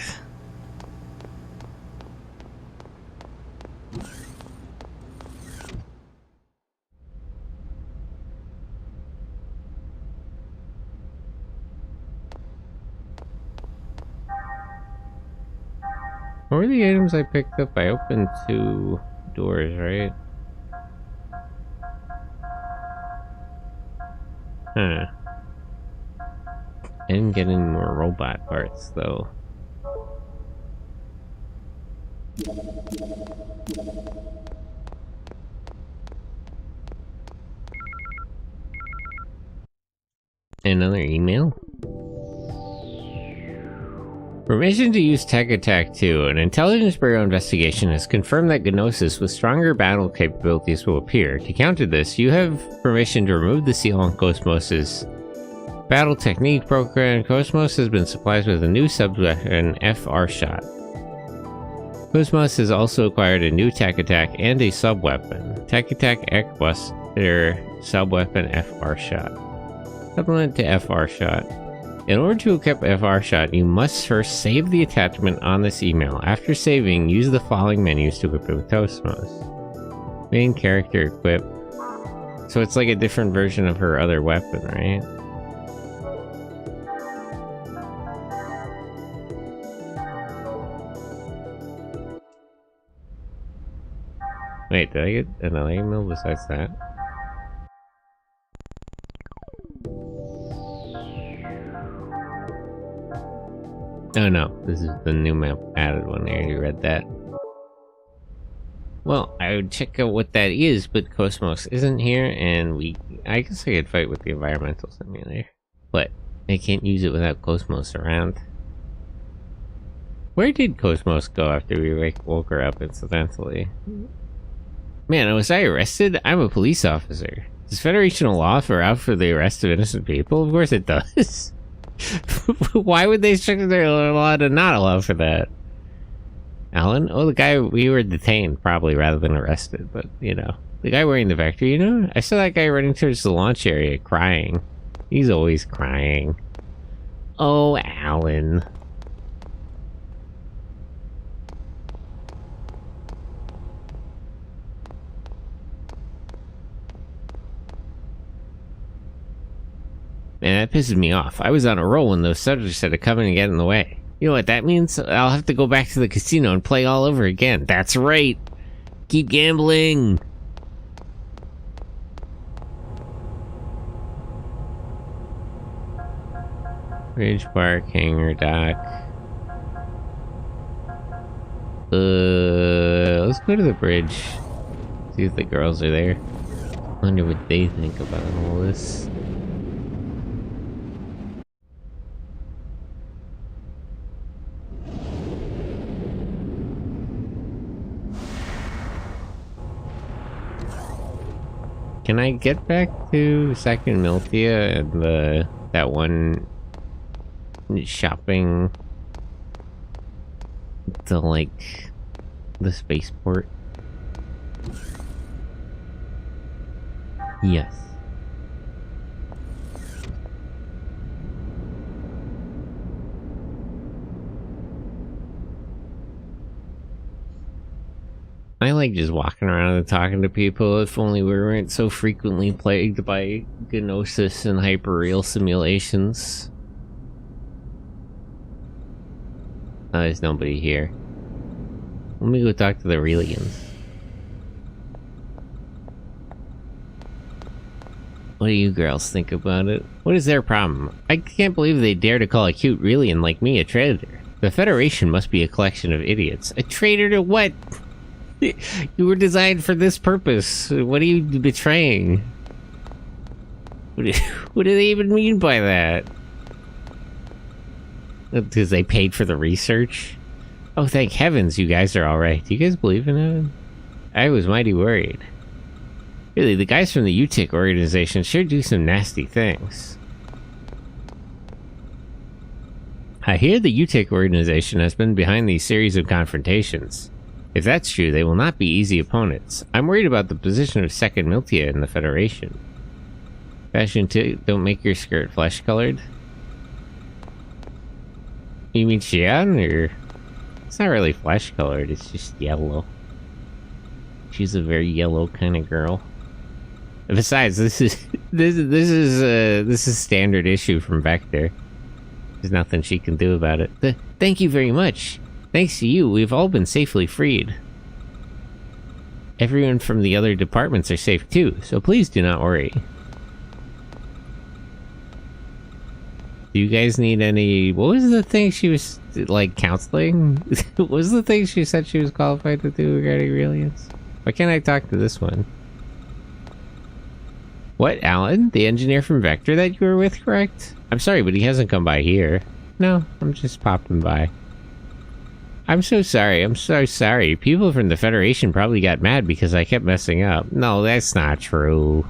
What were the items I picked up? I opened 2 doors, right? Huh. I didn't get any more robot parts, though. Another email? Permission to use Tech Attack 2. An Intelligence Bureau investigation has confirmed that Gnosis with stronger battle capabilities will appear. To counter this, you have permission to remove the seal on Cosmos' battle technique program. Cosmos has been supplied with a new sub-weapon, FR Shot. Cosmos has also acquired a new Tech Attack and a sub-weapon. Tech Attack Equbuster sub-weapon FR Shot. Supplement to FR Shot. In order to equip FR Shot, you must first save the attachment on this email. After saving, use the following menus to equip it with Cosmos. Main character equip. So it's like a different version of her other weapon, right? Wait, did I get another email besides that? Oh no, this is the new map added one. I already read that. Well, I would check out what that is, but Cosmos isn't here, and I guess I could fight with the environmental simulator. But I can't use it without Cosmos around. Where did Cosmos go after we woke her up incidentally? Man, was I arrested? I'm a police officer. Does Federational law out for the arrest of innocent people? Of course it does. Why would they structure their law to not allow for that? Alan? Oh, the guy we were detained, probably, rather than arrested, but, you know. The guy wearing the Vector, you know? I saw that guy running towards the launch area, crying. He's always crying. Oh, Alan. Man, that pisses me off. I was on a roll when those subjects had to come in and get in the way. You know what that means? I'll have to go back to the casino and play all over again. That's right! Keep gambling! Bridge Park, Hangar Dock. Let's go to the bridge. See if the girls are there. Wonder what they think about all this. Can I get back to Second Miltia and that one shopping to like the spaceport? Yes. I like just walking around and talking to people. If only we weren't so frequently plagued by Gnosis and hyperreal simulations. Oh, there's nobody here. Let me go talk to the Aurelians. What do you girls think about it? What is their problem? I can't believe they dare to call a cute Aurelian like me a traitor. The Federation must be a collection of idiots. A traitor to what? You were designed for this purpose. What are you betraying? What do they even mean by that? Because they paid for the research? Oh, thank heavens you guys are alright. Do you guys believe in it? I was mighty worried. Really, the guys from the UTIC organization sure do some nasty things. I hear the UTIC organization has been behind these series of confrontations. If that's true, they will not be easy opponents. I'm worried about the position of Second Miltia in the Federation. Fashion too, don't make your skirt flesh-colored? You mean Xian, or... It's not really flesh-colored, it's just yellow. She's a very yellow kind of girl. Besides, this is standard issue from Vector. There's nothing she can do about it. Thank you very much. Thanks to you, we've all been safely freed. Everyone from the other departments are safe too, so please do not worry. Do you guys need any... What was the thing she was, like, counseling? What was the thing she said she was qualified to do regarding aliens? Why can't I talk to this one? What, Alan? The engineer from Vector that you were with, correct? I'm sorry, but he hasn't come by here. No, I'm just popping by. I'm so sorry, I'm so sorry. People from the Federation probably got mad because I kept messing up. No, that's not true.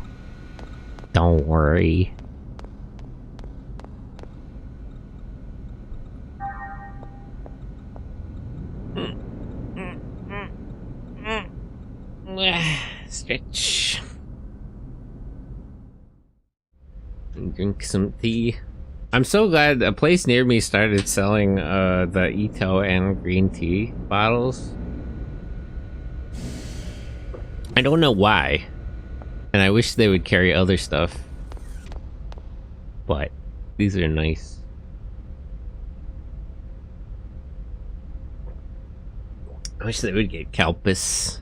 Don't worry. Stretch. Drink some tea. I'm so glad a place near me started selling the Ito and green tea bottles. I don't know why. And I wish they would carry other stuff. But these are nice. I wish they would get Calpus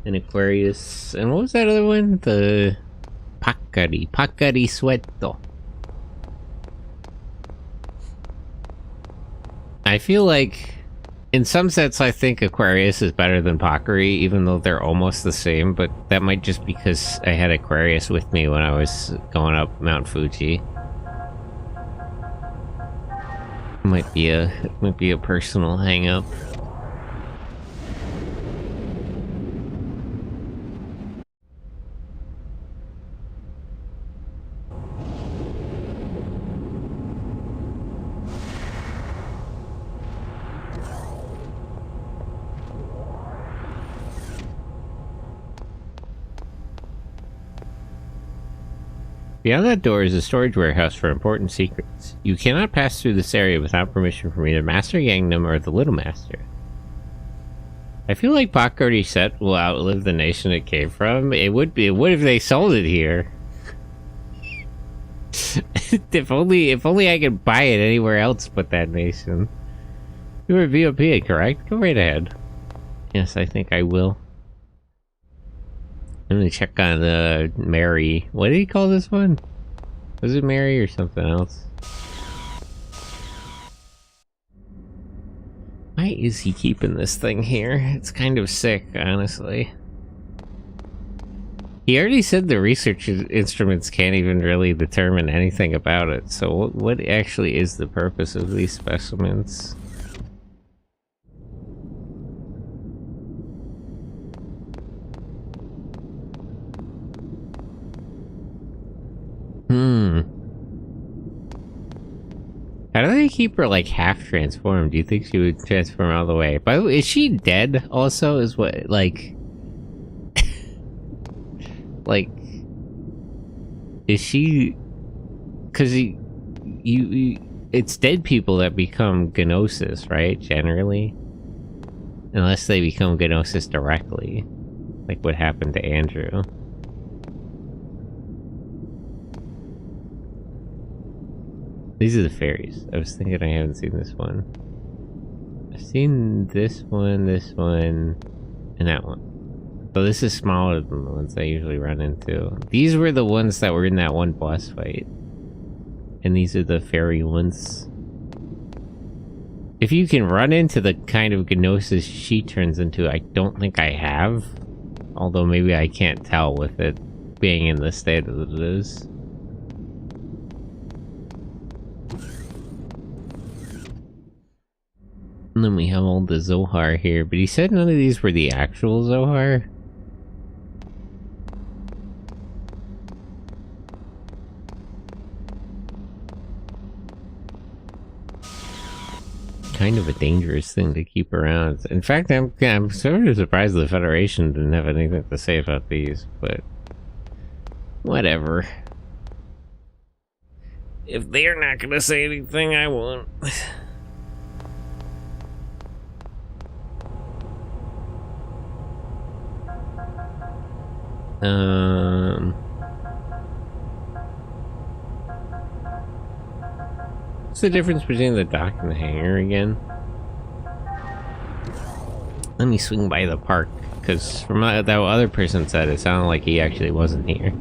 and Aquarius. And what was that other one? The Pacari Sueto. I feel like, in some sense, I think Aquarius is better than Pacari, even though they're almost the same, but that might just because I had Aquarius with me when I was going up Mount Fuji. Might be a personal hang-up. Beyond that door is a storage warehouse for important secrets. You cannot pass through this area without permission from either Master Gangnam or the Little Master. I feel like Pacari set will outlive the nation it came from. It would if they sold it here. if only I could buy it anywhere else but that nation. You were VOP, correct? Go right ahead. Yes, I think I will. I'm gonna check on the Mary. What did he call this one? Was it Mary or something else? Why is he keeping this thing here? It's kind of sick, honestly. He already said the research instruments can't even really determine anything about it, so what actually is the purpose of these specimens? How do they keep her like half transformed? Do you think she would transform all the way? By the way, is she dead also? Is what like like is she? Because it's dead people that become Gnosis, right? Generally, unless they become Gnosis directly, like what happened to Andrew. These are the fairies. I was thinking I haven't seen this one. I've seen this one, and that one. So this is smaller than the ones I usually run into. These were the ones that were in that one boss fight. And these are the fairy ones. If you can run into the kind of Gnosis she turns into, I don't think I have. Although maybe I can't tell with it being in the state that it is. And then we have all the Zohar here, but he said none of these were the actual Zohar. Kind of a dangerous thing to keep around. In fact, I'm sort of surprised the Federation didn't have anything to say about these, but whatever. If they're not gonna say anything, I won't. What's the difference between the dock and the hangar again? Let me swing by the park, because from what that other person said, it sounded like he actually wasn't here.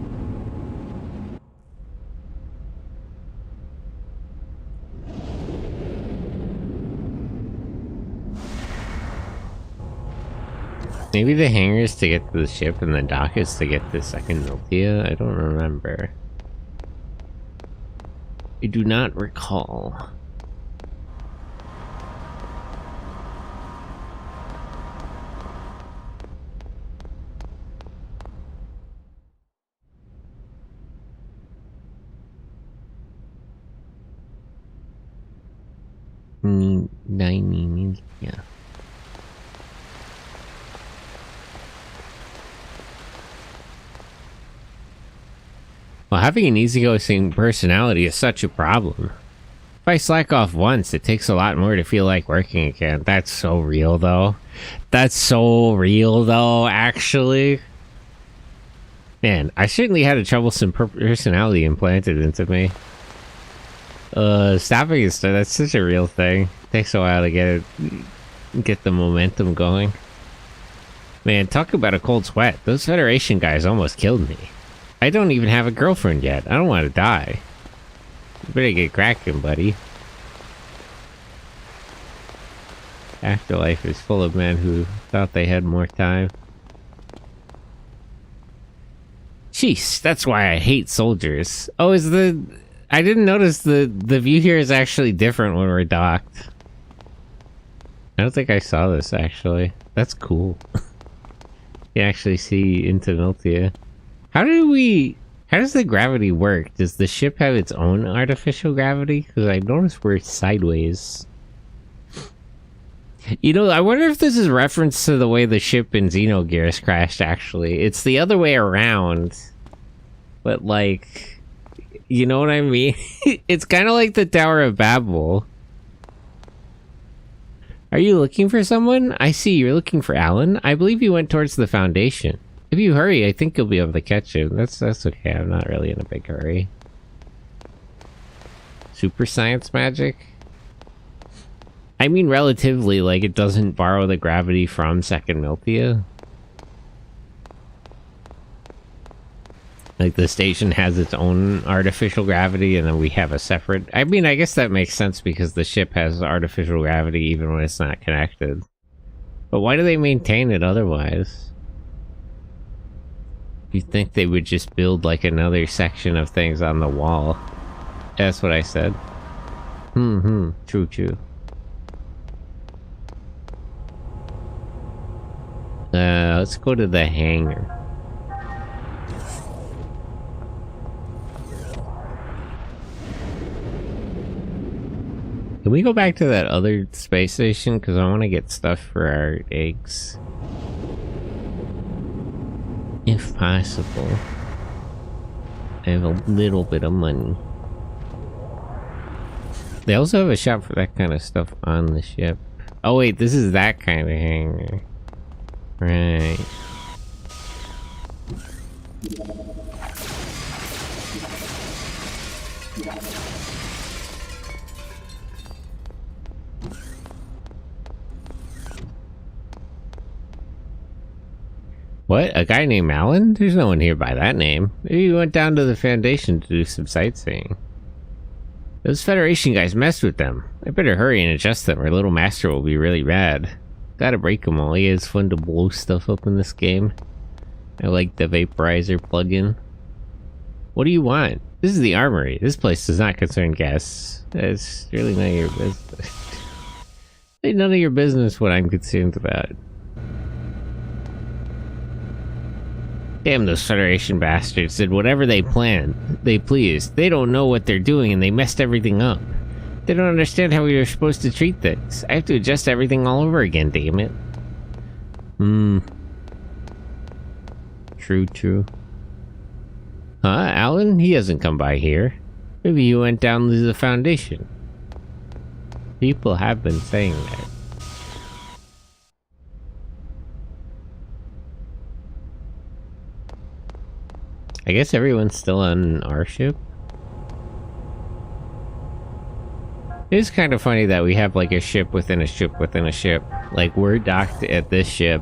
Maybe the hangar is to get to the ship and the dock is to get to second Miltia? I don't remember. I do not recall. Yeah. Well, having an easygoing personality is such a problem. If I slack off once, it takes a lot more to feel like working again. That's so real, though. That's so real, though, actually. Man, I certainly had a troublesome personality implanted into me. Stopping is that's such a real thing. Takes a while to get the momentum going. Man, talk about a cold sweat. Those Federation guys almost killed me. I don't even have a girlfriend yet. I don't want to die. You better get cracking, buddy. Afterlife is full of men who thought they had more time. Jeez, that's why I hate soldiers. Oh, I didn't notice the view here is actually different when we're docked. I don't think I saw this, actually. That's cool. You actually see into Miltia. How does the gravity work? Does the ship have its own artificial gravity? Because I noticed we're sideways. You know, I wonder if this is reference to the way the ship in Xenogears crashed, actually. It's the other way around. But, like, you know what I mean? It's kind of like the Tower of Babel. Are you looking for someone? I see you're looking for Alan. I believe you went towards the Foundation. If you hurry, I think you'll be able to catch him. That's okay. I'm not really in a big hurry. Super science magic? I mean, relatively, like, it doesn't borrow the gravity from Second Miltia. Like, the station has its own artificial gravity, and then we have a separate... I mean, I guess that makes sense because the ship has artificial gravity even when it's not connected. But why do they maintain it otherwise? You'd think they would just build, like, another section of things on the wall. That's what I said. True. Let's go to the hangar. Can we go back to that other space station? Because I want to get stuff for our eggs. If possible. I have a little bit of money. They also have a shop for that kind of stuff on the ship. Oh wait, this is that kind of hangar. Right. What? A guy named Alan? There's no one here by that name. Maybe he went down to the Foundation to do some sightseeing. Those Federation guys messed with them. I better hurry and adjust them or Little Master will be really mad. Gotta break them all. Yeah, it's fun to blow stuff up in this game. I like the vaporizer plugin. What do you want? This is the armory. This place does not concern guests. It's really none of your business. It's none of your business what I'm concerned about. Damn, those Federation bastards did whatever they planned. They pleased. They don't know what they're doing and they messed everything up. They don't understand how we were supposed to treat things. I have to adjust everything all over again, damn it. True. Huh, Alan? He hasn't come by here. Maybe he went down to the Foundation. People have been saying that. I guess everyone's still on our ship. It's kind of funny that we have like a ship within a ship within a ship. Like we're docked at this ship.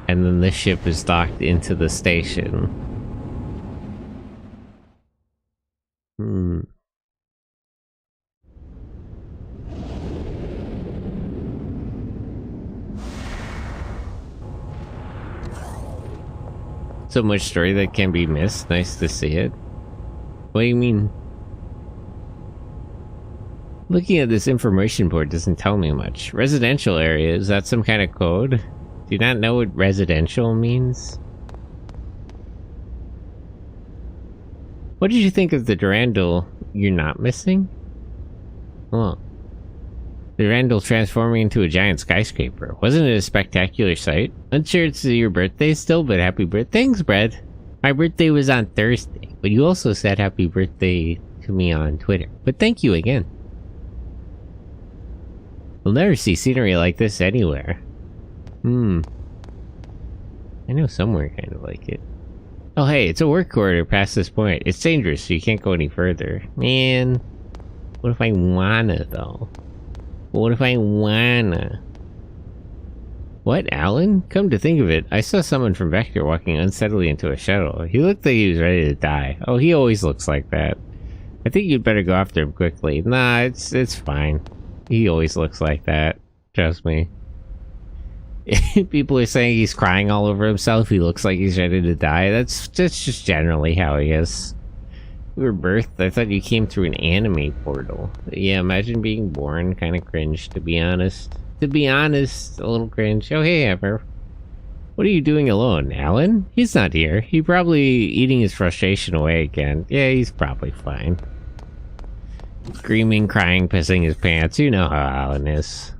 And then this ship is docked into the station. So much story that can be missed. Nice to see it. What do you mean? Looking at this information board doesn't tell me much. Residential area, is that some kind of code? Do you not know what residential means? What did you think of the Durandal you're not missing? Oh. The Durandal transforming into a giant skyscraper. Wasn't it a spectacular sight? Unsure it's your birthday still, but happy birthday. Thanks, Brad. My birthday was on Thursday, but you also said happy birthday to me on Twitter. But thank you again. We'll never see scenery like this anywhere. I know somewhere kind of like it. Oh hey, it's a work corridor past this point. It's dangerous, so you can't go any further. Man, what if I wanna, though? What if I wanna? What, Alan? Come to think of it, I saw someone from Vector walking unsteadily into a shuttle. He looked like he was ready to die. Oh, he always looks like that. I think you'd better go after him quickly. Nah, it's fine. He always looks like that. Trust me. People are saying he's crying all over himself. He looks like he's ready to die. That's just generally how he is. You were birthed. I thought you came through an anime portal. Yeah, imagine being born. Kind of cringe, to be honest. To be honest, a little cringe. Oh, hey, Amber. What are you doing alone, Alan? He's not here. He's probably eating his frustration away again. Yeah, he's probably fine. Screaming, crying, pissing his pants. You know how Alan is.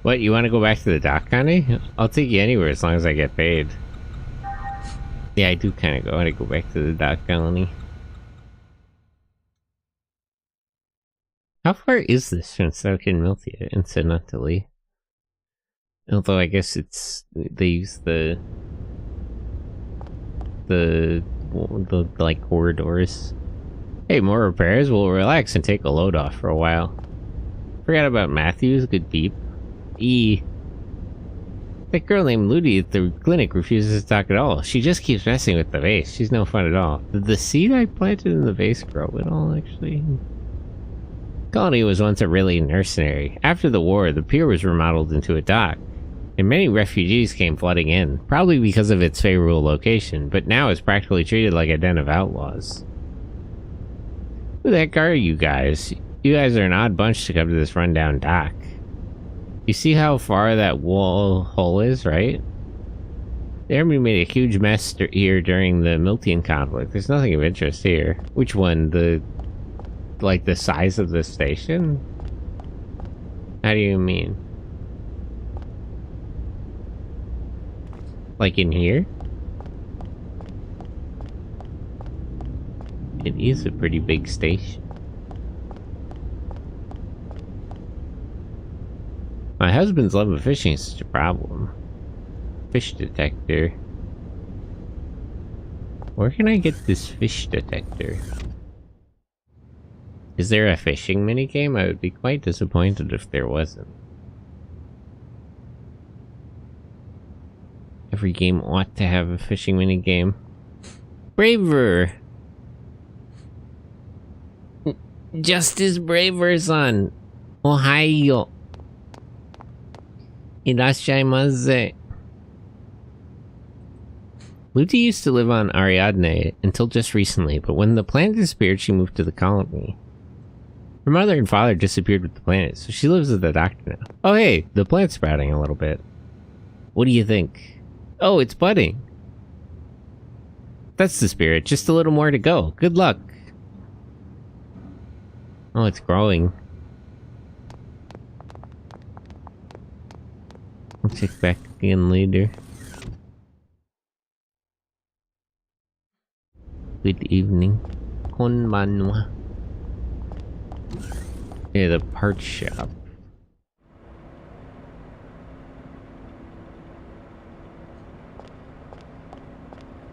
What, you want to go back to the dock, Connie? I'll take you anywhere as long as I get paid. Yeah, I do kind of want to go back to the dock, Colony. How far is this from Miltia, incidentally? Although I guess it's... they use the like, corridors. Hey, more repairs? We'll relax and take a load off for a while. Forgot about Matthews, good beep. That girl named Ludi at the clinic refuses to talk at all. She just keeps messing with the vase. She's no fun at all. Did the seed I planted in the vase grow at all, actually? Colony was once a really nursery. After the war, the pier was remodeled into a dock, and many refugees came flooding in, probably because of its favorable location, but now it's practically treated like a den of outlaws. Who the heck are you guys? You guys are an odd bunch to come to this rundown dock. You see how far that wall hole is, right? The army made a huge mess here during the Miltian conflict. There's nothing of interest here. Which one? Like the size of the station? How do you mean? Like in here? It is a pretty big station. My husband's love of fishing is such a problem. Fish detector. Where can I get this fish detector? Is there a fishing minigame? I would be quite disappointed if there wasn't. Every game ought to have a fishing minigame. Braver! Justice Braver-san! Ohio! Irashaimase. Ludi used to live on Ariadne until just recently, but when the planet disappeared, she moved to the colony. Her mother and father disappeared with the planet, so she lives with the doctor now. Oh hey, the plant's sprouting a little bit. What do you think? Oh, it's budding. That's the spirit, just a little more to go. Good luck. Oh, it's growing. I'll check back again later. Good evening. Konbanwa. Yeah, the parts shop.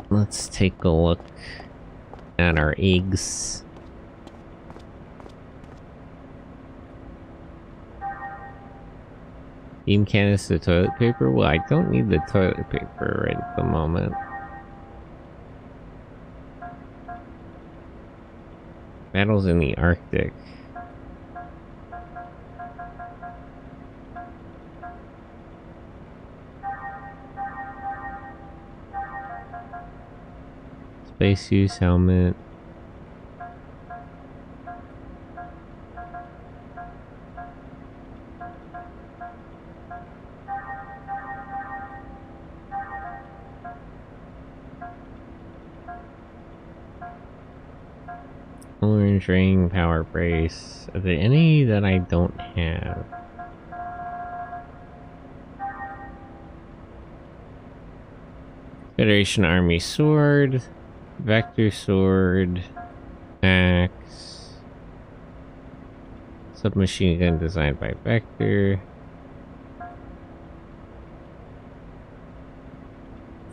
Let's take a look at our eggs. Beam canister toilet paper? Well, I don't need the toilet paper right at the moment. Battles in the Arctic. Space use helmet. Orange ring, power brace. Are there any that I don't have? Federation Army sword, vector sword, axe, submachine gun designed by Vector,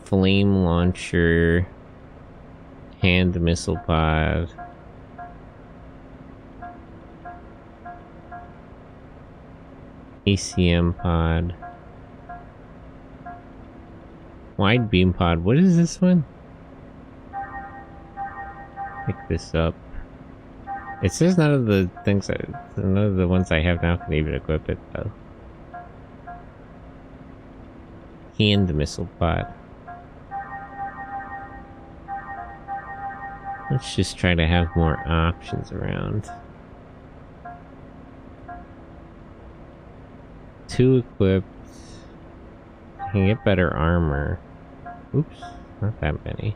flame launcher, hand missile pod. ACM pod. Wide beam pod. What is this one? Pick this up. It says none of the things none of the ones I have now can even equip it though. Hand missile pod. Let's just try to have more options around. 2 equipped. I can get better armor. Oops, not that many.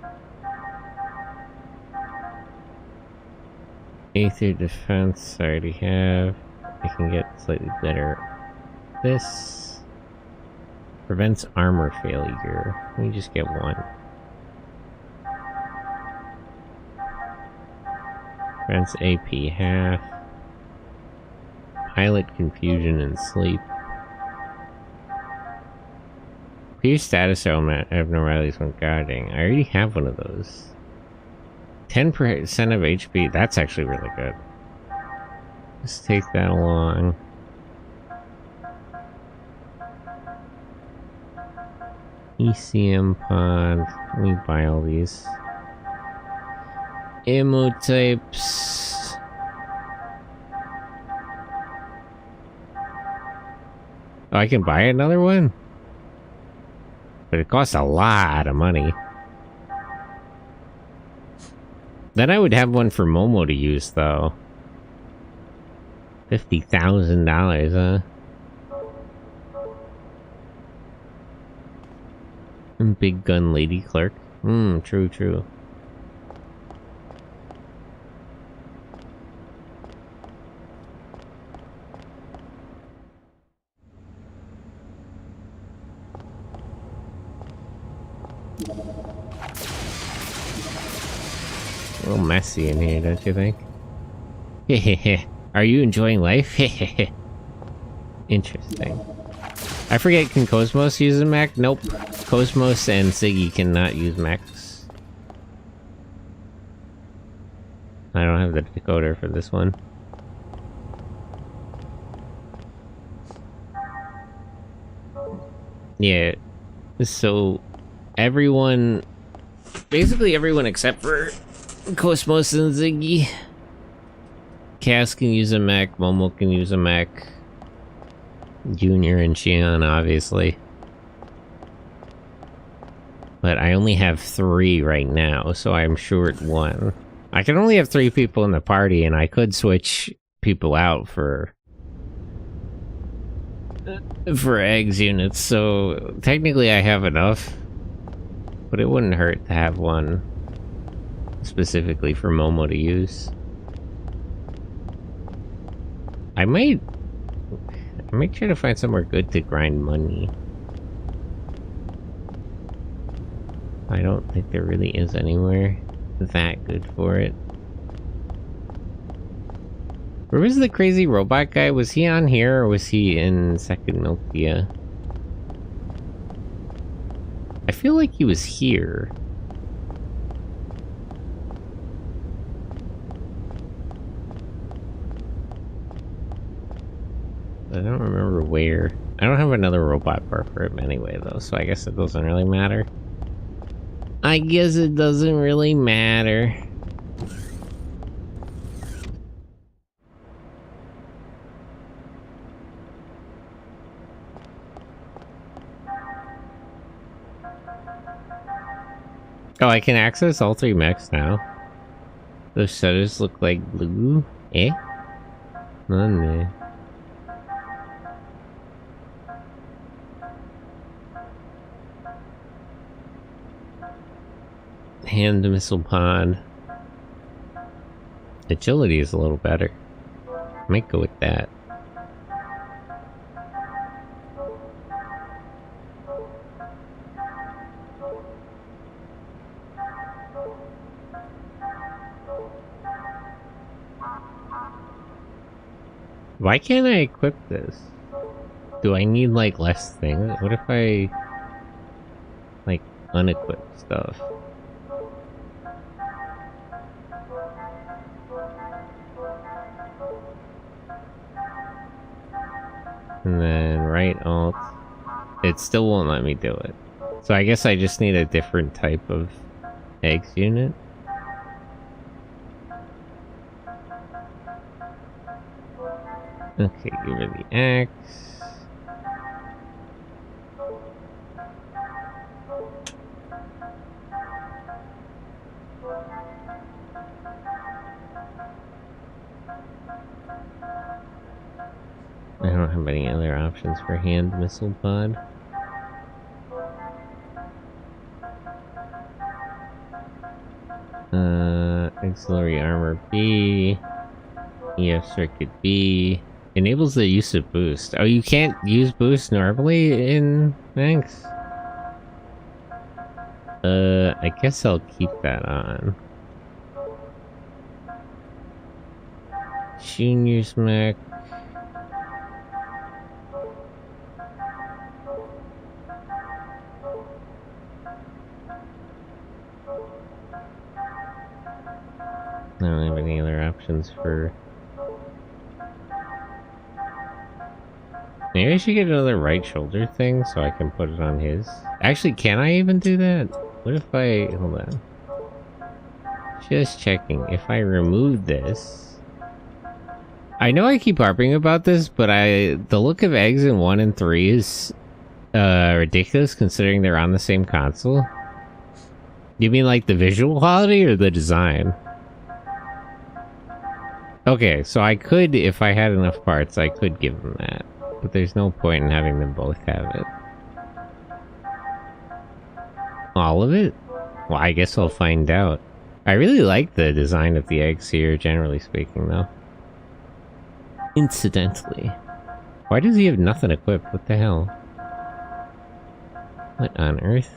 Aether defense, I already have. I can get slightly better. This prevents armor failure. Let me just get one. Prevents AP half. Pilot confusion and sleep. Clear status abnormalities when guarding. I already have one of those. 10% of HP. That's actually really good. Let's take that along. ECM pod. Let me buy all these. Ammo types. Oh, I can buy another one? But it costs a lot of money. Then I would have one for Momo to use, though. $50,000, huh? And big gun lady clerk. True, true. A little messy in here, don't you think? Hehehe. Are you enjoying life? Hehehe. Interesting. I forget, can Cosmos use a mech? Nope. Cosmos and Ziggy cannot use mechs. I don't have the decoder for this one. Yeah. So, everyone... Basically everyone except for Cosmos and Ziggy. Cass can use a mech, Momo can use a mech. Junior and Xian, obviously. But I only have 3 right now, so I'm short 1. I can only have 3 people in the party, and I could switch people out for eggs units, so technically I have enough. But it wouldn't hurt to have one specifically for Momo to use. I might try to find somewhere good to grind money. I don't think there really is anywhere that good for it. Where was the crazy robot guy? Was he on here or was he in Second Nokia? I feel like he was here. I don't remember where. I don't have another robot part for him anyway, though, so I guess it doesn't really matter. I guess it doesn't really matter. Oh, I can access all 3 mechs now. Those shutters look like blue. Eh? None. Hand missile pod. Agility is a little better. Might go with that. Why can't I equip this? Do I need, like, less things? What if I, like, unequip stuff? And then right alt. It still won't let me do it. So I guess I just need a different type of eggs unit. Okay, give her the axe. I don't have any other options for hand missile pod. Auxiliary armor B. EF circuit B. Enables the use of boost. Oh, you can't use boost normally in Max? I guess I'll keep that on. Junior's mech. I don't have any other options for... Maybe I should get another right shoulder thing so I can put it on his. Actually, can I even do that? What if I... Hold on. Just checking. If I remove this... I know I keep harping about this, but the look of eggs in 1 and 3 is ridiculous considering they're on the same console. You mean like the visual quality or the design? Okay, so I could, if I had enough parts, I could give them that. But there's no point in having them both have it. All of it? Well, I guess I'll find out. I really like the design of the eggs here, generally speaking, though. Incidentally. Why does he have nothing equipped? What the hell? What on earth?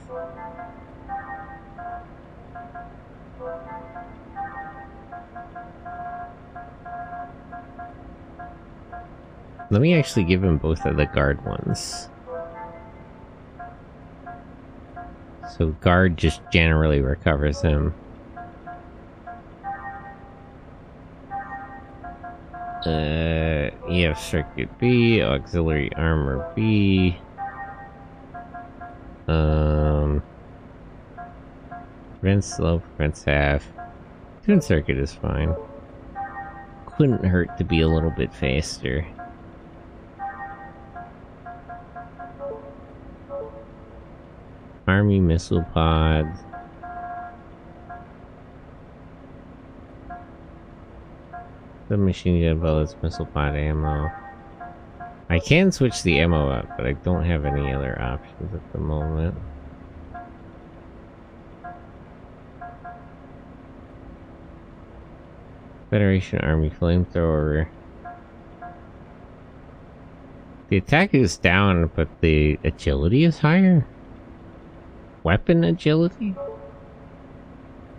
Let me actually give him both of the guard ones. So guard just generally recovers him. EF circuit B, auxiliary armor B. Prevents slow, prevents half. Twin circuit is fine. Couldn't hurt to be a little bit faster. Army missile pods. Submachine gun bullets, missile pod ammo. I can switch the ammo up, but I don't have any other options at the moment. Federation Army flamethrower. The attack is down, but the agility is higher? Weapon agility?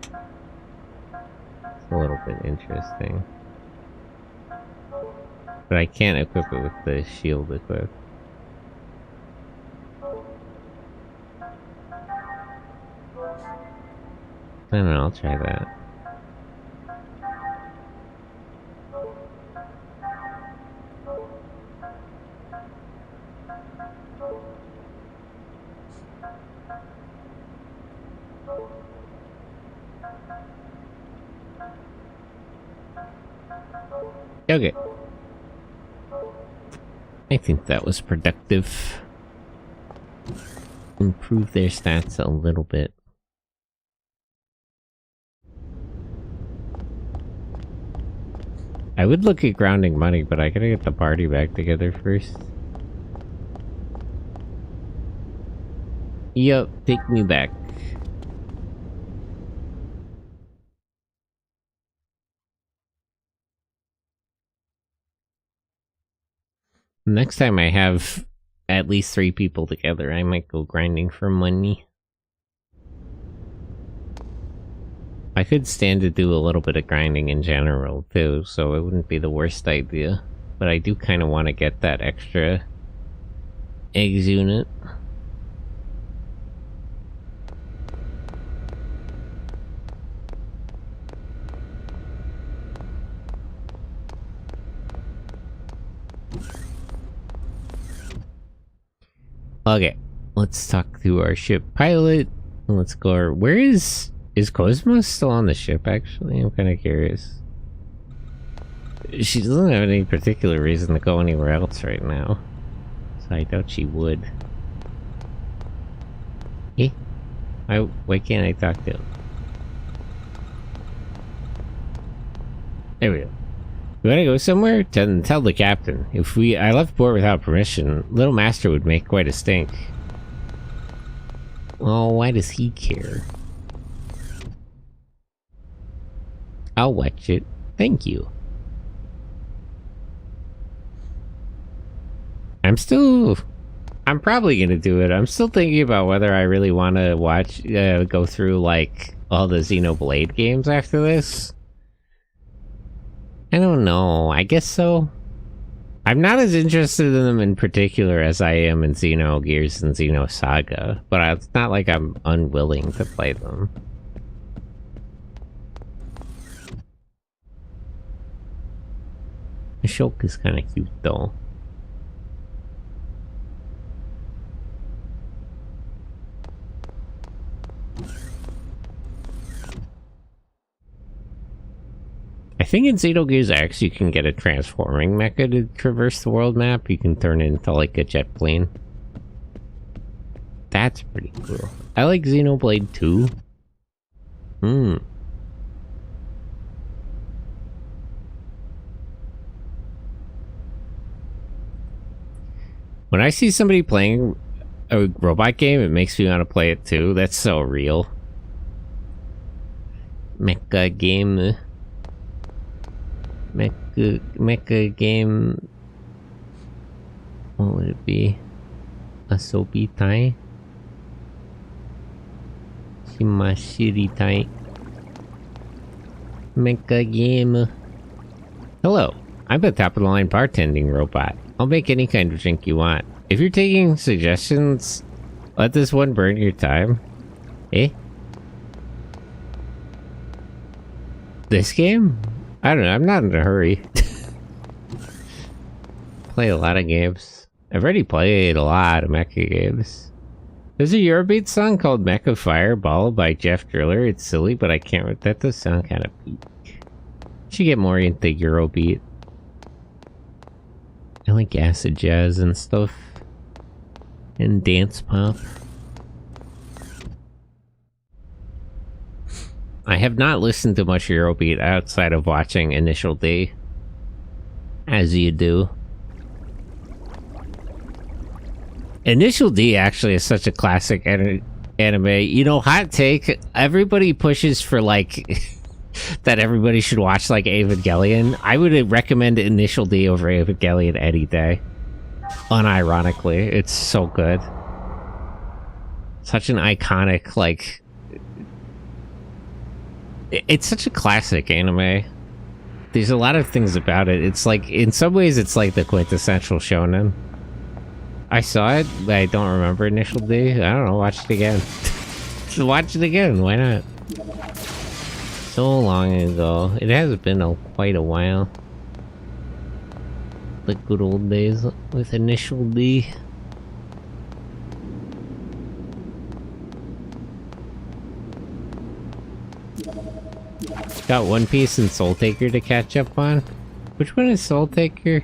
It's a little bit interesting. But I can't equip it with the shield equipped. I don't know, I'll try that. Okay. I think that was productive. improve their stats a little bit. I would look at grounding money, but I gotta get the party back together first. Yup, take me back. Next time I have at least 3 people together, I might go grinding for money. I could stand to do a little bit of grinding in general, too, so it wouldn't be the worst idea. But I do kind of want to get that extra eggs unit. Okay, let's talk to our ship pilot. Let's go. Where is Cosmos still on the ship, actually? I'm kind of curious. She doesn't have any particular reason to go anywhere else right now, so I doubt she would. Eh? Why can't I talk to him? There we go. You wanna go somewhere? Tell the captain. If I left port without permission, Little Master would make quite a stink. Oh, why does he care? I'll watch it. Thank you. I'm probably gonna do it. I'm still thinking about whether I really want to go through, like, all the Xenoblade games after this. I don't know. I guess so. I'm not as interested in them in particular as I am in Xenogears and Xenosaga, but it's not like I'm unwilling to play them. The Shulk is kind of cute, though. I think in Xenogears X you can get a transforming mecha to traverse the world map. You can turn it into like a jet plane. That's pretty cool. I like Xenoblade 2. When I see somebody playing a robot game, it makes me want to play it too. That's so real. Mecha game. Mecha game. What would it be? Asobi Tai? Shimashiri Tai. Mecha game. Hello, I'm a top of the line bartending robot. I'll make any kind of drink you want. If you're taking suggestions, let this one burn your time. Eh? This game? I don't know, I'm not in a hurry. Play a lot of games. I've already played a lot of mecha games. There's a Eurobeat song called Mecha Fireball by Jeff Driller. It's silly, but I can't... That does sound kind of peak. Should get more into Eurobeat. I like acid jazz and stuff. And dance pop. I have not listened to much Eurobeat outside of watching Initial D. As you do. Initial D actually is such a classic anime. You know, hot take, everybody pushes for, like, that everybody should watch, like, Evangelion. I would recommend Initial D over Evangelion any day. Unironically, it's so good. Such an iconic, like... It's such a classic anime. There's a lot of things about it. It's like, in some ways, it's like the quintessential shonen. I saw it, but I don't remember Initial D. I don't know, watch it again. Watch it again, why not? So long ago. It has been quite a while. The good old days with Initial D. Got One Piece and Soul Taker to catch up on. Which one is Soul Taker?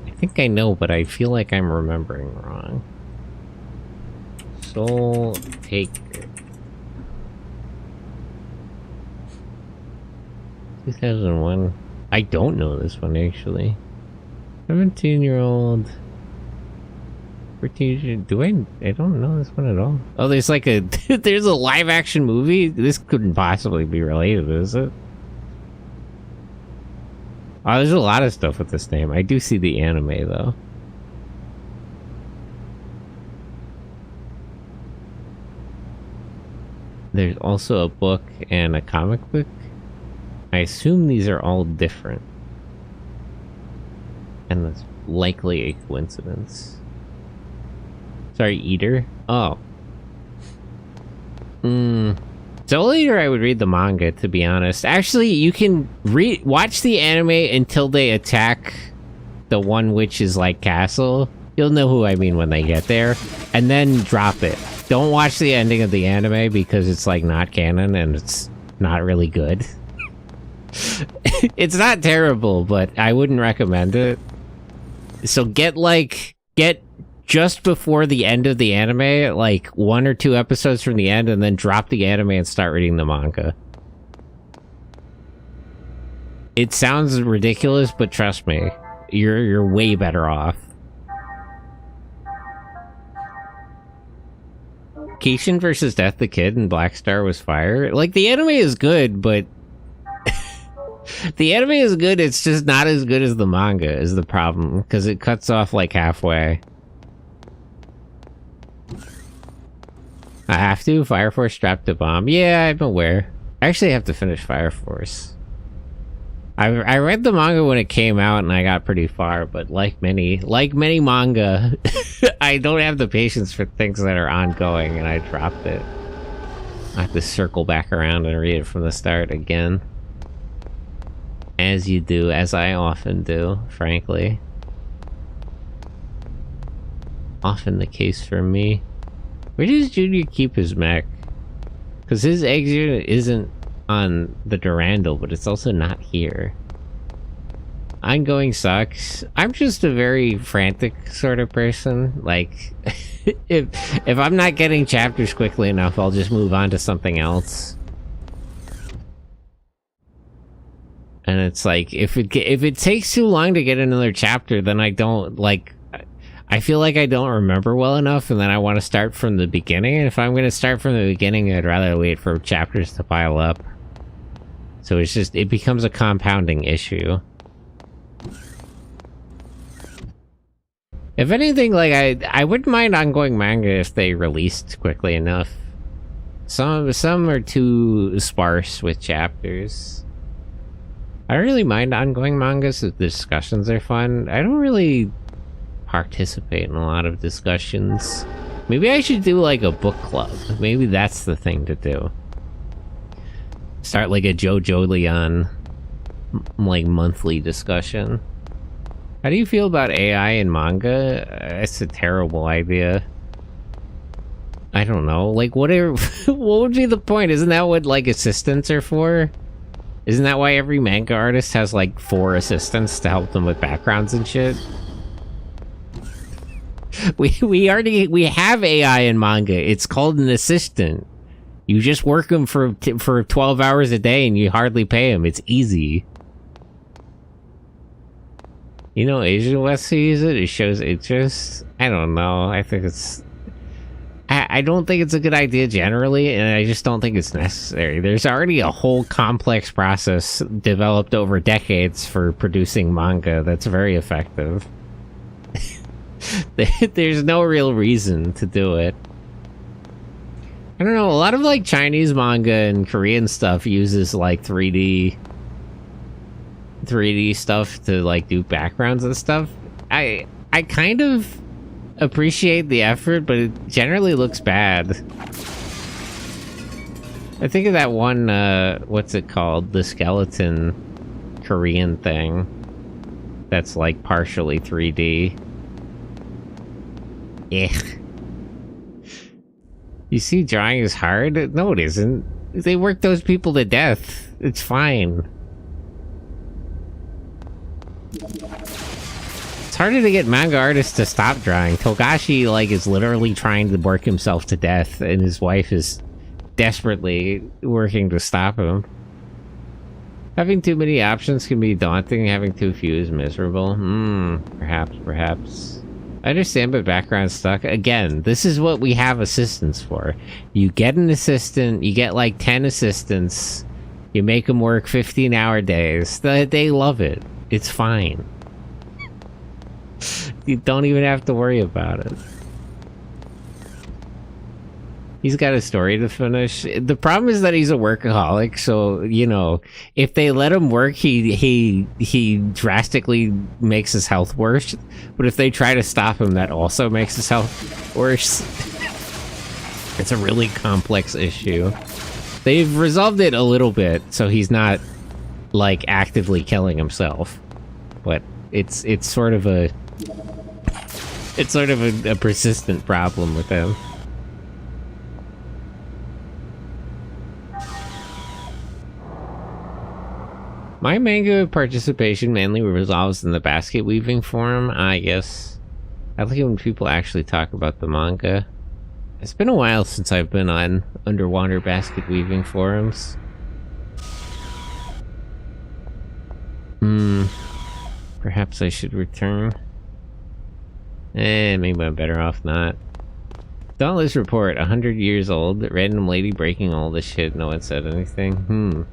I think I know, but I feel like I'm remembering wrong. Soul Taker. 2001. I don't know this one actually. 17-year-old. Do I don't know this one at all. Oh, there's like a there's a live action movie? This couldn't possibly be related, is it? Oh, there's a lot of stuff with this name. I do see the anime though. There's also a book and a comic book. I assume these are all different. And that's likely a coincidence. Sorry, Eater? Oh. Soul Eater, I would read the manga, to be honest. Actually, you can watch the anime until they attack the one which is like castle. You'll know who I mean when they get there. And then drop it. Don't watch the ending of the anime because it's like not canon and it's not really good. It's not terrible, but I wouldn't recommend it. So get just before the end of the anime, like 1 or 2 episodes from the end, and then drop the anime and start reading the manga. It sounds ridiculous, but trust me, you're way better off. Keishin versus Death the Kid and Black Star was fire. Like, the anime is good, but the anime is good, it's just not as good as the manga is the problem, because it cuts off like halfway. I have to? Fire Force strapped to bomb? Yeah, I'm aware. I actually have to finish Fire Force. I read the manga when it came out and I got pretty far, but like many manga, I don't have the patience for things that are ongoing and I dropped it. I have to circle back around and read it from the start again. As you do, as I often do, frankly. Often the case for me. Where does Junior keep his mech? Because his eggs unit isn't on the Durandal, but it's also not here. Ongoing sucks. I'm just a very frantic sort of person. Like, if I'm not getting chapters quickly enough, I'll just move on to something else. And it's like, if it takes too long to get another chapter, then I don't, like, I feel like I don't remember well enough, and then I want to start from the beginning. And if I'm going to start from the beginning, I'd rather wait for chapters to pile up. So it's just, it becomes a compounding issue. If anything, like, I wouldn't mind ongoing manga if they released quickly enough. Some are too sparse with chapters. I don't really mind ongoing mangas if the discussions are fun. I don't really participate in a lot of discussions. Maybe I should do like a book club. Maybe that's the thing to do. Start like a JoJo Leon like monthly discussion. How do you feel about AI in manga? It's a terrible idea. I don't know. Like, what would be the point? Isn't that what like assistants are for? Isn't that why every manga artist has like 4 assistants to help them with backgrounds and shit? We have AI in manga. It's called an assistant. You just work them for 12 hours a day and you hardly pay them. It's easy. You know, Asian West sees it. It shows interest. I don't know. I think it's. I don't think it's a good idea generally, and I just don't think it's necessary. There's already a whole complex process developed over decades for producing manga that's very effective. There's no real reason to do it. I don't know, a lot of like Chinese manga and Korean stuff uses like 3D stuff to like do backgrounds and stuff. I kind of appreciate the effort, but it generally looks bad. I think of that one, what's it called? The skeleton Korean thing that's like partially 3D. Yeah. You see, drawing is hard? No, it isn't. They work those people to death. It's fine. It's harder to get manga artists to stop drawing. Togashi, like, is literally trying to work himself to death, and his wife is desperately working to stop him. Having too many options can be daunting. Having too few is miserable. Perhaps. I understand, but background stuck. Again, this is what we have assistants for. You get an assistant, you get like 10 assistants, you make them work 15-hour days. They love it. It's fine. You don't even have to worry about it. He's got a story to finish. The problem is that he's a workaholic, so, you know, if they let him work, he drastically makes his health worse. But if they try to stop him, that also makes his health worse. It's a really complex issue. They've resolved it a little bit, so he's not, like, actively killing himself. But it's sort of a persistent problem with him. My manga participation mainly resolves in the basket weaving forum, I guess. I like it when people actually talk about the manga. It's been a while since I've been on underwater basket weaving forums. Perhaps I should return. Maybe I'm better off not. Dauntless report, 100 years old. Random lady breaking all this shit. No one said anything.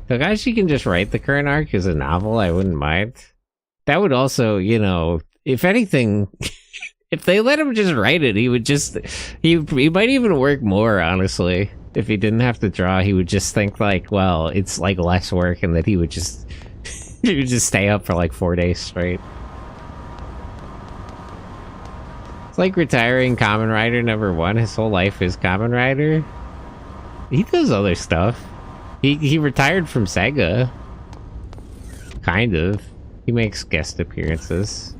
Togashi can just write the current arc as a novel, I wouldn't mind. That would also, you know, if anything, if they let him just write it, he would just, he might even work more, honestly. If he didn't have to draw, he would just think like, well, it's like less work, and that he would just, he would just stay up for like 4 days straight. It's like retiring Kamen Rider #1. His whole life is Kamen Rider. He does other stuff. He retired from Sega. Kind of. He makes guest appearances.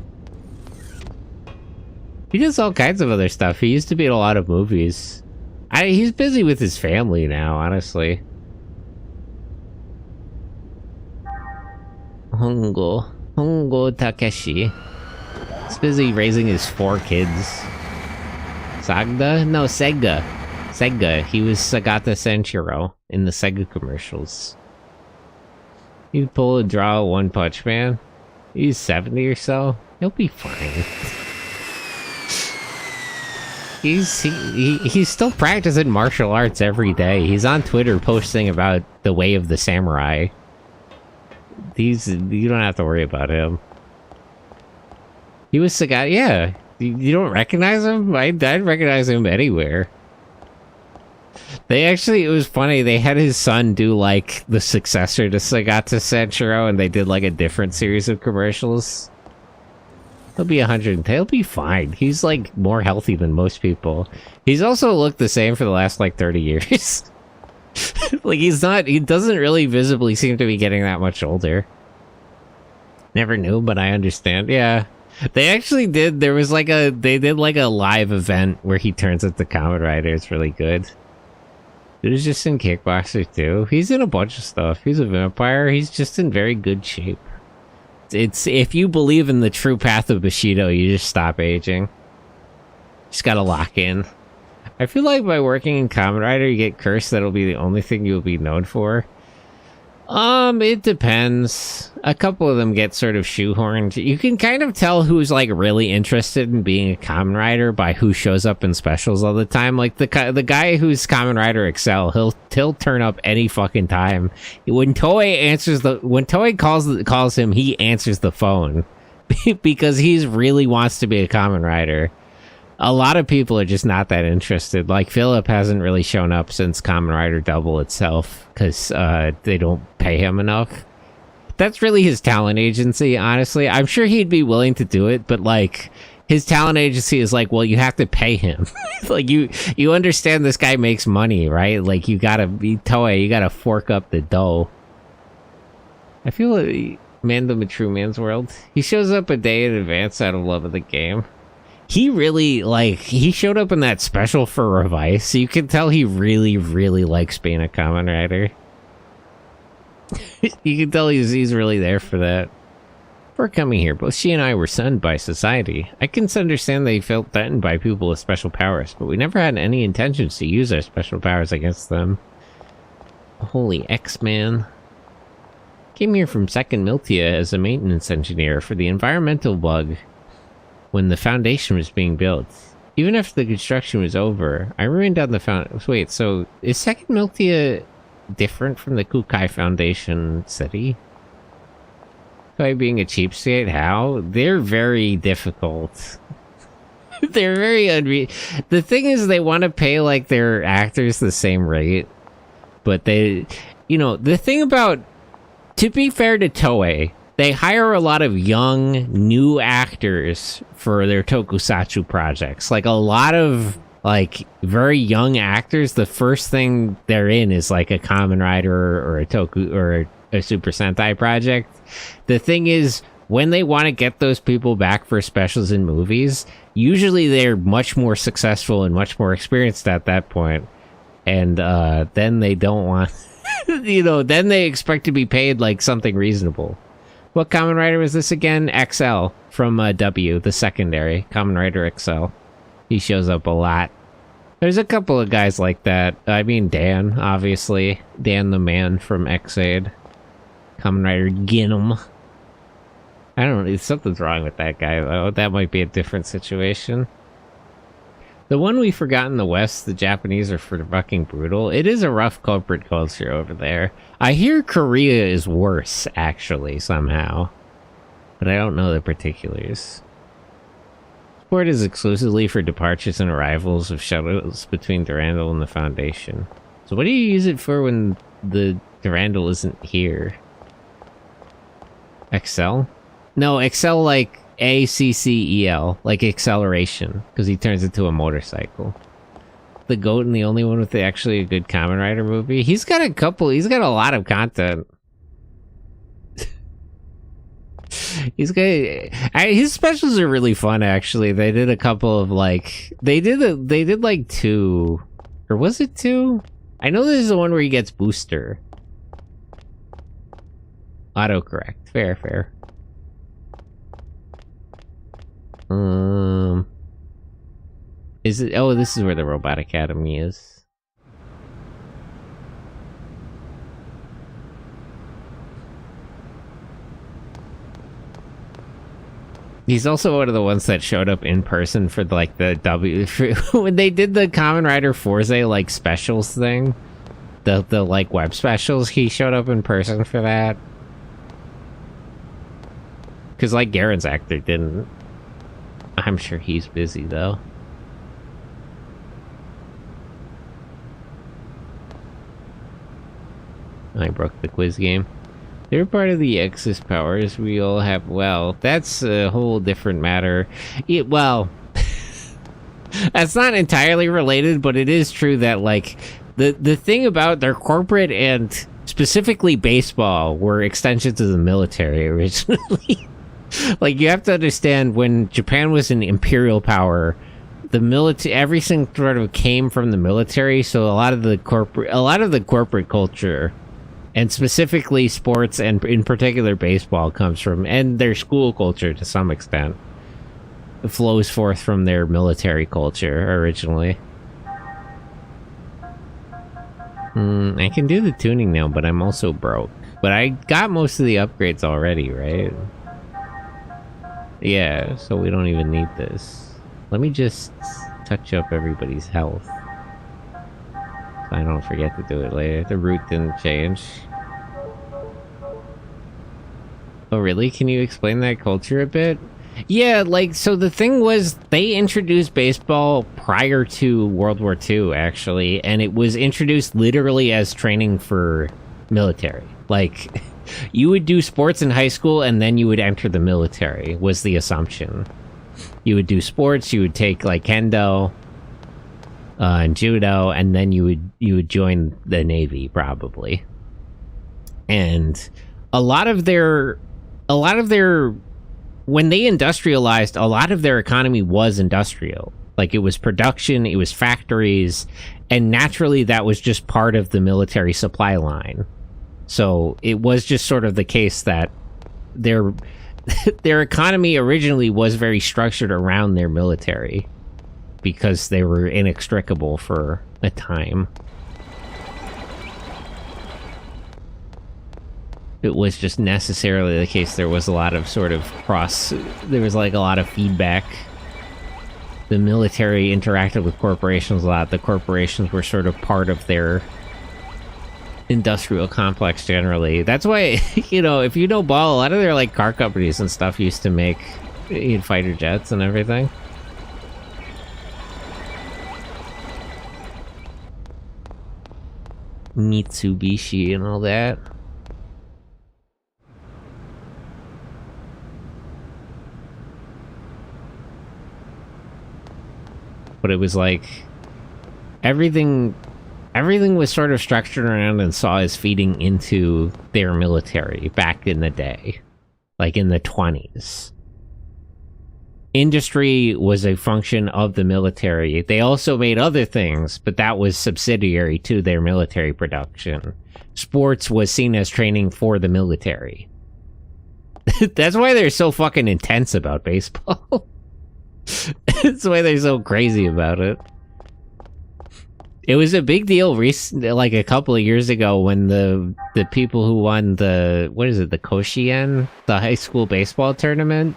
He does all kinds of other stuff. He used to be in a lot of movies. He's busy with his family now, honestly. Hongo Takeshi. He's busy raising his 4 kids. Sagda? No, Sega. Sega. He was Sagata Senshiro in the Sega commercials. He'd pull and draw a One Punch Man. He's 70 or so. He'll be fine. He's still practicing martial arts every day. He's on Twitter posting about the way of the samurai. You don't have to worry about him. He was Sagata. Yeah, you don't recognize him? I'd recognize him anywhere. They actually, it was funny, they had his son do like the successor to Sagata Senshiro, and they did like a different series of commercials. He'll be 110. He'll be fine. He's like more healthy than most people. He's also looked the same for the last like 30 years. Like he doesn't really visibly seem to be getting that much older. Never knew, but I understand. Yeah. They actually did, they did like a live event where he turns into Kamen Rider. It's really good. Dude is just in Kickboxer too. He's in a bunch of stuff. He's a vampire. He's just in very good shape. It's if you believe in the true path of Bushido, you just stop aging. Just gotta lock in. I feel like by working in Kamen Rider, you get cursed. That'll be the only thing you'll be known for. It depends. A couple of them get sort of shoehorned. You can kind of tell who's like really interested in being a Kamen Rider by who shows up in specials all the time. Like the guy who's Kamen Rider Excel, he'll turn up any fucking time. When Toei calls him, he answers the phone because he really wants to be a Kamen Rider. A lot of people are just not that interested. Like Philip hasn't really shown up since Kamen Rider Double itself because they don't pay him enough. That's really his talent agency, honestly. I'm sure he'd be willing to do it, but like his talent agency is like, well, you have to pay him. Like you understand this guy makes money, right? Like you gotta be Toei, you gotta fork up the dough. I feel like Mandem a True Man's World. He shows up a day in advance out of love of the game. He really, like, he showed up in that special for Revice, so you can tell he really, really likes being a Kamen Rider. You can tell he's really there for that. Before coming here, both she and I were shunned by society. I can understand they felt threatened by people with special powers, but we never had any intentions to use our special powers against them. Holy X-Man. Came here from 2nd Miltia as a maintenance engineer for the environmental bug when the foundation was being built. Even after the construction was over, I remained on the foundation. Wait, so is 2nd Miltia different from the Kukai Foundation city? By being a cheapskate? How? They're very difficult. They're very the thing is, they want to pay like their actors the same rate, but they, you know, the thing about, to be fair to Toei, they hire a lot of young, new actors for their tokusatsu projects. Like, a lot of, like, very young actors, the first thing they're in is, like, a Kamen Rider or a a Super Sentai project. The thing is, when they want to get those people back for specials in movies, usually they're much more successful and much more experienced at that point. And then they don't want... you know, then they expect to be paid like something reasonable. What Kamen Rider was this again? XL from W, the secondary. Kamen Rider XL. He shows up a lot. There's a couple of guys like that. I mean, Dan, obviously. Dan the man from X-Aid. Kamen Rider Gin'em. I don't know, something's wrong with that guy, though. That might be a different situation. The one we forgot in the West, the Japanese are fucking brutal. It is a rough corporate culture over there. I hear Korea is worse, actually, somehow. But I don't know the particulars. Sport is exclusively for departures and arrivals of shuttles between Durandal and the Foundation. So what do you use it for when the Durandal isn't here? Excel? No, Excel like ACCEL, like acceleration, because he turns into a motorcycle. The GOAT and the only one with actually a good Kamen Rider movie. He's got a lot of content. His specials are really fun, actually. They did a couple of like, they did like 2, or was it 2? I know there's the one where he gets booster. Autocorrect. Fair. Is it? Oh, this is where the Robot Academy is. He's also one of the ones that showed up in person for like the when they did the Kamen Rider Forze like specials thing, the like web specials. He showed up in person for that. Because like Garen's actor didn't. I'm sure he's busy though. I broke the quiz game. They're part of the Axis powers we all have. Well, that's a whole different matter. Well, that's not entirely related, but it is true that like the thing about their corporate and specifically baseball were extensions of the military originally. Like, you have to understand, when Japan was an imperial power, the military, everything sort of came from the military. So a lot of the corporate culture, and specifically sports, and in particular baseball, comes from, and their school culture to some extent, flows forth from their military culture originally. I can do the tuning now, but I'm also broke. But I got most of the upgrades already, right? Yeah, so we don't even need this. Let me just touch up everybody's health, so I don't forget to do it later. The route didn't change. Oh really? Can you explain that culture a bit? Yeah, like, so the thing was, they introduced baseball prior to World War II, actually, and it was introduced literally as training for military. Like, you would do sports in high school, and then you would enter the military, was the assumption. You would do sports, you would take, like, kendo, and judo, and then you would join the Navy, probably. And a lot of their when they industrialized, a lot of their economy was industrial. Like, it was production, it was factories, and naturally that was just part of the military supply line. So it was just sort of the case that their economy originally was very structured around their military because they were inextricable for a time. It was just necessarily the case. There was a lot of sort of there was like a lot of feedback. The military interacted with corporations a lot. The corporations were sort of part of their industrial complex generally. That's why, you know, if you know Ball, a lot of their like car companies and stuff used to make fighter jets and everything. Mitsubishi and all that. But it was like everything was sort of structured around and saw as feeding into their military back in the day, like in the 20s. Industry was a function of the military. They also made other things, but that was subsidiary to their military production. Sports was seen as training for the military. That's why they're so fucking intense about baseball. That's why they're so crazy about it. It was a big deal like a couple of years ago when the people who won the, what is it, the Koshien, the high school baseball tournament,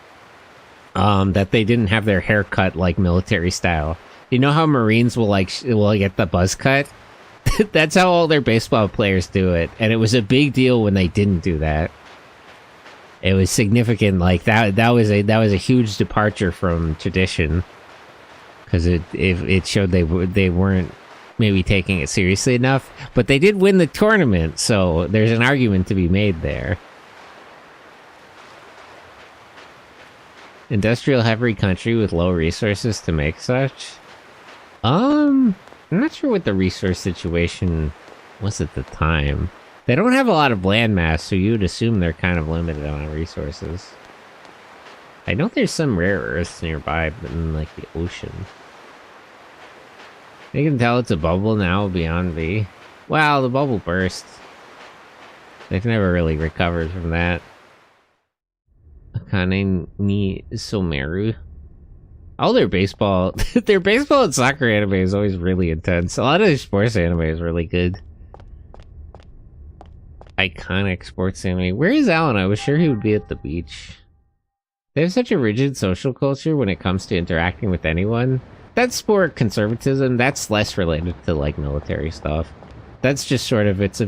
that they didn't have their hair cut like military style. You know how Marines will get the buzz cut? That's how all their baseball players do it. And it was a big deal when they didn't do that. It was significant, like that was a huge departure from tradition, because it showed they weren't maybe taking it seriously enough, but they did win the tournament, so there's an argument to be made there. Industrial heavy country with low resources to make such? I'm not sure what the resource situation was at the time. They don't have a lot of land mass, so you'd assume they're kind of limited on resources. I know there's some rare earths nearby, but in like the ocean. You can tell it's a bubble now beyond V. Wow, the bubble burst. They've never really recovered from that. Akane ni Someru. All their baseball and soccer anime is always really intense. A lot of their sports anime is really good. Iconic sports anime. Where is Alan? I was sure he would be at the beach. They have such a rigid social culture when it comes to interacting with anyone. That's sport conservatism. That's less related to like military stuff. That's just sort of, it's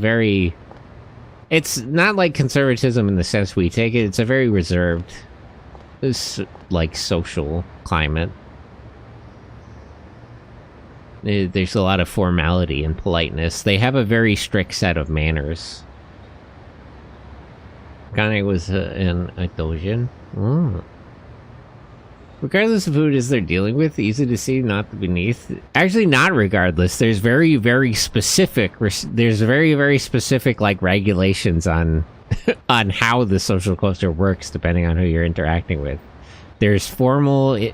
not like conservatism in the sense we take it. It's a very reserved, like, social climate. There's a lot of formality and politeness. They have a very strict set of manners. Kane was a dojin. Oh. Regardless of who it is they're dealing with, easy to see, not the beneath. Actually, not regardless. There's very, very specific. There's very, very specific like regulations on on how the social culture works, depending on who you're interacting with. There's formal.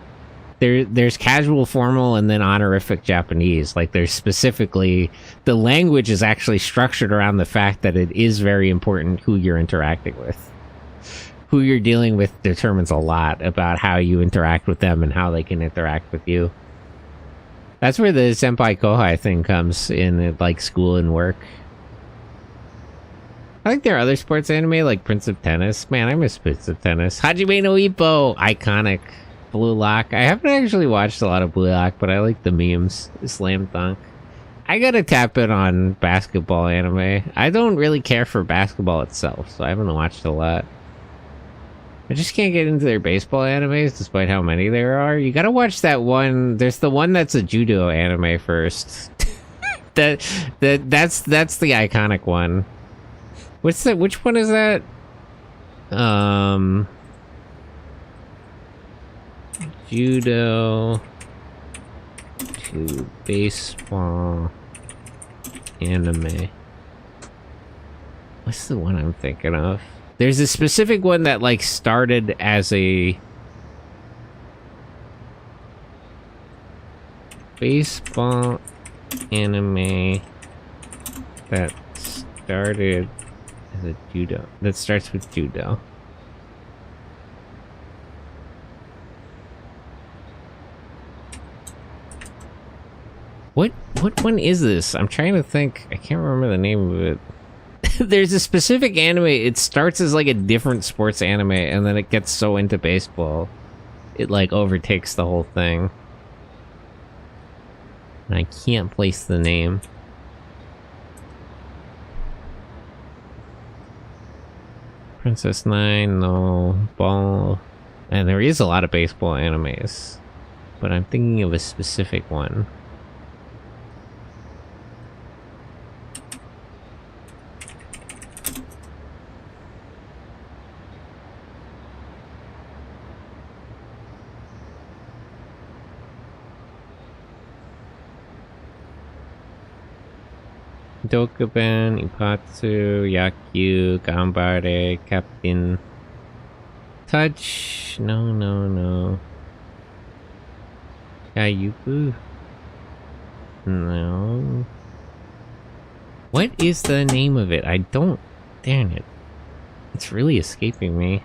There's casual, formal, and then honorific Japanese. Like, there's specifically, the language is actually structured around the fact that it is very important who you're interacting with. Who you're dealing with determines a lot about how you interact with them and how they can interact with you. That's where the senpai kohai thing comes in, like, school and work. I think there are other sports anime, like Prince of Tennis. Man, I miss Prince of Tennis. Hajime no Ippo! Iconic. Blue Lock. I haven't actually watched a lot of Blue Lock, but I like the memes. Slam Dunk. I gotta tap in on basketball anime. I don't really care for basketball itself, so I haven't watched a lot. I just can't get into their baseball animes, despite how many there are. You gotta watch that one. There's the one that's a judo anime first. That's the iconic one. What's that? Which one is that? Judo to baseball anime. What's the one I'm thinking of? There's a specific one that like started as a baseball anime that started as a judo. That starts with judo. What one is this? I'm trying to think. I can't remember the name of it. There's a specific anime. It starts as like a different sports anime, and then it gets so into baseball, it like overtakes the whole thing. And I can't place the name. Princess Nine, no. Ball. And there is a lot of baseball animes, but I'm thinking of a specific one. Dokuben, Ipatsu, Yakyu, Gambare, Captain. Touch. No. Kayuku. No. What is the name of it? I don't... Damn it. It's really escaping me.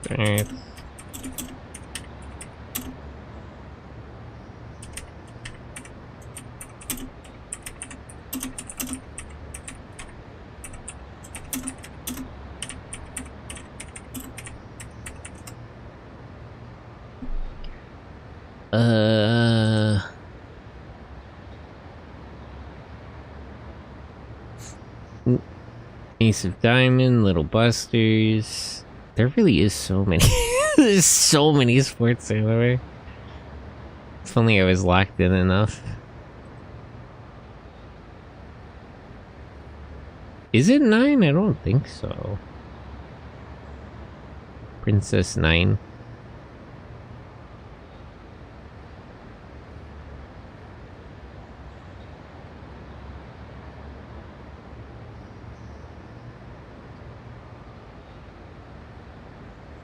Alright. Ace of Diamond, Little Busters. There really is so many. There's so many sports anime. If only I was locked in enough. Is it 9? I don't think so. Princess 9.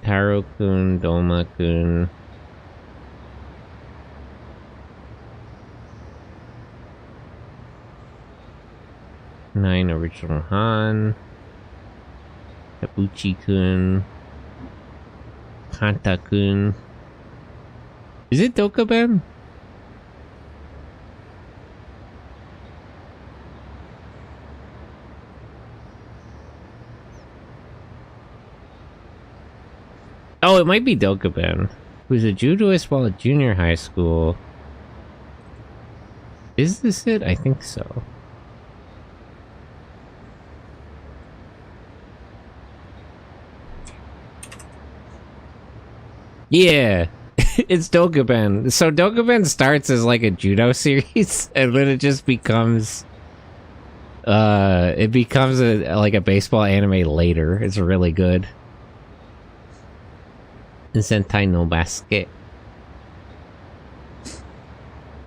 Taro-kun, Doma-kun. Nine original Han. Kabuchi-kun. Kanta-kun. Is it Dokuben? Oh, it might be Dokuben, who's a judoist while at junior high school. Is this it? I think so. Yeah, it's Dokuben. So Dokuben starts as like a judo series, and then it just becomes... it becomes like a baseball anime later. It's really good. Sentai no Basket.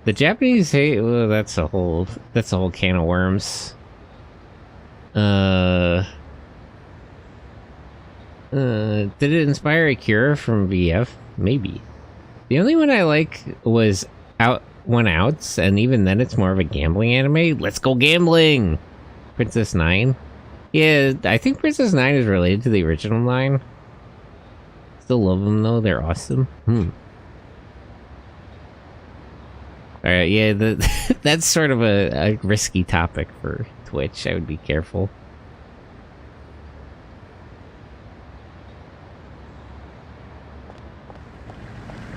The Japanese hate... Well, that's a whole can of worms. Did it inspire Akira from VF? Maybe. The only one I like was One Outs, and even then it's more of a gambling anime. Let's go gambling! Princess 9? Yeah, I think Princess 9 is related to the original 9. Still love them though, they're awesome. Alright, yeah, that's sort of a risky topic for Twitch. I would be careful.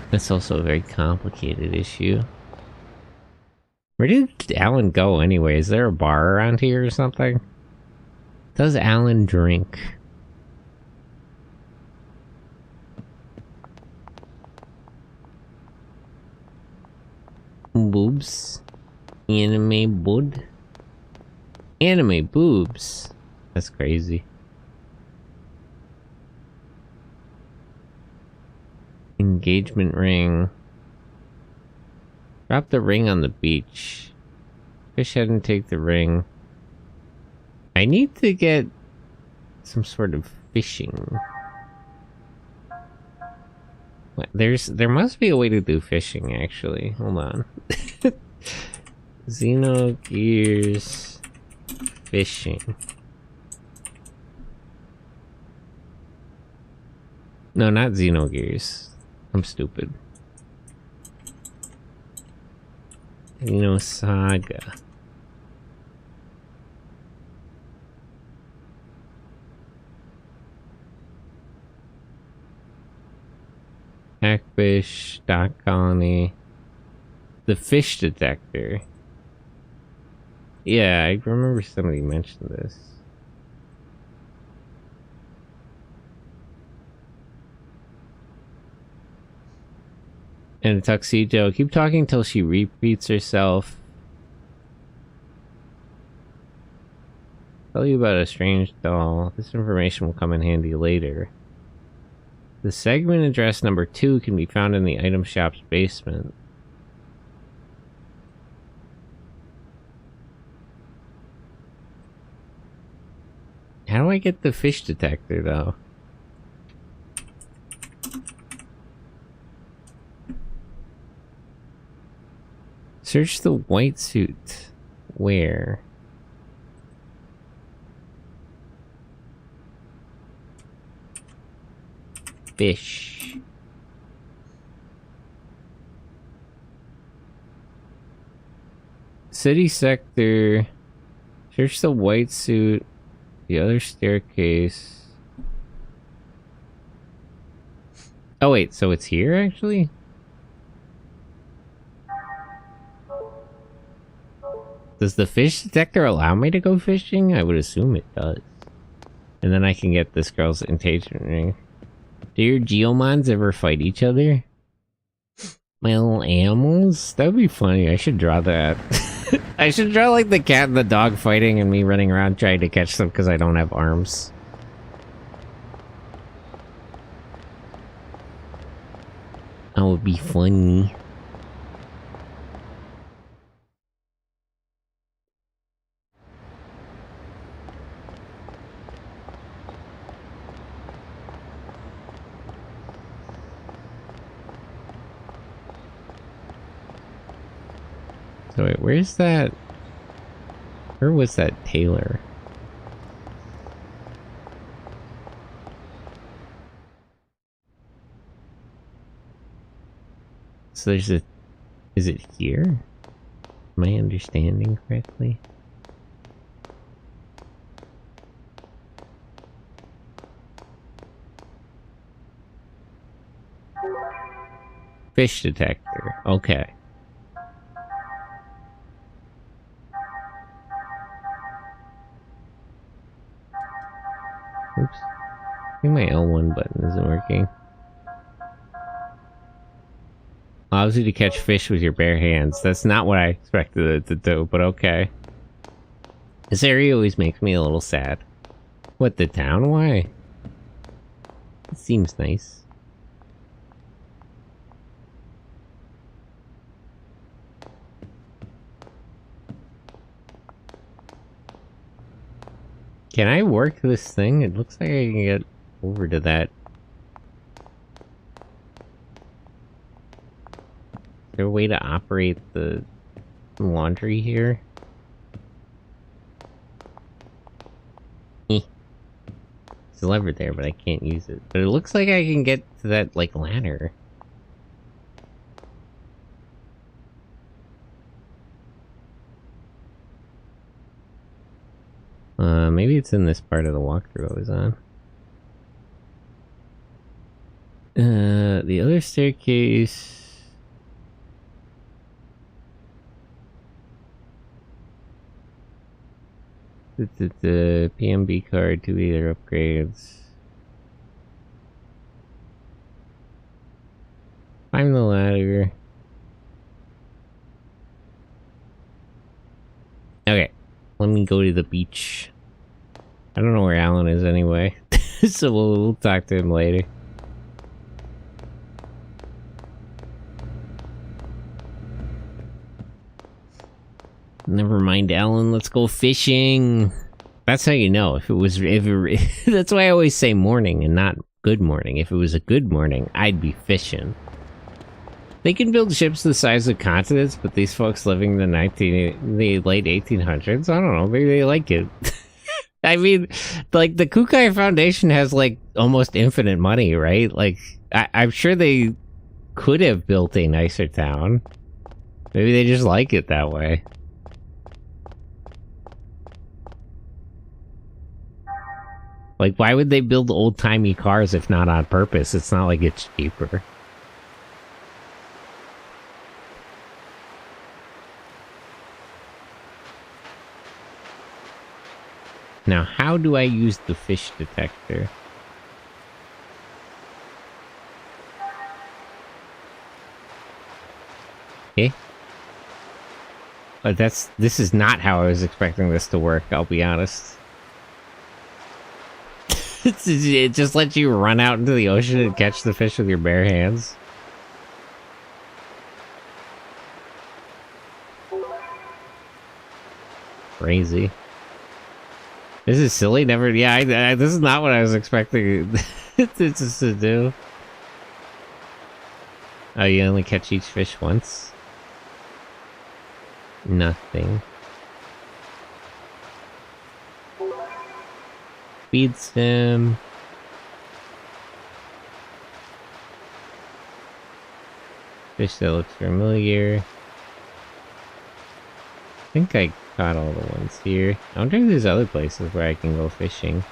That's also a very complicated issue. Where did Alan go anyway? Is there a bar around here or something? Does Alan drink? Boobs. Anime bud. Anime boobs. That's crazy. Engagement ring. Drop the ring on the beach. Fish head and take the ring. I need to get some sort of fishing. There must be a way to do fishing, actually. Hold on. Xenogears fishing. No, not Xenogears. I'm stupid. Xenosaga. Hackfish, dock colony. The fish detector. Yeah, I remember somebody mentioned this. And a tuxedo. Keep talking till she repeats herself. Tell you about a strange doll. This information will come in handy later. The segment address number 2 can be found in the item shop's basement. How do I get the fish detector, though? Search the white suit. Where? Fish. City sector. Search the white suit. The other staircase. Oh wait, so it's here actually? Does the fish detector allow me to go fishing? I would assume it does. And then I can get this girl's engagement ring. Do your Geomons ever fight each other? My little animals? That would be funny. I should draw that. I should draw like the cat and the dog fighting and me running around trying to catch them because I don't have arms. That would be funny. So wait, where's that? Where was that tailor? So there's a... Is it here? Am I understanding correctly? Fish detector. Okay. Oops. I think my L1 button isn't working. Allows you to catch fish with your bare hands. That's not what I expected it to do, but okay. This area always makes me a little sad. What, the town? Why? It seems nice. Can I work this thing? It looks like I can get over to that. Is there a way to operate the laundry here? There's a lever there, but I can't use it. But it looks like I can get to that, like, ladder. Maybe it's in this part of the walkthrough I was on. The other staircase... The PMB card, 2-liter upgrades. Climb the ladder. Okay, let me go to the beach. I don't know where Alan is anyway, so we'll talk to him later. Never mind, Alan. Let's go fishing. That's how you know. That's why I always say morning and not good morning. If it was a good morning, I'd be fishing. They can build ships the size of continents, but these folks living in the late 1800s, I don't know, maybe they like it. I mean, like, the Kukai Foundation has, like, almost infinite money, right? Like, I'm sure they could have built a nicer town. Maybe they just like it that way. Like, why would they build old-timey cars if not on purpose? It's not like it's cheaper. Now, how do I use the fish detector? Okay. But this is not how I was expecting this to work, I'll be honest. It just lets you run out into the ocean and catch the fish with your bare hands. Crazy. This is silly. Never. Yeah, this is not what I was expecting it to do. Oh, you only catch each fish once? Nothing. Feed sim. Fish that looks familiar. I think I caught all the ones here. I wonder if there's other places where I can go fishing.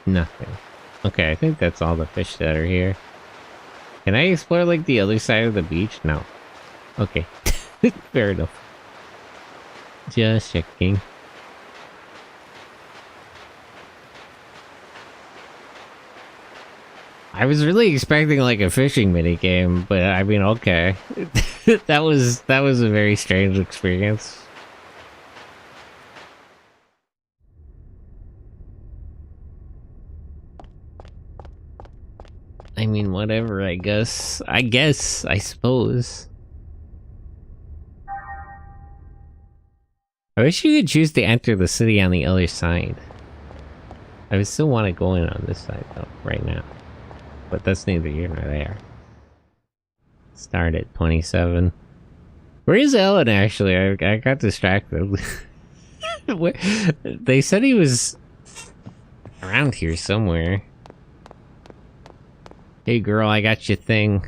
Nothing. Okay, I think that's all the fish that are here. Can I explore, like, the other side of the beach? No. Okay. Fair enough. Just checking. I was really expecting, like, a fishing minigame, but I mean, okay. that was a very strange experience. I mean, whatever, I guess. I suppose. I wish you could choose to enter the city on the other side. I would still want to go in on this side, though, right now. But that's neither here nor there. Start at 27. Where is Ellen, actually? I got distracted. They said he was around here somewhere. Hey girl, I got your thing.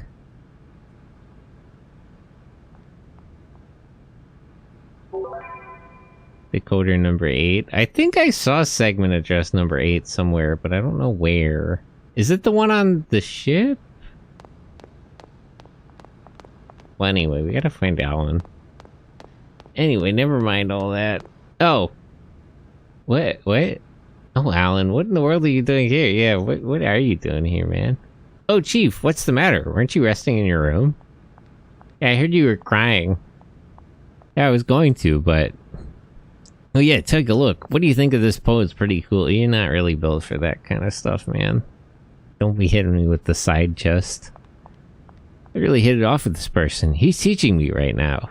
Decoder number 8. I think I saw segment address number 8 somewhere, but I don't know where. Is it the one on the ship? Well, anyway, we gotta find Alan. Anyway, never mind all that. Oh. What? Oh, Alan, what in the world are you doing here? Yeah, what are you doing here, man? Oh, Chief, what's the matter? Weren't you resting in your room? Yeah, I heard you were crying. Yeah, I was going to, but... Oh yeah, take a look. What do you think of this pose? Pretty cool. You're not really built for that kind of stuff, man. Don't be hitting me with the side chest. I really hit it off with this person. He's teaching me right now.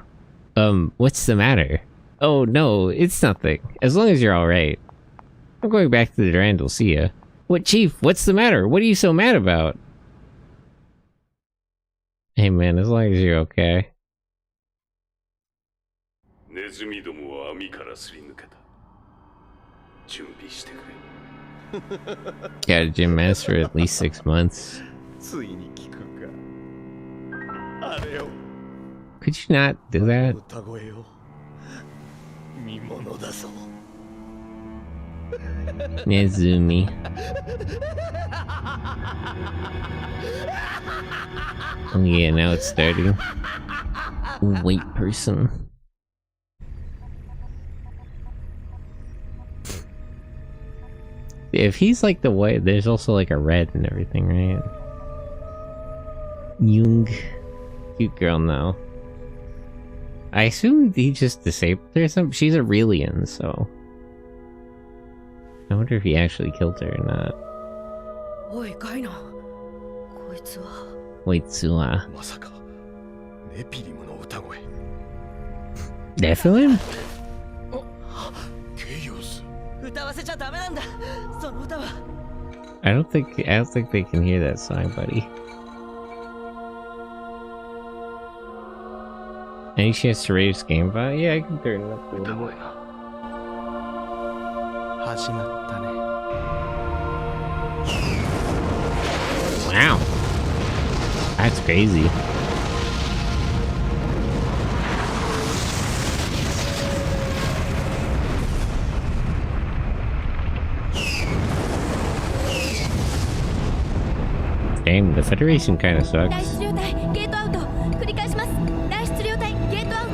What's the matter? Oh, no, it's nothing. As long as you're alright. I'm going back to the Durandal, see ya. What, Chief? What's the matter? What are you so mad about? Hey, man, as long as you're okay. Got a gym master for at least 6 months. Could you not do that? Nezumi. Oh yeah, now it's starting. White person. If he's like the white, there's also like a red and everything, right? Jung. Cute girl now. I assume he just disabled her or something. She's Aurelian, so... I wonder if he actually killed her or not. Wait, Suwa. ネピリムの歌声。 Nephilim? ケイオス。歌わせちゃダメなんだ。その歌は。I don't think they can hear that song, buddy. Any chance to raise game volume? Yeah, I can turn it up a little bit. 始まったね。 Wow. That's crazy. Dang, the Federation kind of 大 sucks. 出量体ゲートアウト繰り返します。大出量体ゲートアウト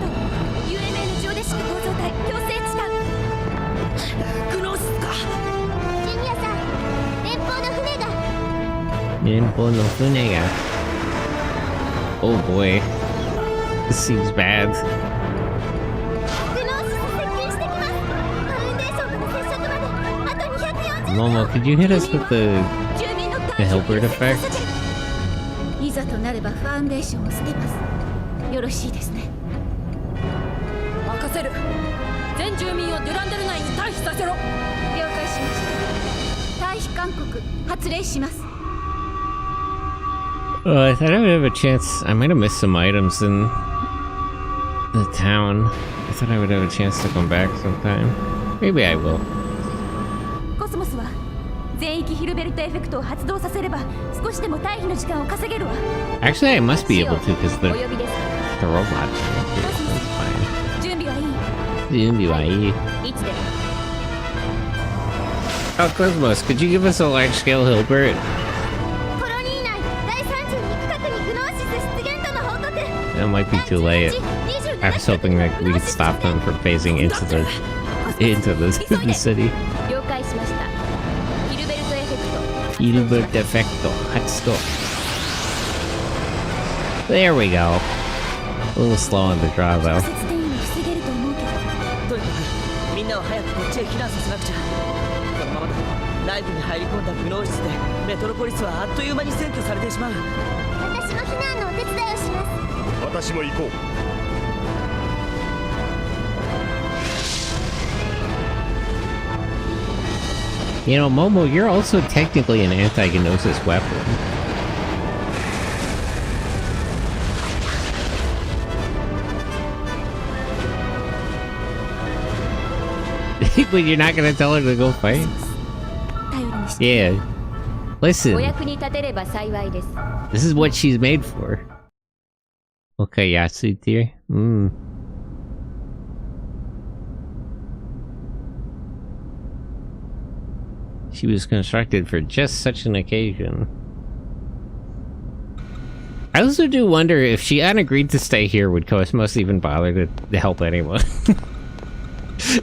UMN ジオデシック構造体強制地下グノーシスか。ジュニアさん連邦の船が Ninpo no Funega. Oh boy. This seems bad. グノーシス接近してきます。ファウンデーションとの接触まであと240 Momo, could you hit us with the 住民の the Hilbert effect? いざとなればファウンデーションを捨てます。よろしいですね。任せる。全住民をデュランデル内に退避させろ。了解しました。退避勧告発令します。 Oh, I thought I would have a chance. I might have missed some items in the town. I thought I would have a chance to come back sometime. Maybe I will. コスモスは全域ヒルベルトエフェクトを発動させれば少しでも退避の時間を稼げるわ。 Actually, I must be able to because お呼びです。 the robot. 準備はいい。 Fine. いつでも Oh, Cosmos, could you give us a large-scale Hilbert? コロニー内第32区画にグノーシス出現との報告。 That might be too late. I was hoping that we could stop them from phasing into the city. 了解しました。ヒルベルトエフェクト Hilbert effecto. Hatsuko. There we go. A little slow on the draw 直 though. 接転移を防げると思うけど。とにかくみんなを早くこっちへ避難させなくちゃ。このままだと内部に入り込んだグノーシスでメトロポリスはあっという間に占拠されてしまう。私も避難のお手伝いをします。私も行こう。 You know, Momo, you're also technically an anti-gnosis weapon. But you're not gonna tell her to go fight? 頼りにして。 Yeah. お Listen, 役に立てれば幸いです。 this is what she's made for. Okay, Yatsu dear. She was constructed for just such an occasion. I also do wonder if she unagreed to stay here, would Cosmos even bother to help anyone?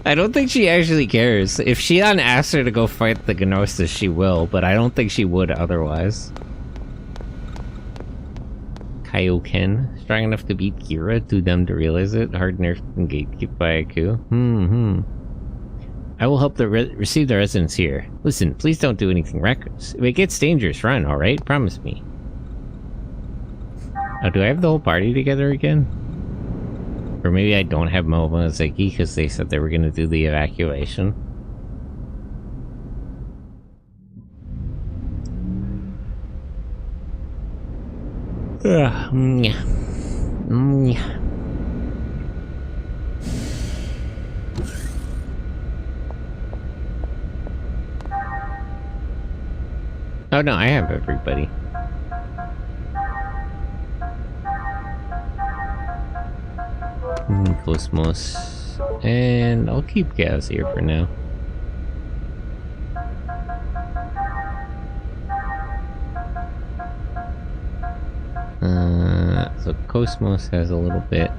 I don't think she actually cares. If Shion asks her to go fight the Gnosis, she will, but I don't think she would otherwise. Kaioken, strong enough to beat Kira, too dumb to realize it, hard nerfed and gatekept by Aku. I will help receive the residents here. Listen, please don't do anything reckless. If it gets dangerous, run, alright? Promise me. Oh, do I have the whole party together again? Or maybe I don't have Momo and Zeki because they said they were gonna do the evacuation. Oh no, I have everybody. Cosmos. And I'll keep Gaz here for now. So Cosmos has a little bit.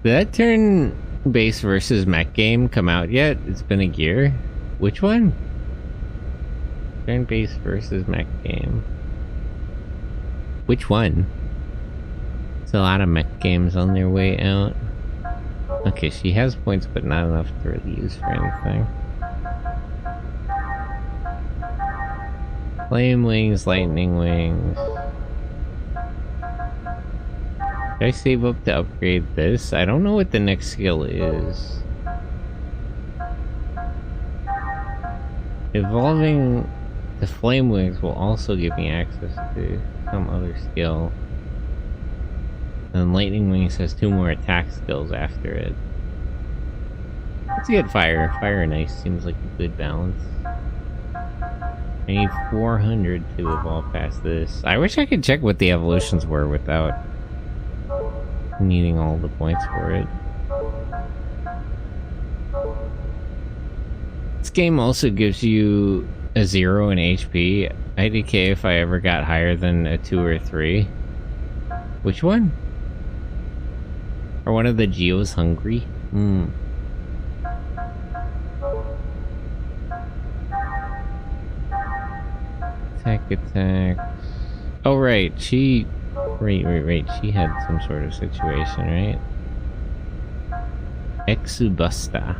Did that turn-based versus mech game come out yet? It's been a year. Which one? Turn-based versus mech game. Which one? There's a lot of mech games on their way out. Okay, she has points, but not enough to really use for anything. Flame Wings, Lightning Wings. Did I save up to upgrade this? I don't know what the next skill is. Evolving the flame wings will also give me access to some other skill. And lightning wings has 2 more attack skills after it. Let's get fire. Fire and ice seems like a good balance. I need 400 to evolve past this. I wish I could check what the evolutions were without needing all the points for it. This game also gives you a 0 in HP. IDK if I ever got higher than a 2 or 3. Which one? Are one of the Geos hungry? Attacks. Oh, right. She... Wait. She had some sort of situation, right? Exubusta.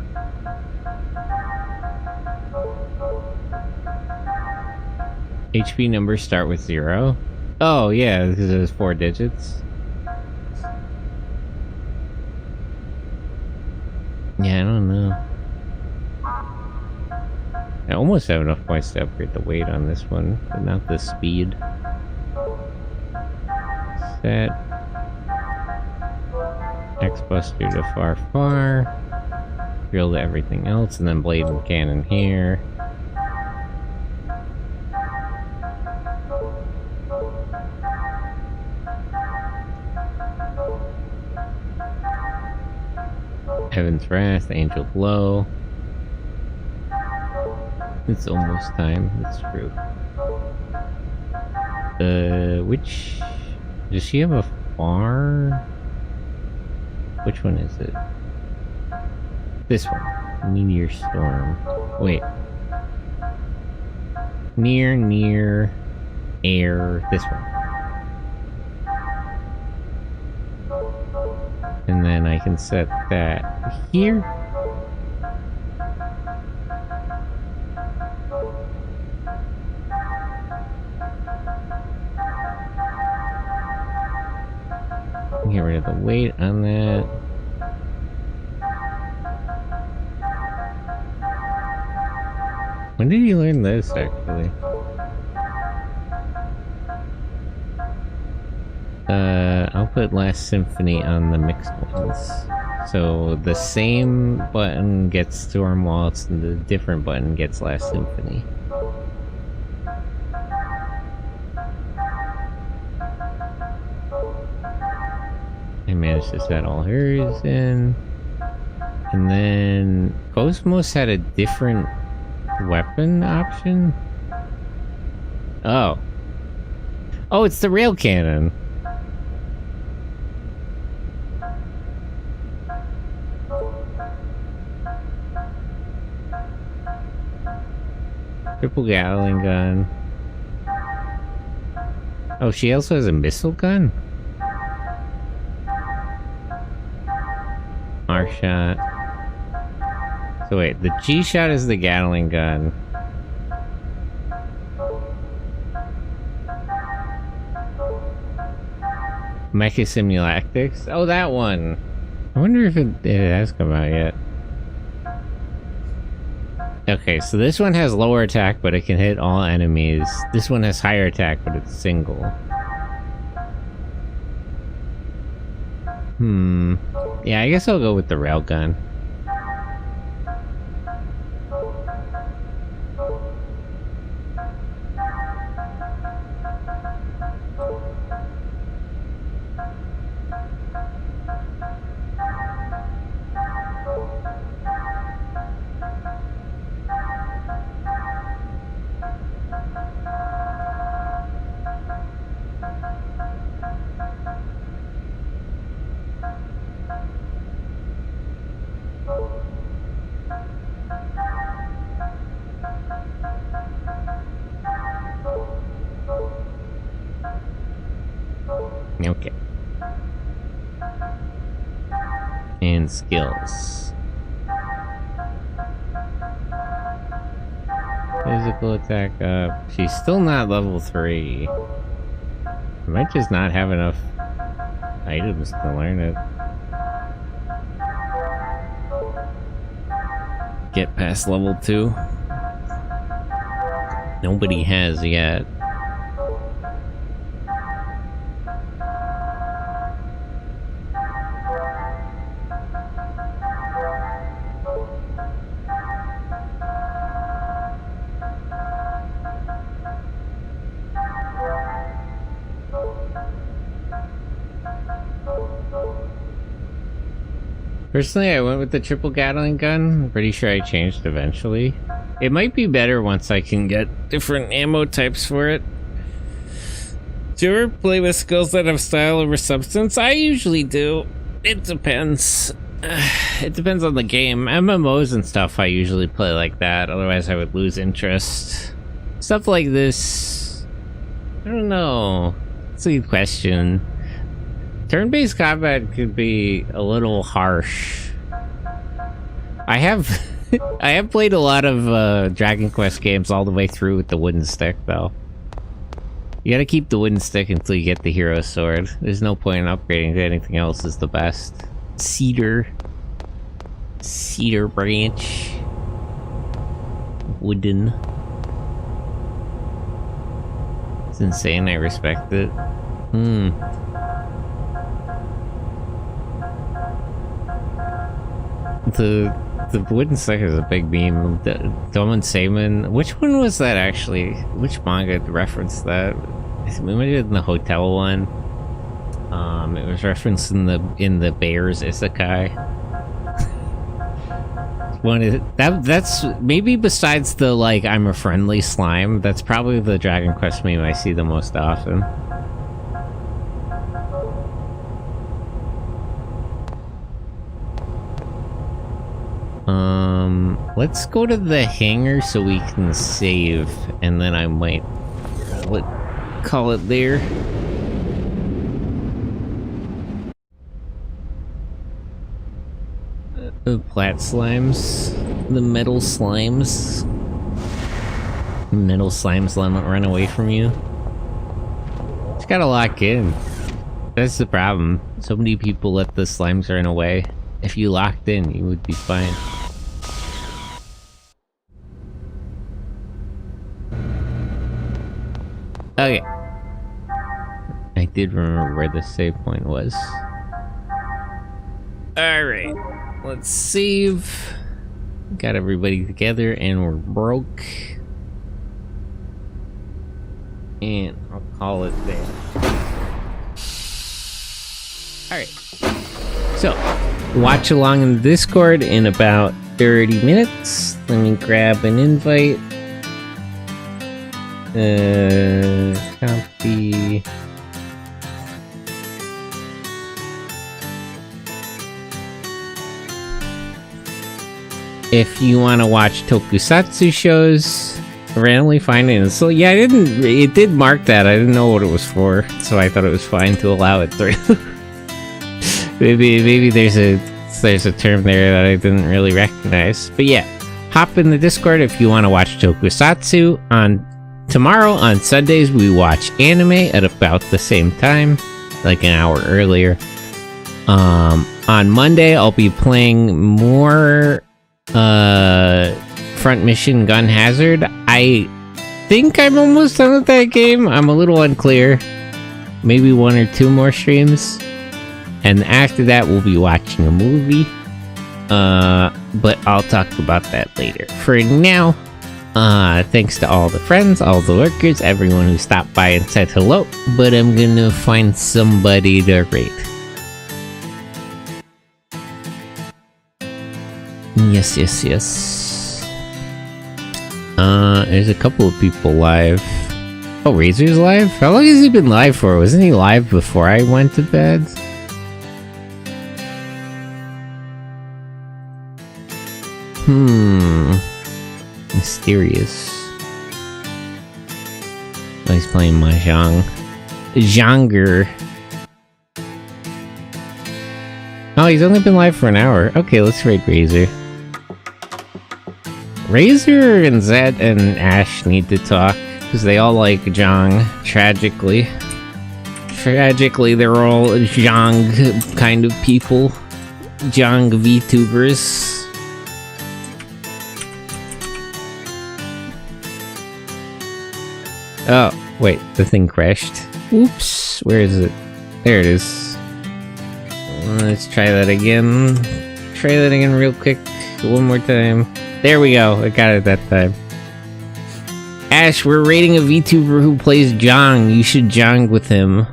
HP numbers start with 0. Oh, yeah, because it was 4 digits. Yeah, I don't know. I almost have enough points to upgrade the weight on this one, but not the speed. Set. X-Buster to far. Drill to everything else, and then blade and cannon here. Heaven's Wrath, Angel Blow. It's almost time, that's true. Which... Does she have a far? Which one is it? This one. Meteor Storm. Wait. Near, air, this one. And then I can set that here. Get rid of the weight on that. When did you learn this, actually? I'll put Last Symphony on the mixed ones. So the same button gets Storm Waltz and the different button gets Last Symphony. I managed to set all hers in. And then Cosmos had a different weapon option? Oh. Oh, it's the rail cannon. Triple Gatling gun. Oh, she also has a missile gun? R-shot. So wait, the G-shot is the Gatling gun. Mecha Simulactics? Oh, that one! I wonder if it has come out yet. Okay, so this one has lower attack, but it can hit all enemies. This one has higher attack, but it's single. Yeah, I guess I'll go with the railgun. Okay. And skills. Physical attack up. She's still not level 3. I might just not have enough items to learn it. Get past level 2. Nobody has yet. Personally, I went with the triple Gatling gun. I'm pretty sure I changed eventually. It might be better once I can get different ammo types for it. Do you ever play with skills that have style over substance? I usually do. It depends. It depends on the game. MMOs and stuff I usually play like that, otherwise I would lose interest. Stuff like this... I don't know. It's a good question. Turn-based combat could be a little harsh. I have I have played a lot of Dragon Quest games all the way through with the wooden stick, though. You gotta keep the wooden stick until you get the hero sword. There's no point in upgrading to anything else is the best. Cedar branch. Wooden. It's insane, I respect it. The wooden stick is a big meme. Doman Seaman. Which one was that actually? Which manga referenced that? We might have been the hotel one. It was referenced in the Bears Isekai. One is that's maybe besides the like I'm a friendly slime. That's probably the Dragon Quest meme I see the most often. Let's go to the hangar so we can save, and then I might call it there. The plat slimes, the metal slimes. Metal slimes run away from you. Just gotta lock in. That's the problem. So many people let the slimes run away. If you locked in, you would be fine. Okay. I did remember where the save point was. Alright. Let's save. Got everybody together and we're broke. And I'll call it there. Alright. So, watch along in the Discord in about 30 minutes. Let me grab an invite. Copy. If you want to watch tokusatsu shows, randomly find it. So yeah, it did mark that. I didn't know what it was for, so I thought it was fine to allow it through. maybe there's a term there that I didn't really recognize. But yeah, hop in the Discord if you want to watch tokusatsu. Tomorrow on Sundays we watch anime at about the same time, like an hour earlier. On Monday I'll be playing more Front Mission Gun Hazard. I think I'm almost done with that game. I'm a little unclear. Maybe 1 or 2 more streams. And after that we'll be watching a movie. But I'll talk about that later. For now, thanks to all the friends, all the workers, everyone who stopped by and said hello. But I'm gonna find somebody to rate. Yes. There's a couple of people live. Oh, Razor's live? How long has he been live for? Wasn't he live before I went to bed? Mysterious. Oh, he's playing Mahjong. Janger. Oh, he's only been live for an hour. Okay, let's raid Razor. Razor and Zed and Ash need to talk, because they all like Jong, tragically. tragically, they're all Zhang kind of people. Zhang VTubers. Oh, wait, the thing crashed. Oops, where is it? There it is. Let's try that again. Try that again real quick. One more time. There we go, I got it that time. Ash, we're rating a VTuber who plays Zhang. You should Zhang with him.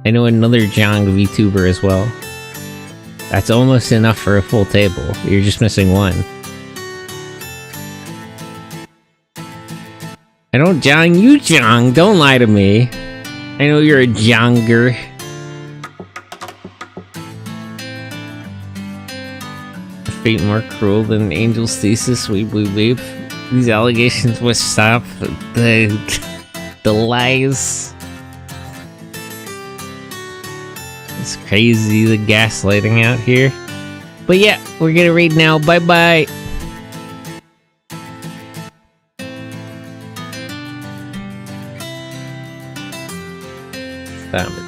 I know another Zhang VTuber as well. That's almost enough for a full table. You're just missing one. I don't Zhang, you Zhang! Don't lie to me! I know you're a Zhanger. Fate more cruel than Angel's thesis, weep weep weep. These allegations must stop. The lies. It's crazy, the gaslighting out here. But yeah, we're gonna read now. Bye bye! Stop it.